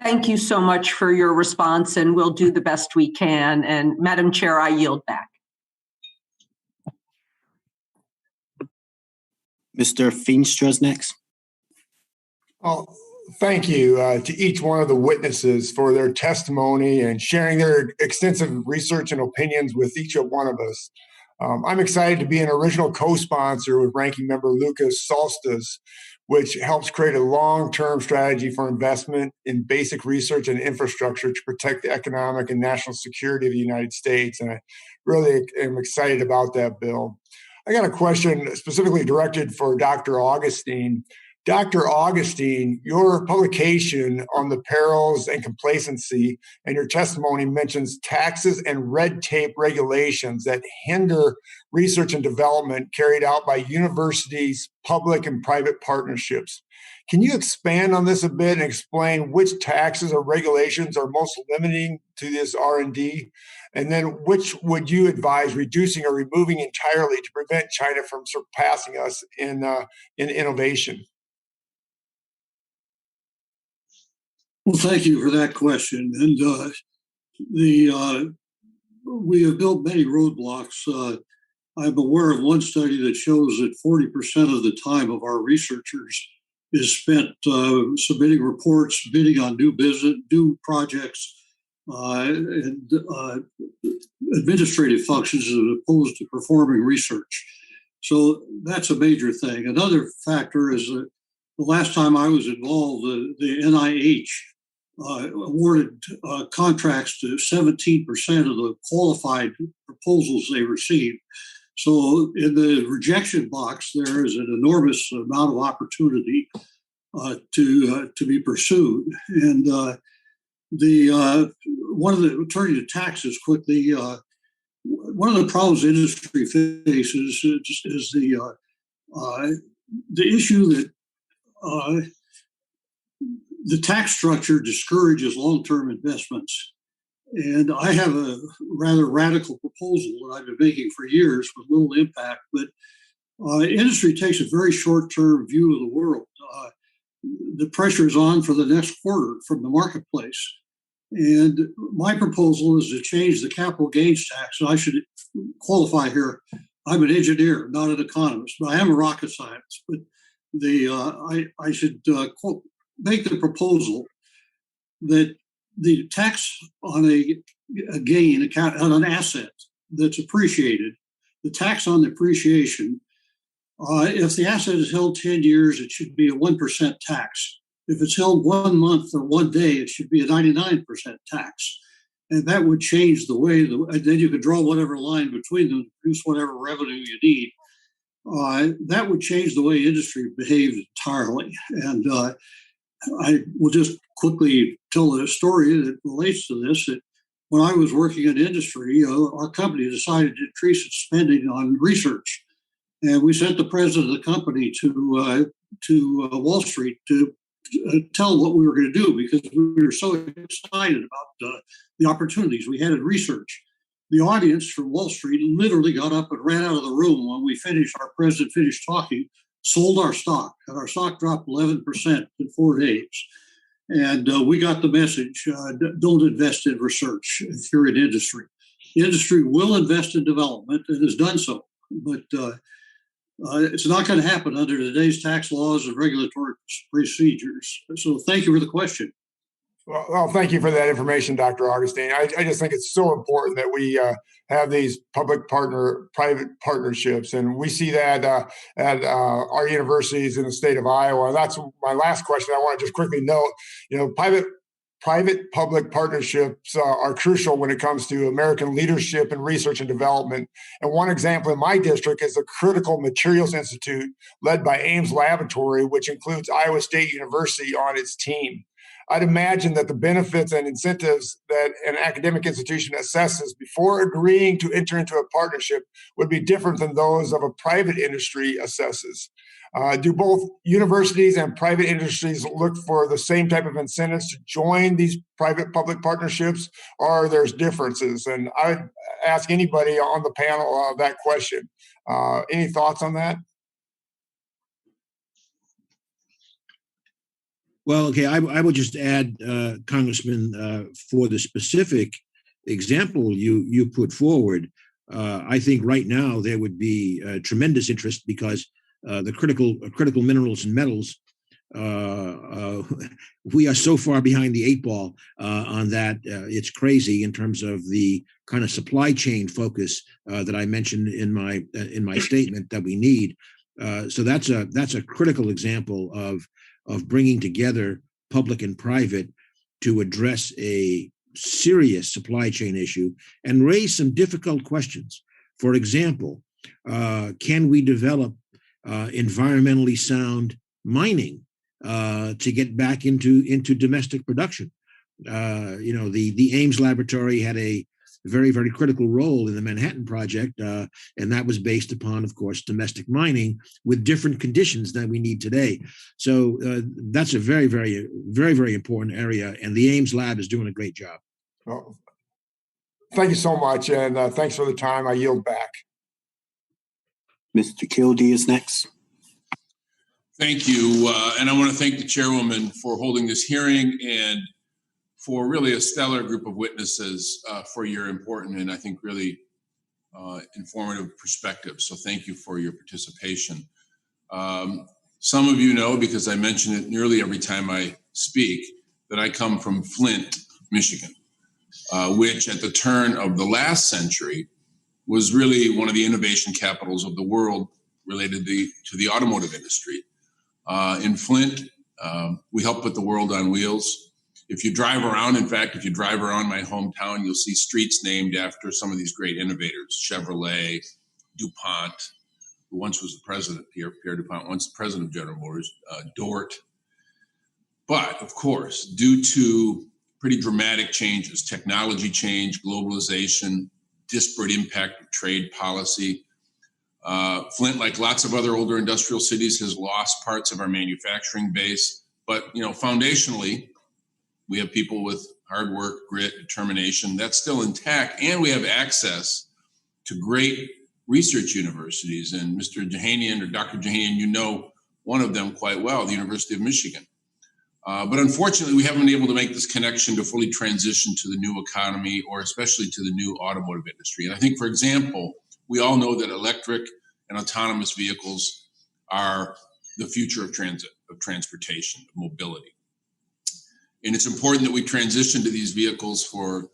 Thank you so much for your response, and we'll do the best we can. And Madam Chair, I yield back. Mr. Feenstra's next. Well, thank you to each one of the witnesses for their testimony and sharing their extensive research and opinions with each one of us. I'm excited to be an original co-sponsor with Ranking Member Lucas Solstice, which helps create a long-term strategy for investment in basic research and infrastructure to protect the economic and national security of the United States. And I really am excited about that bill. I got a question specifically directed for Dr. Augustine. Dr. Augustine, your publication on the perils and complacency and your testimony mentions taxes and red tape regulations that hinder research and development carried out by universities, public and private partnerships. Can you expand on this a bit and explain which taxes or regulations are most limiting to this R&D? And then which would you advise reducing or removing entirely to prevent China from surpassing us in innovation? Well, thank you for that question. And we have built many roadblocks. I'm aware of one study that shows that 40% of the time of our researchers is spent submitting reports, bidding on new business, new projects, and administrative functions as opposed to performing research. So that's a major thing. Another factor is that the last time I was involved, the NIH awarded contracts to 17% of the qualified proposals they received. So in the rejection box, there is an enormous amount of opportunity to be pursued. And turning to taxes quickly, one of the problems industry faces is the issue that the tax structure discourages long-term investments. And I have a rather radical proposal that I've been making for years with little impact, but industry takes a very short-term view of the world. The pressure is on for the next quarter from the marketplace. And my proposal is to change the capital gains tax. And I should qualify here. I'm an engineer, not an economist, but I am a rocket scientist. But I should make the proposal that the tax on a gain on an asset that's appreciated, the tax on the appreciation, if the asset is held 10 years, it should be a 1% tax. If it's held 1 month or 1 day, it should be a 99% tax. And that would change the way, and then you could draw whatever line between them to produce whatever revenue you need. That would change the way industry behaves entirely. And I will just quickly tell a story that relates to this. That when I was working in industry, our company decided to increase its spending on research. And we sent the president of the company to Wall Street to tell what we were going to do because we were so excited about the opportunities we had in research. The audience from Wall Street literally got up and ran out of the room when our president finished talking, sold our stock, and our stock dropped 11% in 4 days. And we got the message, don't invest in research if you're in industry. The industry will invest in development and has done so, but it's not going to happen under today's tax laws and regulatory procedures. So thank you for the question. Well, thank you for that information, Dr. Augustine. I just think it's so important that we have these public-private partnerships, and we see that at our universities in the state of Iowa. And that's my last question. I want to just quickly note, private-public partnerships are crucial when it comes to American leadership in research and development. And one example in my district is the Critical Materials Institute, led by Ames Laboratory, which includes Iowa State University on its team. I'd imagine that the benefits and incentives that an academic institution assesses before agreeing to enter into a partnership would be different than those of a private industry assesses. Do both universities and private industries look for the same type of incentives to join these private-public partnerships, or there's differences? And I'd ask anybody on the panel that question. Any thoughts on that? Well, okay, I will just add, Congressman, for the specific example you put forward, I think right now there would be tremendous interest because the critical minerals and metals, we are so far behind the 8 ball on that. It's crazy in terms of the kind of supply chain focus that I mentioned in my statement that we need. So that's a critical example of bringing together public and private to address a serious supply chain issue and raise some difficult questions. For example, can we develop environmentally sound mining to get back into domestic production? The Ames laboratory had a very, very critical role in the Manhattan Project, and that was based upon, of course, domestic mining with different conditions than we need today. So that's a very, very, very, very important area, and the Ames lab is doing a great job. Well, thank you so much, and thanks for the time. I yield back. Mr. Kildee is next. Thank you, and I want to thank the chairwoman for holding this hearing and for really a stellar group of witnesses for your important and I think really informative perspective. So thank you for your participation. Some of you know, because I mention it nearly every time I speak, that I come from Flint, Michigan, which at the turn of the last century was really one of the innovation capitals of the world related to the automotive industry. In Flint, we help put the world on wheels. If you drive around, in fact, if you drive around my hometown, you'll see streets named after some of these great innovators: Chevrolet, DuPont, who once was the president, Pierre DuPont, once the president of General Motors, Dort. But of course, due to pretty dramatic changes, technology change, globalization, disparate impact of trade policy, Flint, like lots of other older industrial cities, has lost parts of our manufacturing base. But foundationally, we have people with hard work, grit, determination. That's still intact, and we have access to great research universities. And Mr. Jahanian, or Dr. Jahanian, you know one of them quite well, the University of Michigan. But unfortunately, we haven't been able to make this connection to fully transition to the new economy, or especially to the new automotive industry. And I think, for example, we all know that electric and autonomous vehicles are the future of transit, of transportation, of mobility. And it's important that we transition to these vehicles for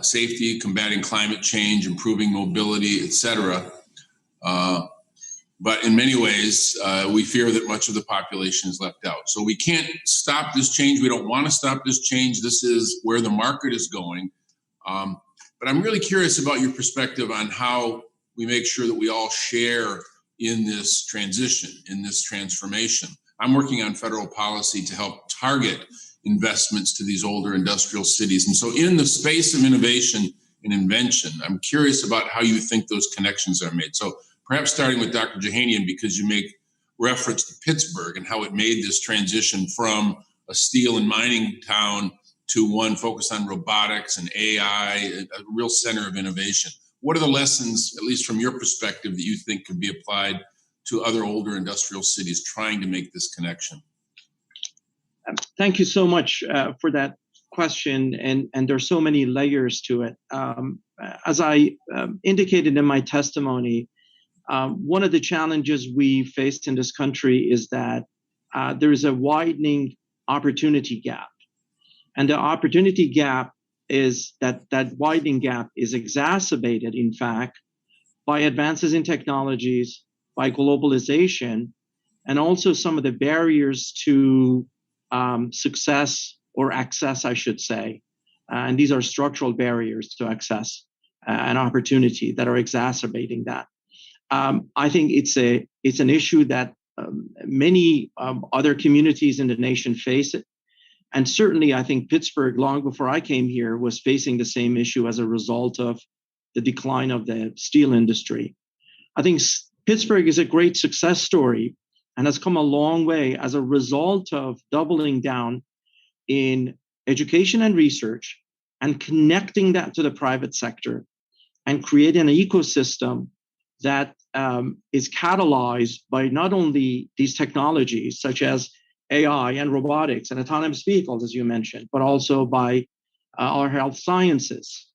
safety, combating climate change, improving mobility, et cetera. But in many ways, we fear that much of the population is left out. So we can't stop this change. We don't want to stop this change. This is where the market is going. But I'm really curious about your perspective on how we make sure that we all share in this transition, in this transformation. I'm working on federal policy to help target investments to these older industrial cities. And so in the space of innovation and invention, I'm curious about how you think those connections are made. So perhaps starting with Dr. Jahanian, because you make reference to Pittsburgh and how it made this transition from a steel and mining town to one focused on robotics and AI, a real center of innovation. What are the lessons, at least from your perspective, that you think could be applied to other older industrial cities trying to make this connection? Thank you so much for that question, and there's so many layers to it. As I indicated in my testimony, one of the challenges we faced in this country is that there is a widening opportunity gap, and the opportunity gap is that widening gap is exacerbated, in fact, by advances in technologies, by globalization, and also some of the barriers to success or access, I should say. And these are structural barriers to access and opportunity that are exacerbating that. I think it's an issue that many other communities in the nation face it. And certainly, I think Pittsburgh, long before I came here, was facing the same issue as a result of the decline of the steel industry. I think Pittsburgh is a great success story and has come a long way as a result of doubling down in education and research and connecting that to the private sector and creating an ecosystem that is catalyzed by not only these technologies, such as AI and robotics and autonomous vehicles, as you mentioned, but also by our health sciences.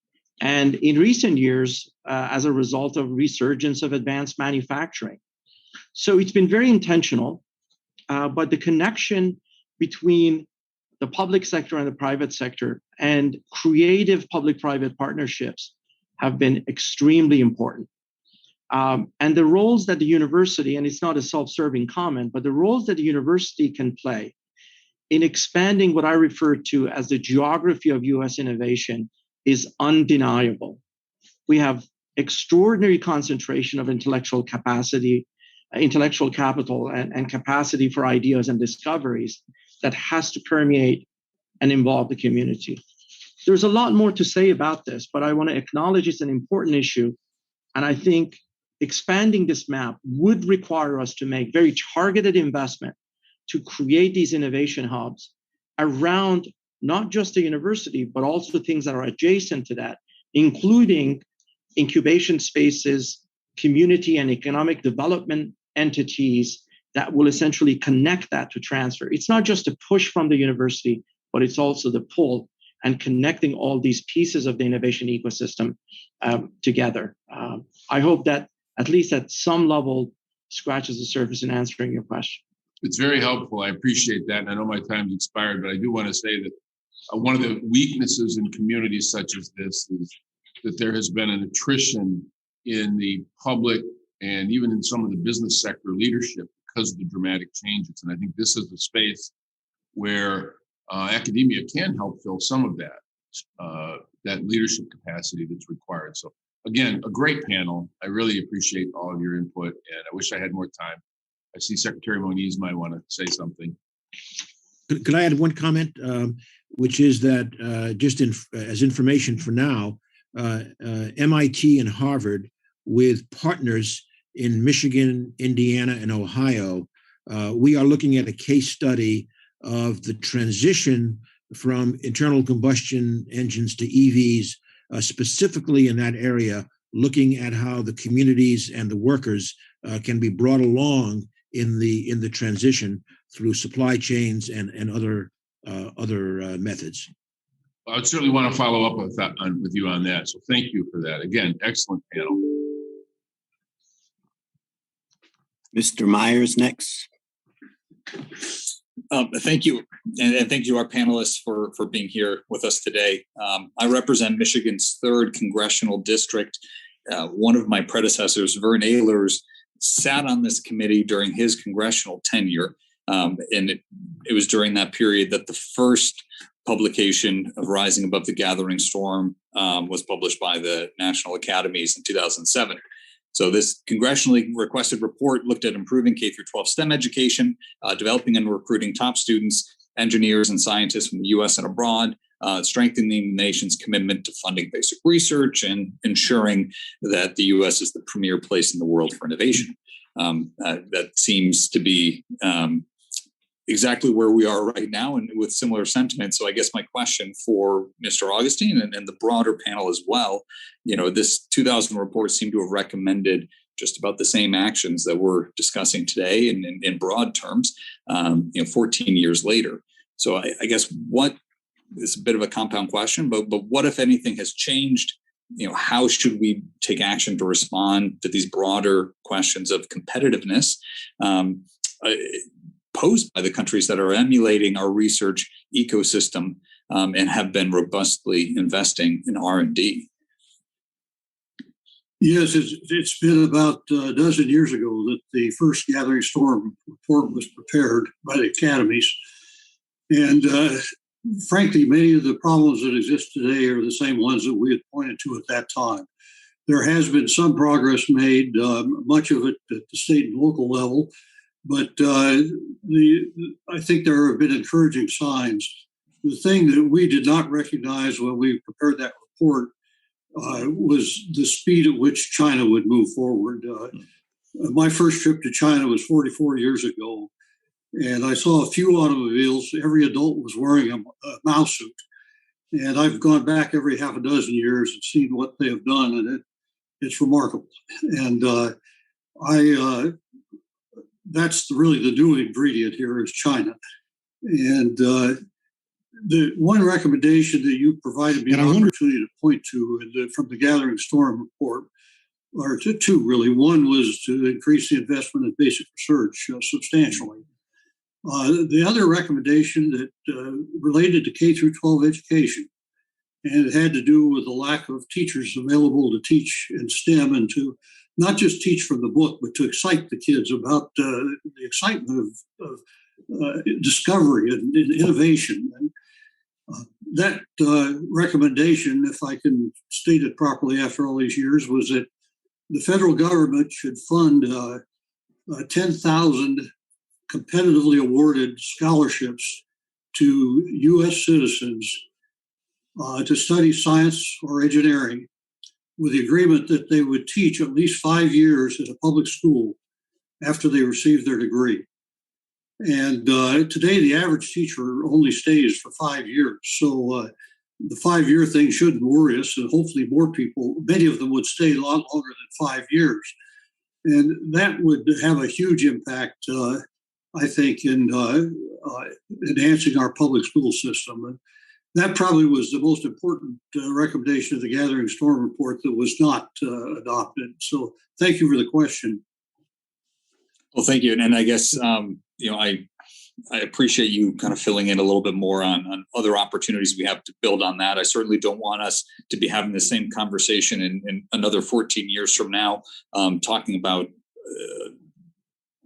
And in recent years, as a result of resurgence of advanced manufacturing. So it's been very intentional, but the connection between the public sector and the private sector and creative public-private partnerships have been extremely important. And the roles that the university, and it's not a self-serving comment, but the roles that the university can play in expanding what I refer to as the geography of US innovation is undeniable. We have extraordinary concentration of intellectual capacity, intellectual capital, and capacity for ideas and discoveries that has to permeate and involve the community. There's a lot more to say about this, but I want to acknowledge it's an important issue. And I think expanding this map would require us to make very targeted investment to create these innovation hubs around not just the university, but also things that are adjacent to that, including incubation spaces, community and economic development entities that will essentially connect that to transfer. It's not just a push from the university, but it's also the pull and connecting all these pieces of the innovation ecosystem together. I hope that at least at some level scratches the surface in answering your question. It's very helpful. I appreciate that. And I know my time's expired, but I do want to say that one of the weaknesses in communities such as this is that there has been an attrition in the public and even in some of the business sector leadership because of the dramatic changes. And I think this is a space where academia can help fill some of that leadership capacity that's required. So again, a great panel. I really appreciate all of your input, and I wish I had more time. I see Secretary Moniz might want to say something. Could I add one comment, which is that just as information for now, MIT and Harvard, with partners in Michigan, Indiana, and Ohio, we are looking at a case study of the transition from internal combustion engines to EVs, specifically in that area, looking at how the communities and the workers can be brought along in the transition through supply chains and other methods. I would certainly want to follow up with you on that. So thank you for that. Again, excellent panel. Mr. Myers next. Thank you. And thank you, our panelists, for being here with us today. I represent Michigan's 3rd congressional district. One of my predecessors, Vern Ehlers, sat on this committee during his congressional tenure. And it was during that period that the first publication of Rising Above the Gathering Storm was published by the National Academies in 2007. So this congressionally requested report looked at improving K-12 STEM education, developing and recruiting top students, engineers, and scientists from the U.S. and abroad, strengthening the nation's commitment to funding basic research and ensuring that the U.S. is the premier place in the world for innovation. That seems to be exactly where we are right now, and with similar sentiments. So I guess my question for Mr. Augustine and the broader panel as well, this 2000 report seemed to have recommended just about the same actions that we're discussing today in broad terms, 14 years later. So I guess what is a bit of a compound question, but what, if anything, has changed? How should we take action to respond to these broader questions of competitiveness posed by the countries that are emulating our research ecosystem and have been robustly investing in R&D? Yes, it's been about a dozen years ago that the first Gathering Storm report was prepared by the academies. And frankly, many of the problems that exist today are the same ones that we had pointed to at that time. There has been some progress made, much of it at the state and local level, but I think there have been encouraging signs. The thing that we did not recognize when we prepared that report was the speed at which China would move forward. My first trip to China was 44 years ago, and I saw a few automobiles. Every adult was wearing a mouse suit. And I've gone back every half a dozen years and seen what they have done, and it's remarkable. And that's really the new ingredient here is China. And the one recommendation that you provided me an opportunity to point to from the Gathering Storm report, or two really. One was to increase the investment in basic research substantially. The other recommendation that related to K through 12 education, and it had to do with the lack of teachers available to teach in STEM and to not just teach from the book, but to excite the kids about the excitement of discovery and innovation. And that recommendation, if I can state it properly after all these years, was that the federal government should fund 10,000 competitively awarded scholarships to U.S. citizens to study science or engineering, with the agreement that they would teach at least 5 years at a public school after they received their degree. And today, the average teacher only stays for 5 years. So the 5-year thing shouldn't worry us, and hopefully more people, many of them would stay a lot longer than 5 years. And that would have a huge impact, I think, in enhancing our public school system. And that probably was the most important recommendation of the Gathering Storm report that was not adopted. So thank you for the question. Well, thank you. And I guess, I appreciate you kind of filling in a little bit more on other opportunities we have to build on that. I certainly don't want us to be having the same conversation in another 14 years from now, talking about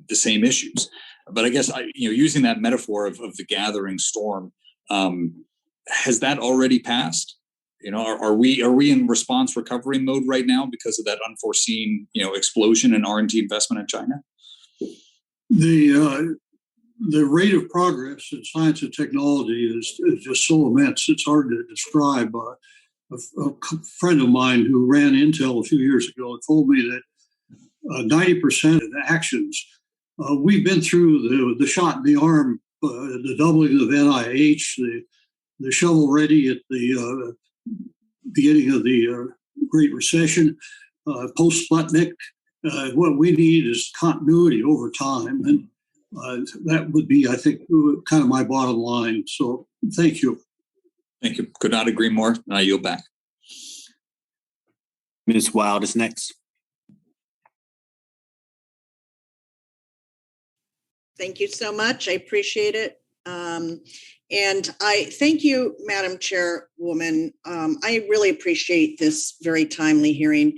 the same issues. But I guess, using that metaphor of the gathering storm, has that already passed? Are we in response recovery mode right now because of that unforeseen, explosion in R&D investment in China? The rate of progress in science and technology is just so immense. It's hard to describe. A friend of mine who ran Intel a few years ago told me that 90% of the actions, we've been through the shot in the arm, the doubling of NIH, the shovel ready at the beginning of the Great Recession, post-Sputnik. What we need is continuity over time. And that would be, I think, kind of my bottom line. So thank you. Thank you. Could not agree more. I yield back. Ms. Wild is next. Thank you so much. I appreciate it. And I thank you, Madam Chairwoman. I really appreciate this very timely hearing.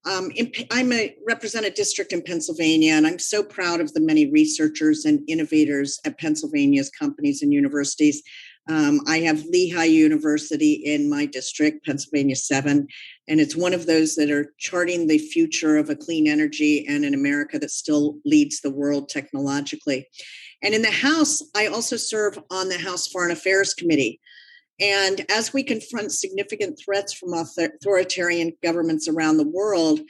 I represent a district in Pennsylvania, and I'm so proud of the many researchers and innovators at Pennsylvania's companies and universities. I have Lehigh University in my district, Pennsylvania 7, and it's one of those that are charting the future of a clean energy and an America that still leads the world technologically. And in the House, I also serve on the House Foreign Affairs Committee. And as we confront significant threats from authoritarian governments around the world,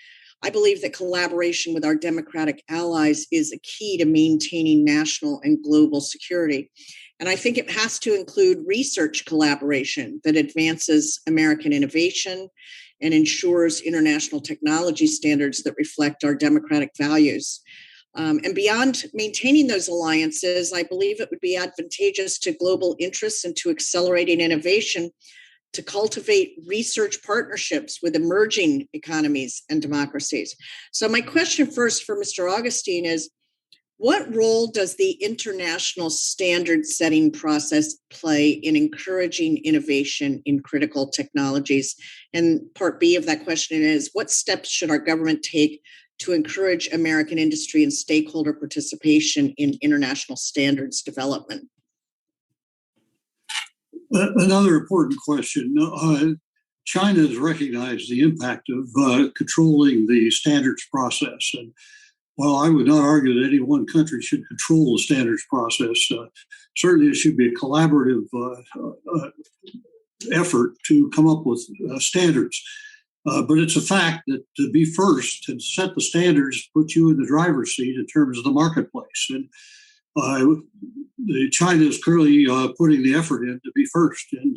I believe that collaboration with our democratic allies is a key to maintaining national and global security. And I think it has to include research collaboration that advances American innovation and ensures international technology standards that reflect our democratic values. And beyond maintaining those alliances, I believe it would be advantageous to global interests and to accelerating innovation to cultivate research partnerships with emerging economies and democracies. So my question first for Mr. Augustine is, what role does the international standard setting process play in encouraging innovation in critical technologies? And part B of that question is, what steps should our government take to encourage American industry and stakeholder participation in international standards development? Another important question. China has recognized the impact of controlling the standards process. And while I would not argue that any one country should control the standards process, certainly it should be a collaborative effort to come up with standards. But it's a fact that to be first and set the standards puts you in the driver's seat in terms of the marketplace. And China is clearly putting the effort in to be first in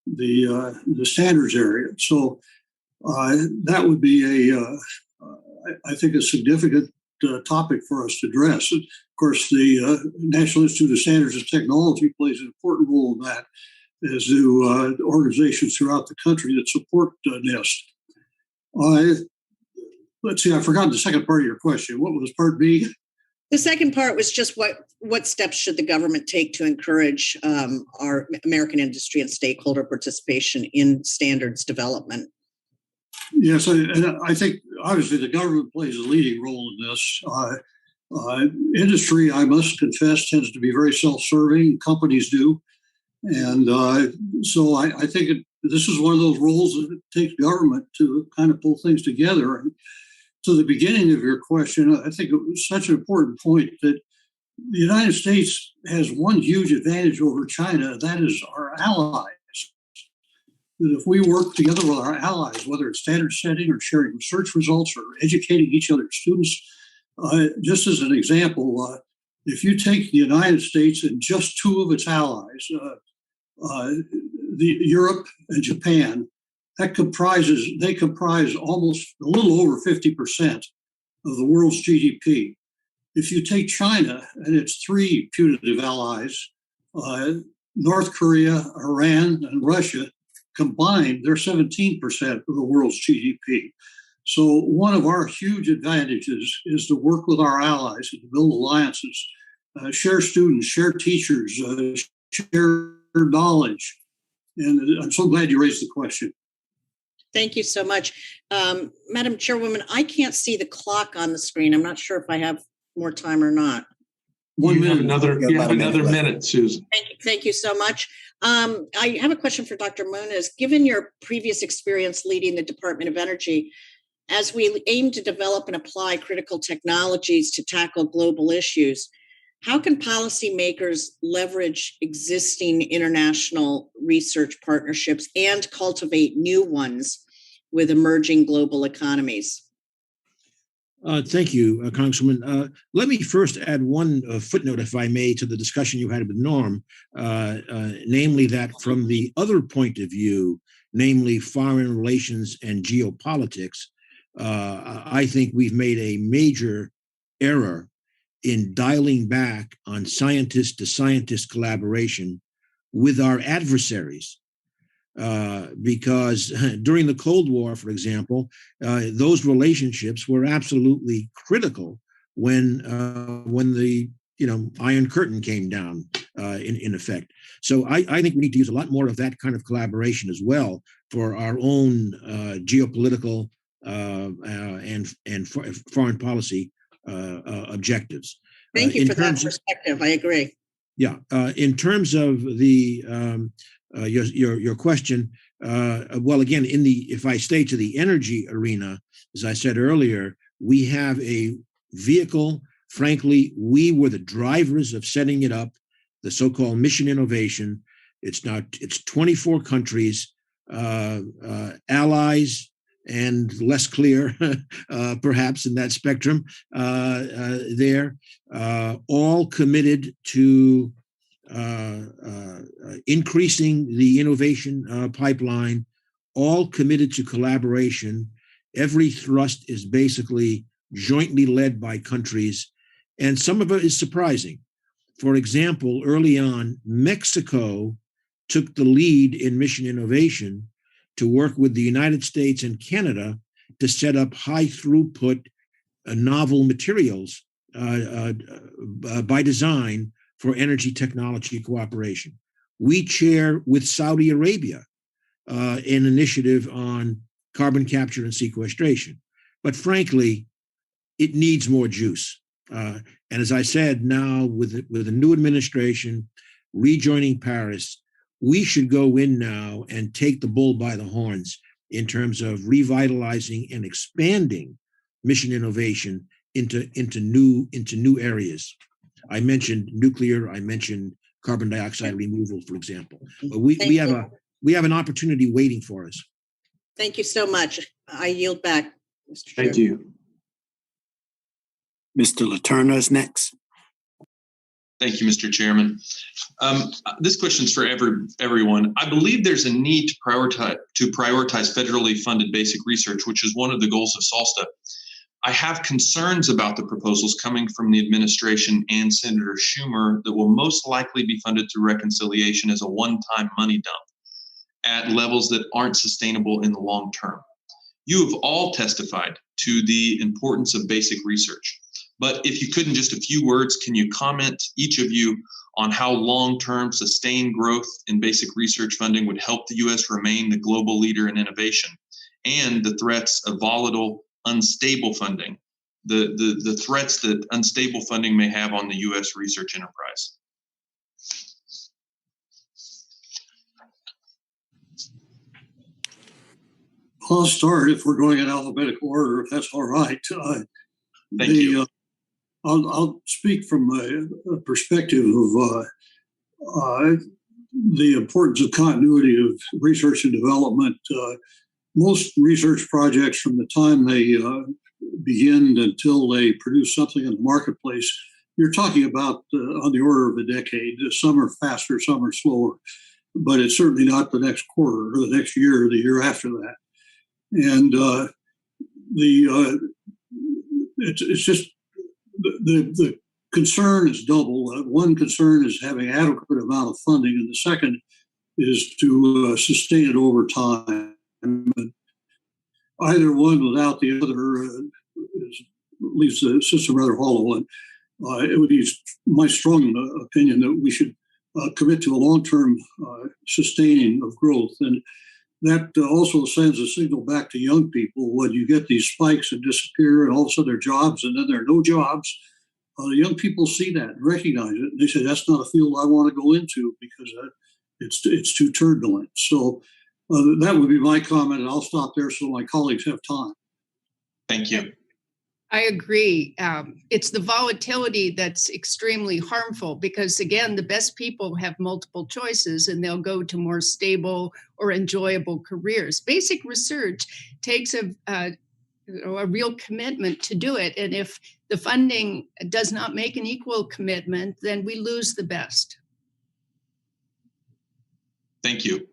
the standards area. So that would be I think, a significant topic for us to address. Of course, the National Institute of Standards and Technology plays an important role in that, as do organizations throughout the country that support NIST. Let's see, I forgot the second part of your question. What was part B? The second part was just what steps should the government take to encourage our American industry and stakeholder participation in standards development? Yes, and I think obviously the government plays a leading role in this. Industry, I must confess, tends to be very self-serving. Companies do. And so I think this is one of those roles that it takes government to kind of pull things together. And to the beginning of your question, I think it was such an important point that the United States has one huge advantage over China, that is our allies. That if we work together with our allies, whether it's standard setting or sharing research results or educating each other's students, just as an example, if you take the United States and just two of its allies, Europe and Japan, they comprise almost a little over 50% of the world's GDP. If you take China and its three putative allies, North Korea, Iran, and Russia, combined, they're 17% of the world's GDP. So one of our huge advantages is to work with our allies and to build alliances, share students, share teachers, share knowledge. And I'm so glad you raised the question. Thank you so much. Madam Chairwoman, I can't see the clock on the screen. I'm not sure if I have more time or not. You have another minute, Susan. Thank you so much. I have a question for Dr. Moniz. Given your previous experience leading the Department of Energy, as we aim to develop and apply critical technologies to tackle global issues, how can policymakers leverage existing international research partnerships and cultivate new ones with emerging global economies? Thank you, Congresswoman. Let me first add one footnote, if I may, to the discussion you had with Norm, namely that from the other point of view, namely foreign relations and geopolitics, I think we've made a major error in dialing back on scientist-to-scientist collaboration with our adversaries. Because during the Cold War, for example, those relationships were absolutely critical when the Iron Curtain came down in effect. So I think we need to use a lot more of that kind of collaboration as well for our own geopolitical and foreign policy objectives. Thank you for that perspective. I agree. Yeah, in terms of the your question, well, again, if I stay to the energy arena, as I said earlier, we have a vehicle. Frankly, we were the drivers of setting it up, the so-called Mission Innovation. It's 24 countries, allies, and less clear, perhaps in that spectrum. There, all committed to increasing the innovation pipeline, all committed to collaboration. Every thrust is basically jointly led by countries, and some of it is surprising. For example, early on, Mexico took the lead in Mission Innovation to work with the United States and Canada to set up high throughput novel materials by design for energy technology cooperation. We chair with Saudi Arabia an initiative on carbon capture and sequestration. But frankly, it needs more juice. And as I said, now with the new administration rejoining Paris, we should go in now and take the bull by the horns in terms of revitalizing and expanding Mission Innovation into new areas. I mentioned nuclear. I mentioned carbon dioxide removal, for example. But we have an opportunity waiting for us. Thank you so much. I yield back, Mr. Chair. Thank you. Mr. LaTurna is next. Thank you, Mr. Chairman. This question's for everyone. I believe there's a need to prioritize federally funded basic research, which is one of the goals of SALSTA. I have concerns about the proposals coming from the administration and Senator Schumer that will most likely be funded through reconciliation as a one-time money dump at levels that aren't sustainable in the long term. You have all testified to the importance of basic research. But if you could, in just a few words, can you comment, each of you, on how long-term sustained growth in basic research funding would help the U.S. remain the global leader in innovation, and the threats of volatile, unstable funding, the threats that unstable funding may have on the U.S. research enterprise? I'll start if we're going in alphabetical order, if that's all right. Thank you. I'll speak from a perspective of the importance of continuity of research and development. Most research projects, from the time they begin until they produce something in the marketplace, you're talking about on the order of a decade. Some are faster, some are slower, but it's certainly not the next quarter or the next year or the year after that. And it's just the concern is double. One concern is having adequate amount of funding, and the second is to sustain it over time. Either one without the other leaves the system rather hollow. And it would be my strong opinion that we should commit to a long-term sustaining of growth. And that also sends a signal back to young people when you get these spikes and disappear, and all of a sudden there are jobs, and then there are no jobs. Young people see that and recognize it. And they say, that's not a field I want to go into because it's too turbulent. So that would be my comment, and I'll stop there so my colleagues have time. Thank you. I agree. It's the volatility that's extremely harmful because, again, the best people have multiple choices and they'll go to more stable or enjoyable careers. Basic research takes a real commitment to do it. And if the funding does not make an equal commitment, then we lose the best. Thank you.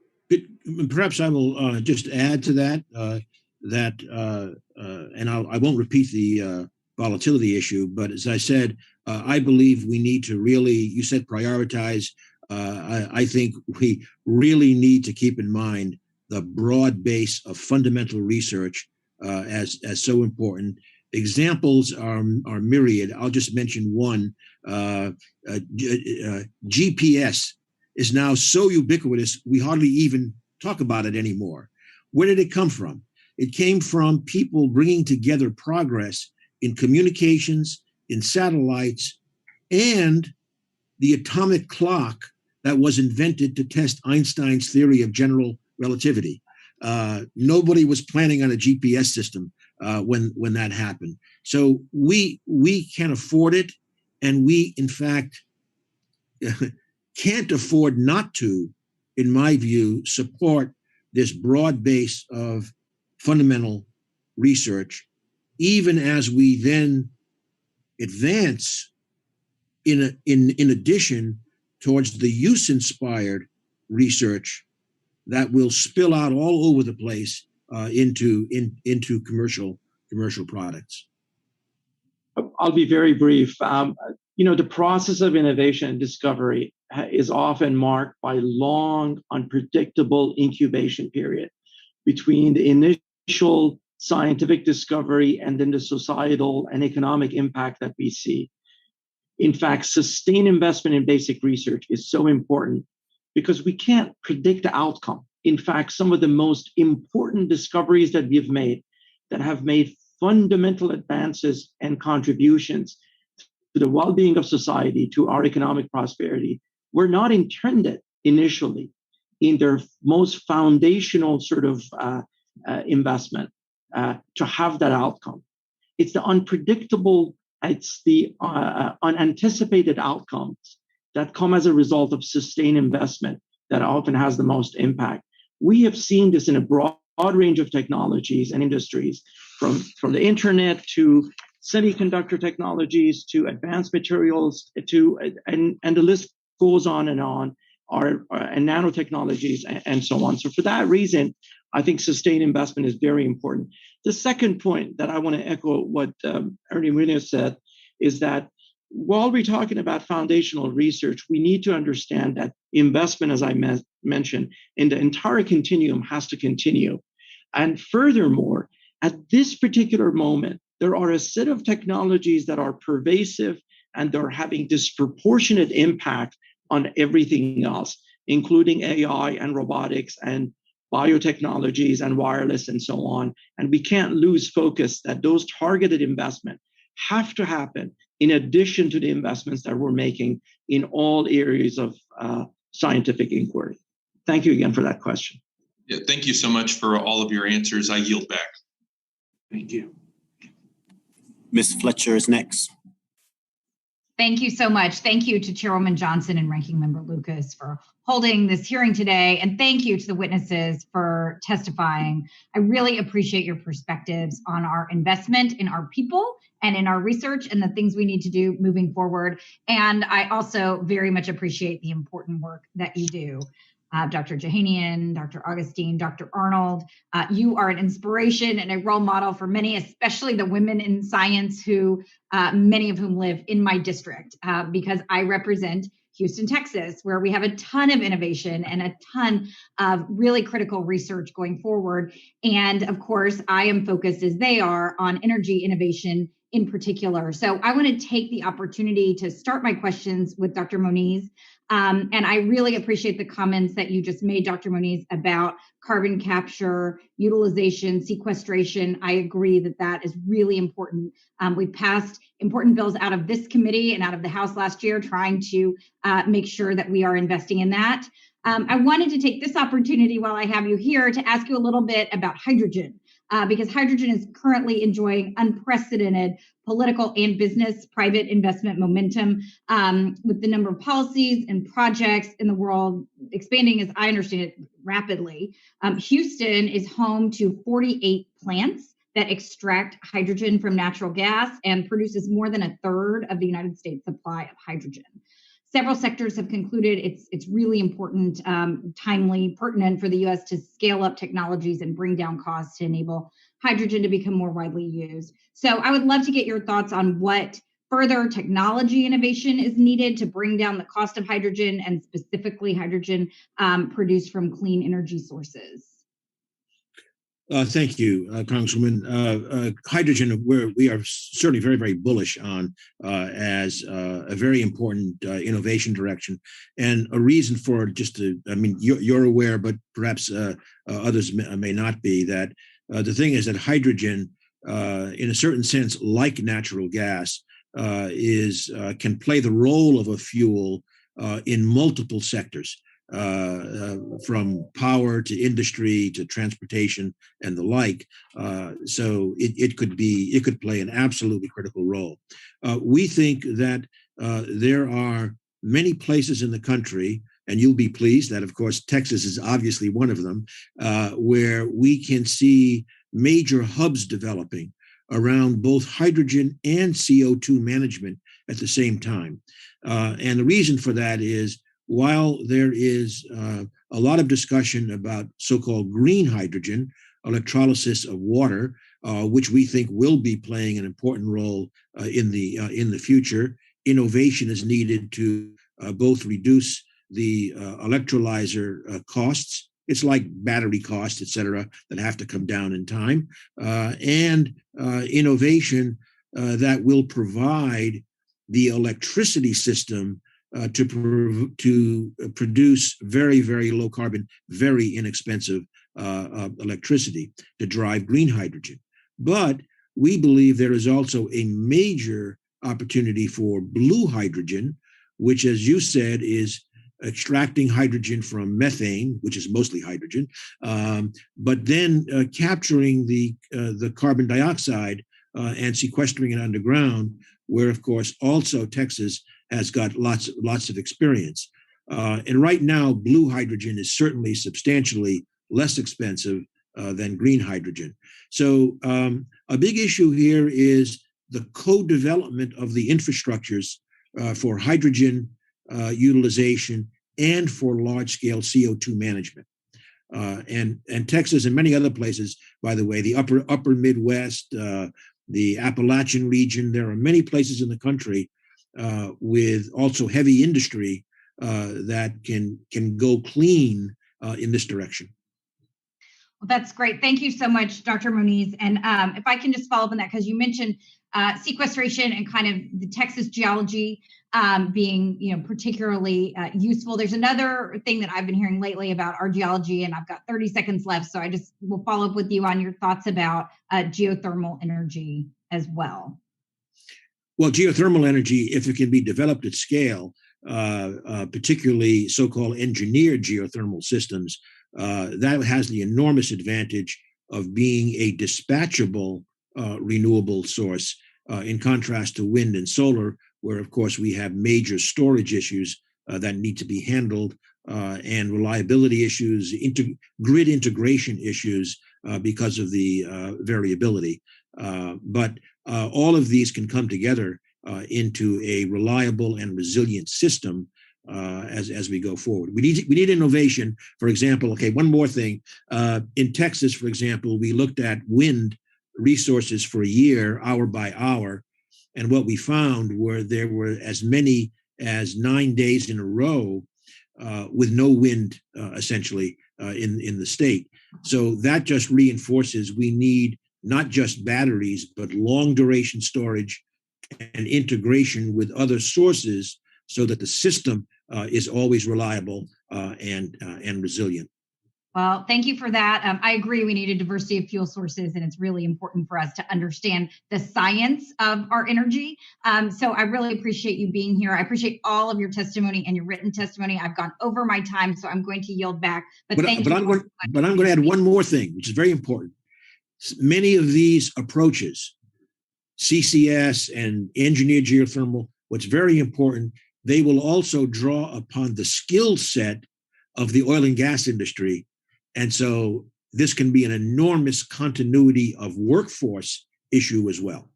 Perhaps I will just add to that, and I won't repeat the volatility issue, but as I said, I believe we need to really, you said prioritize. I think we really need to keep in mind the broad base of fundamental research as so important. Examples are myriad. I'll just mention one. GPS is now so ubiquitous, we hardly even talk about it anymore. Where did it come from? It came from people bringing together progress in communications, in satellites, and the atomic clock that was invented to test Einstein's theory of general relativity. Nobody was planning on a GPS system when that happened. So we can afford it, and we, in fact, can't afford not to, in my view, support this broad base of fundamental research, even as we then advance in addition towards the use-inspired research that will spill out all over the place into commercial products. I'll be very brief. The process of innovation and discovery is often marked by long, unpredictable incubation period between the initial scientific discovery and then the societal and economic impact that we see. In fact, sustained investment in basic research is so important because we can't predict the outcome. In fact, some of the most important discoveries that we've made that have made fundamental advances and contributions to the well-being of society, to our economic prosperity, were not intended initially in their most foundational sort of investment to have that outcome. It's the unpredictable, it's the unanticipated outcomes that come as a result of sustained investment that often has the most impact. We have seen this in a broad range of technologies and industries, from the internet to semiconductor technologies to advanced materials and the list goes on and on. and nanotechnologies and so on. So for that reason, I think sustained investment is very important. The second point that I want to echo what Ernie Moniz said is that while we're talking about foundational research, we need to understand that investment, as I mentioned, in the entire continuum has to continue. And furthermore, at this particular moment, there are a set of technologies that are pervasive and they're having disproportionate impact on everything else, including AI and robotics and biotechnologies and wireless and so on. And we can't lose focus that those targeted investments have to happen in addition to the investments that we're making in all areas of scientific inquiry. Thank you again for that question. Yeah, thank you so much for all of your answers. I yield back. Thank you. Ms. Fletcher is next. Thank you so much. Thank you to Chairwoman Johnson and Ranking Member Lucas for holding this hearing today. And thank you to the witnesses for testifying. I really appreciate your perspectives on our investment in our people and in our research and the things we need to do moving forward. And I also very much appreciate the important work that you do. Dr. Jahanian, Dr. Augustine, Dr. Arnold, you are an inspiration and a role model for many, especially the women in science who, many of whom live in my district, because I represent Houston, Texas, where we have a ton of innovation and a ton of really critical research going forward. And of course, I am focused, as they are, on energy innovation in particular. So I want to take the opportunity to start my questions with Dr. Moniz. And I really appreciate the comments that you just made, Dr. Moniz, about carbon capture, utilization, sequestration. I agree that that is really important. We passed important bills out of this committee and out of the House last year, trying to make sure that we are investing in that. I wanted to take this opportunity while I have you here to ask you a little bit about hydrogen. Because hydrogen is currently enjoying unprecedented political and business private investment momentum, with the number of policies and projects in the world expanding, as I understand it, rapidly. Houston is home to 48 plants that extract hydrogen from natural gas and produces more than a third of the United States supply of hydrogen. Several sectors have concluded it's really important, timely, pertinent for the U.S. to scale up technologies and bring down costs to enable hydrogen to become more widely used. So I would love to get your thoughts on what further technology innovation is needed to bring down the cost of hydrogen and specifically hydrogen produced from clean energy sources. Thank you, Congresswoman. Hydrogen, we are certainly very, very bullish on as a very important innovation direction, and a reason for you're aware, but perhaps others may not be, that the thing is that hydrogen, in a certain sense, like natural gas, can play the role of a fuel in multiple sectors. From power to industry to transportation and the like, so it could play an absolutely critical role. We think that there are many places in the country, and you'll be pleased that, of course, Texas is obviously one of them, where we can see major hubs developing around both hydrogen and CO2 management at the same time. And the reason for that is, while there is a lot of discussion about so-called green hydrogen, electrolysis of water, which we think will be playing an important role in the future, innovation is needed to both reduce the electrolyzer costs. It's like battery costs, et cetera, that have to come down in time, and innovation that will provide the electricity system to produce very, very low carbon, very inexpensive electricity to drive green hydrogen. But we believe there is also a major opportunity for blue hydrogen, which, as you said, is extracting hydrogen from methane, which is mostly hydrogen, but then capturing the carbon dioxide and sequestering it underground, where, of course, also Texas has got lots of experience. And right now, blue hydrogen is certainly substantially less expensive than green hydrogen. So a big issue here is the co-development of the infrastructures for hydrogen utilization and for large-scale CO2 management. And Texas and many other places, by the way, the upper Midwest, the Appalachian region, there are many places in the country with also heavy industry that can go clean in this direction. Well, that's great. Thank you so much, Dr. Moniz. And if I can just follow up on that, because you mentioned sequestration and kind of the Texas geology being, particularly useful. There's another thing that I've been hearing lately about our geology, and I've got 30 seconds left, so I just will follow up with you on your thoughts about geothermal energy as well. Well, geothermal energy, if it can be developed at scale, particularly so-called engineered geothermal systems, that has the enormous advantage of being a dispatchable renewable source, in contrast to wind and solar, where, of course, we have major storage issues that need to be handled, and reliability issues, grid integration issues because of the variability. But all of these can come together into a reliable and resilient system as we go forward. We need innovation. For example, okay, one more thing. In Texas, for example, we looked at wind resources for a year, hour by hour, and what we found were there were as many as 9 days in a row with no wind, essentially, in the state. So that just reinforces we need not just batteries, but long duration storage and integration with other sources so that the system is always reliable and resilient. Well, thank you for that. I agree we need a diversity of fuel sources, and it's really important for us to understand the science of our energy. So I really appreciate you being here. I appreciate all of your testimony and your written testimony. I've gone over my time, so I'm going to yield back. But I'm going to add one more thing, which is very important. Many of these approaches, CCS and engineered geothermal, what's very important, they will also draw upon the skill set of the oil and gas industry. And so this can be an enormous continuity of workforce issue as well.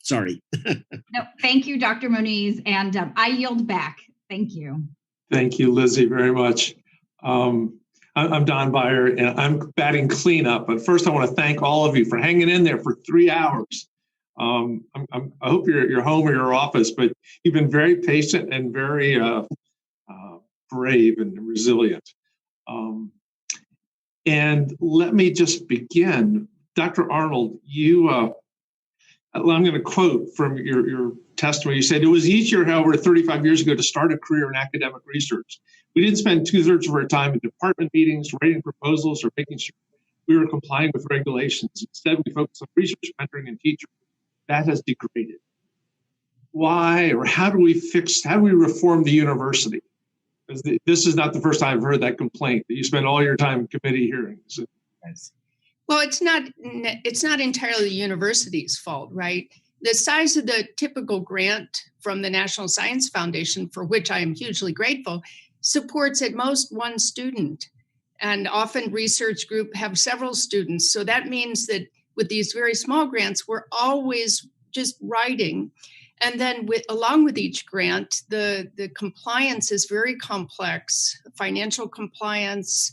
Sorry. No, thank you, Dr. Moniz. And I yield back. Thank you. Thank you, Lizzie, very much. I'm Don Beyer, and I'm batting cleanup. But first, I want to thank all of you for hanging in there for 3 hours. I hope you're home or your office, but you've been very patient and very brave and resilient. And let me just begin. Dr. Arnold, I'm going to quote from your testimony. You said, "It was easier, however, 35 years ago to start a career in academic research. We didn't spend 2/3 of our time in department meetings, writing proposals, or making sure we were complying with regulations. Instead, we focused on research, mentoring, and teaching. That has degraded. Why, or how do we reform the university?" Because this is not the first time I've heard that complaint, that you spend all your time in committee hearings. Well, it's not entirely the university's fault, right? The size of the typical grant from the National Science Foundation, for which I am hugely grateful, supports at most one student. And often research group have several students. So that means that with these very small grants, we're always just writing. And then along with each grant, the compliance is very complex. Financial compliance,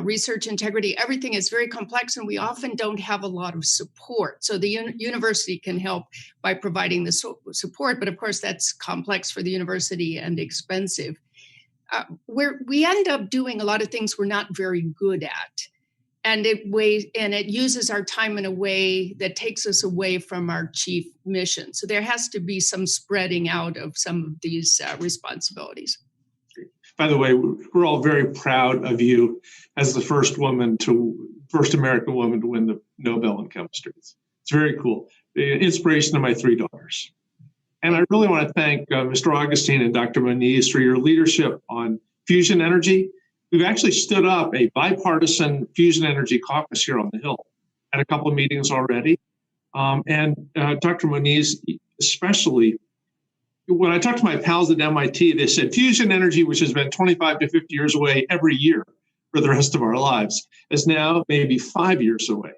research integrity, everything is very complex, and we often don't have a lot of support. So the university can help by providing the support, but of course that's complex for the university and expensive. We end up doing a lot of things we're not very good at. And it uses our time in a way that takes us away from our chief mission. So there has to be some spreading out of some of these responsibilities. By the way, we're all very proud of you as the first American woman to win the Nobel in chemistry. It's very cool. The inspiration of my 3 daughters. And I really want to thank Mr. Augustine and Dr. Moniz for your leadership on fusion energy. We've actually stood up a bipartisan fusion energy caucus here on the Hill, had a couple of meetings already. And Dr. Moniz, especially, when I talked to my pals at MIT, they said fusion energy, which has been 25 to 50 years away every year for the rest of our lives, is now maybe 5 years away.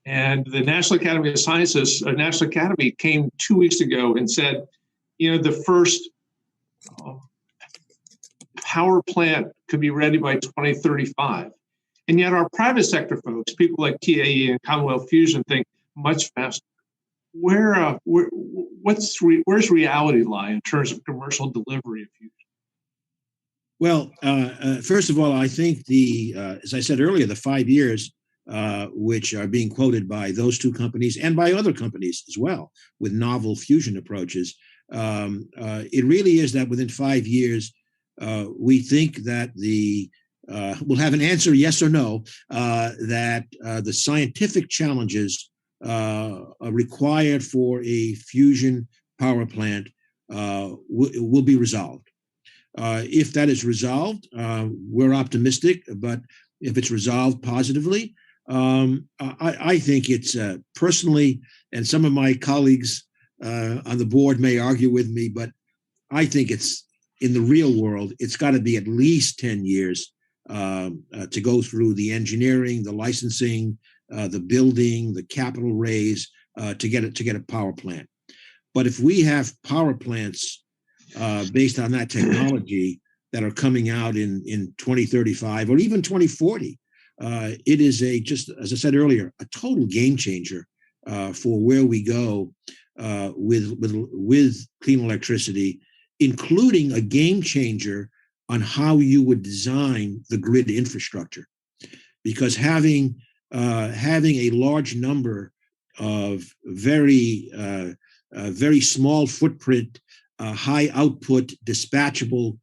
And the National Academy of Sciences, National Academy came 2 weeks ago and said, the first power plant could be ready by 2035. And yet our private sector folks, people like TAE and Commonwealth Fusion, think much faster. Where's reality lie in terms of commercial delivery of fusion? Well, first of all, I think as I said earlier, the 5 years, which are being quoted by those two companies and by other companies as well with novel fusion approaches, it really is that within 5 years, we think that we'll have an answer, yes or no, that the scientific challenges required for a fusion power plant will be resolved. If that is resolved, we're optimistic, but if it's resolved positively, I think it's personally, and some of my colleagues on the board may argue with me, but I think it's in the real world, it's got to be at least 10 years to go through the engineering, the licensing, the building, the capital raise to get a power plant. But if we have power plants based on that technology that are coming out in 2035 or even 2040, it is just as I said earlier, a total game changer for where we go with clean electricity, including a game changer on how you would design the grid infrastructure, because having a large number of very small footprint, high output, dispatchable,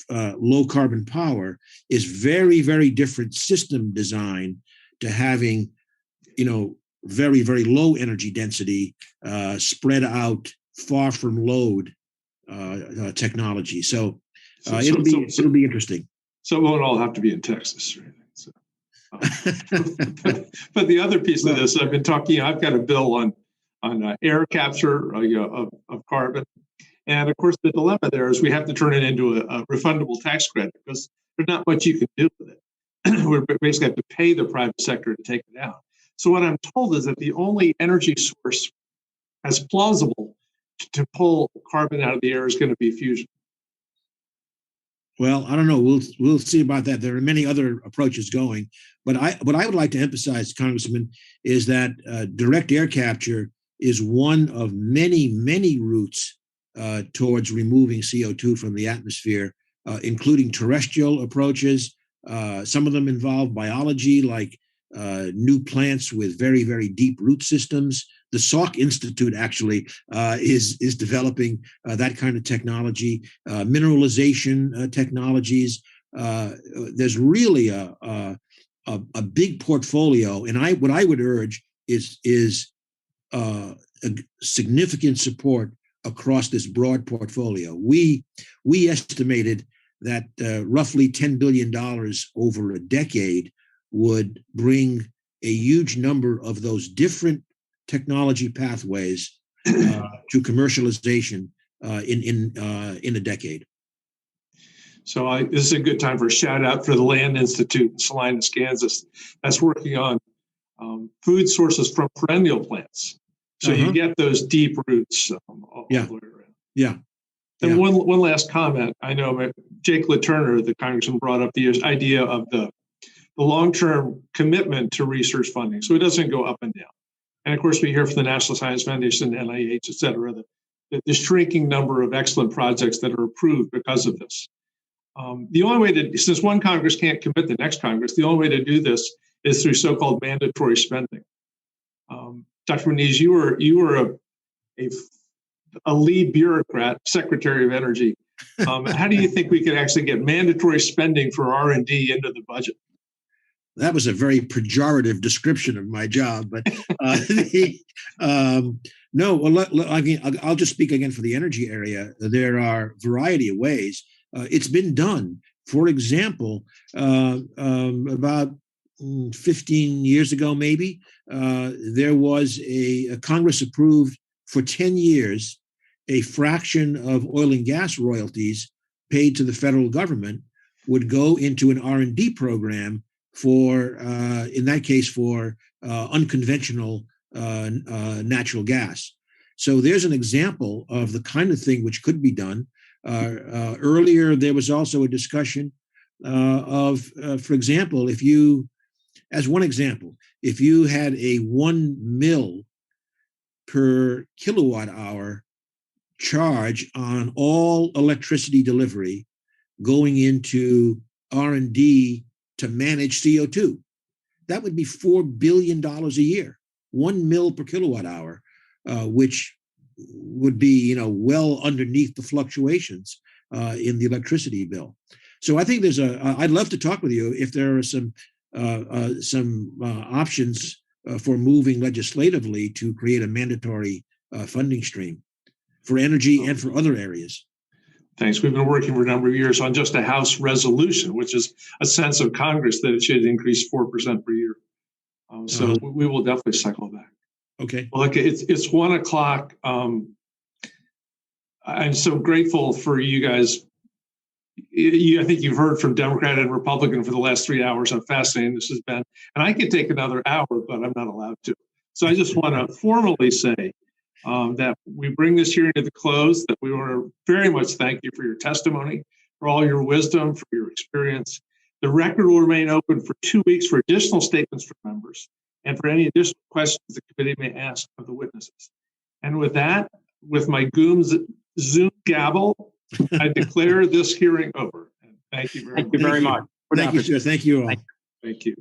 low carbon power is very, very different system design to having, very, very low energy density, spread out, far from load technology. So it'll be interesting. So it won't all have to be in Texas, right? So, but the other piece of this, I've been talking. I've got a bill on air capture of carbon, and of course the dilemma there is we have to turn it into a refundable tax credit because there's not much you can do with it. We basically have to pay the private sector to take it out. So what I'm told is that the only energy source as plausible to pull carbon out of the air is going to be fusion. Well, I don't know. We'll see about that. There are many other approaches going, but what I would like to emphasize, Congressman, is that direct air capture is one of many, many routes towards removing CO2 from the atmosphere, including terrestrial approaches. Some of them involve biology, like new plants with very, very deep root systems. The Salk Institute actually is developing that kind of technology, mineralization technologies. There's really a big portfolio, and what I would urge is a significant support across this broad portfolio. We estimated that roughly $10 billion over a decade would bring a huge number of those different technology pathways to commercialization in a decade. So this is a good time for a shout out for the Land Institute in Salinas, Kansas, that's working on food sources from perennial plants. So you get those deep roots all the way around. Yeah. And one last comment. I know Jake LaTurner, the congressman, brought up the idea of the long-term commitment to research funding. So it doesn't go up and down. And of course, we hear from the National Science Foundation, NIH, et cetera, the shrinking number of excellent projects that are approved because of this. The only way since one Congress can't commit the next Congress, the only way to do this is through so-called mandatory spending. Dr. Moniz, you were a lead bureaucrat, Secretary of Energy. How do you think we could actually get mandatory spending for R&D into the budget? That was a very pejorative description of my job, but no. Well, I'll just speak again for the energy area. There are a variety of ways it's been done. For example, about 15 years ago, maybe there was a Congress approved for 10 years a fraction of oil and gas royalties paid to the federal government would go into an R&D program for, in that case, for unconventional natural gas. So there's an example of the kind of thing which could be done. Earlier, there was also a discussion for example, as one example, if you had a 1 mil per kilowatt hour charge on all electricity delivery going into R&D to manage CO2, that would be $4 billion a year, 1 mil per kilowatt hour, which would be, well underneath the fluctuations in the electricity bill. So I think I'd love to talk with you if there are some options for moving legislatively to create a mandatory funding stream for energy and for other areas. Thanks. We've been working for a number of years on just a House resolution, which is a sense of Congress that it should increase 4% per year. So we will definitely cycle back. Okay. Well, look, it's 1 o'clock. I'm so grateful for you guys. I think you've heard from Democrat and Republican for the last 3 hours. How fascinating this has been. And I could take another hour, but I'm not allowed to. So I just want to formally say that we bring this hearing to the close, that we want to very much thank you for your testimony, for all your wisdom, for your experience. The record will remain open for 2 weeks for additional statements from members and for any additional questions the committee may ask of the witnesses. And with that, with my Zoom gavel, I declare this hearing over. And thank you very much. Thank you, sir. Thank you all. Thank you.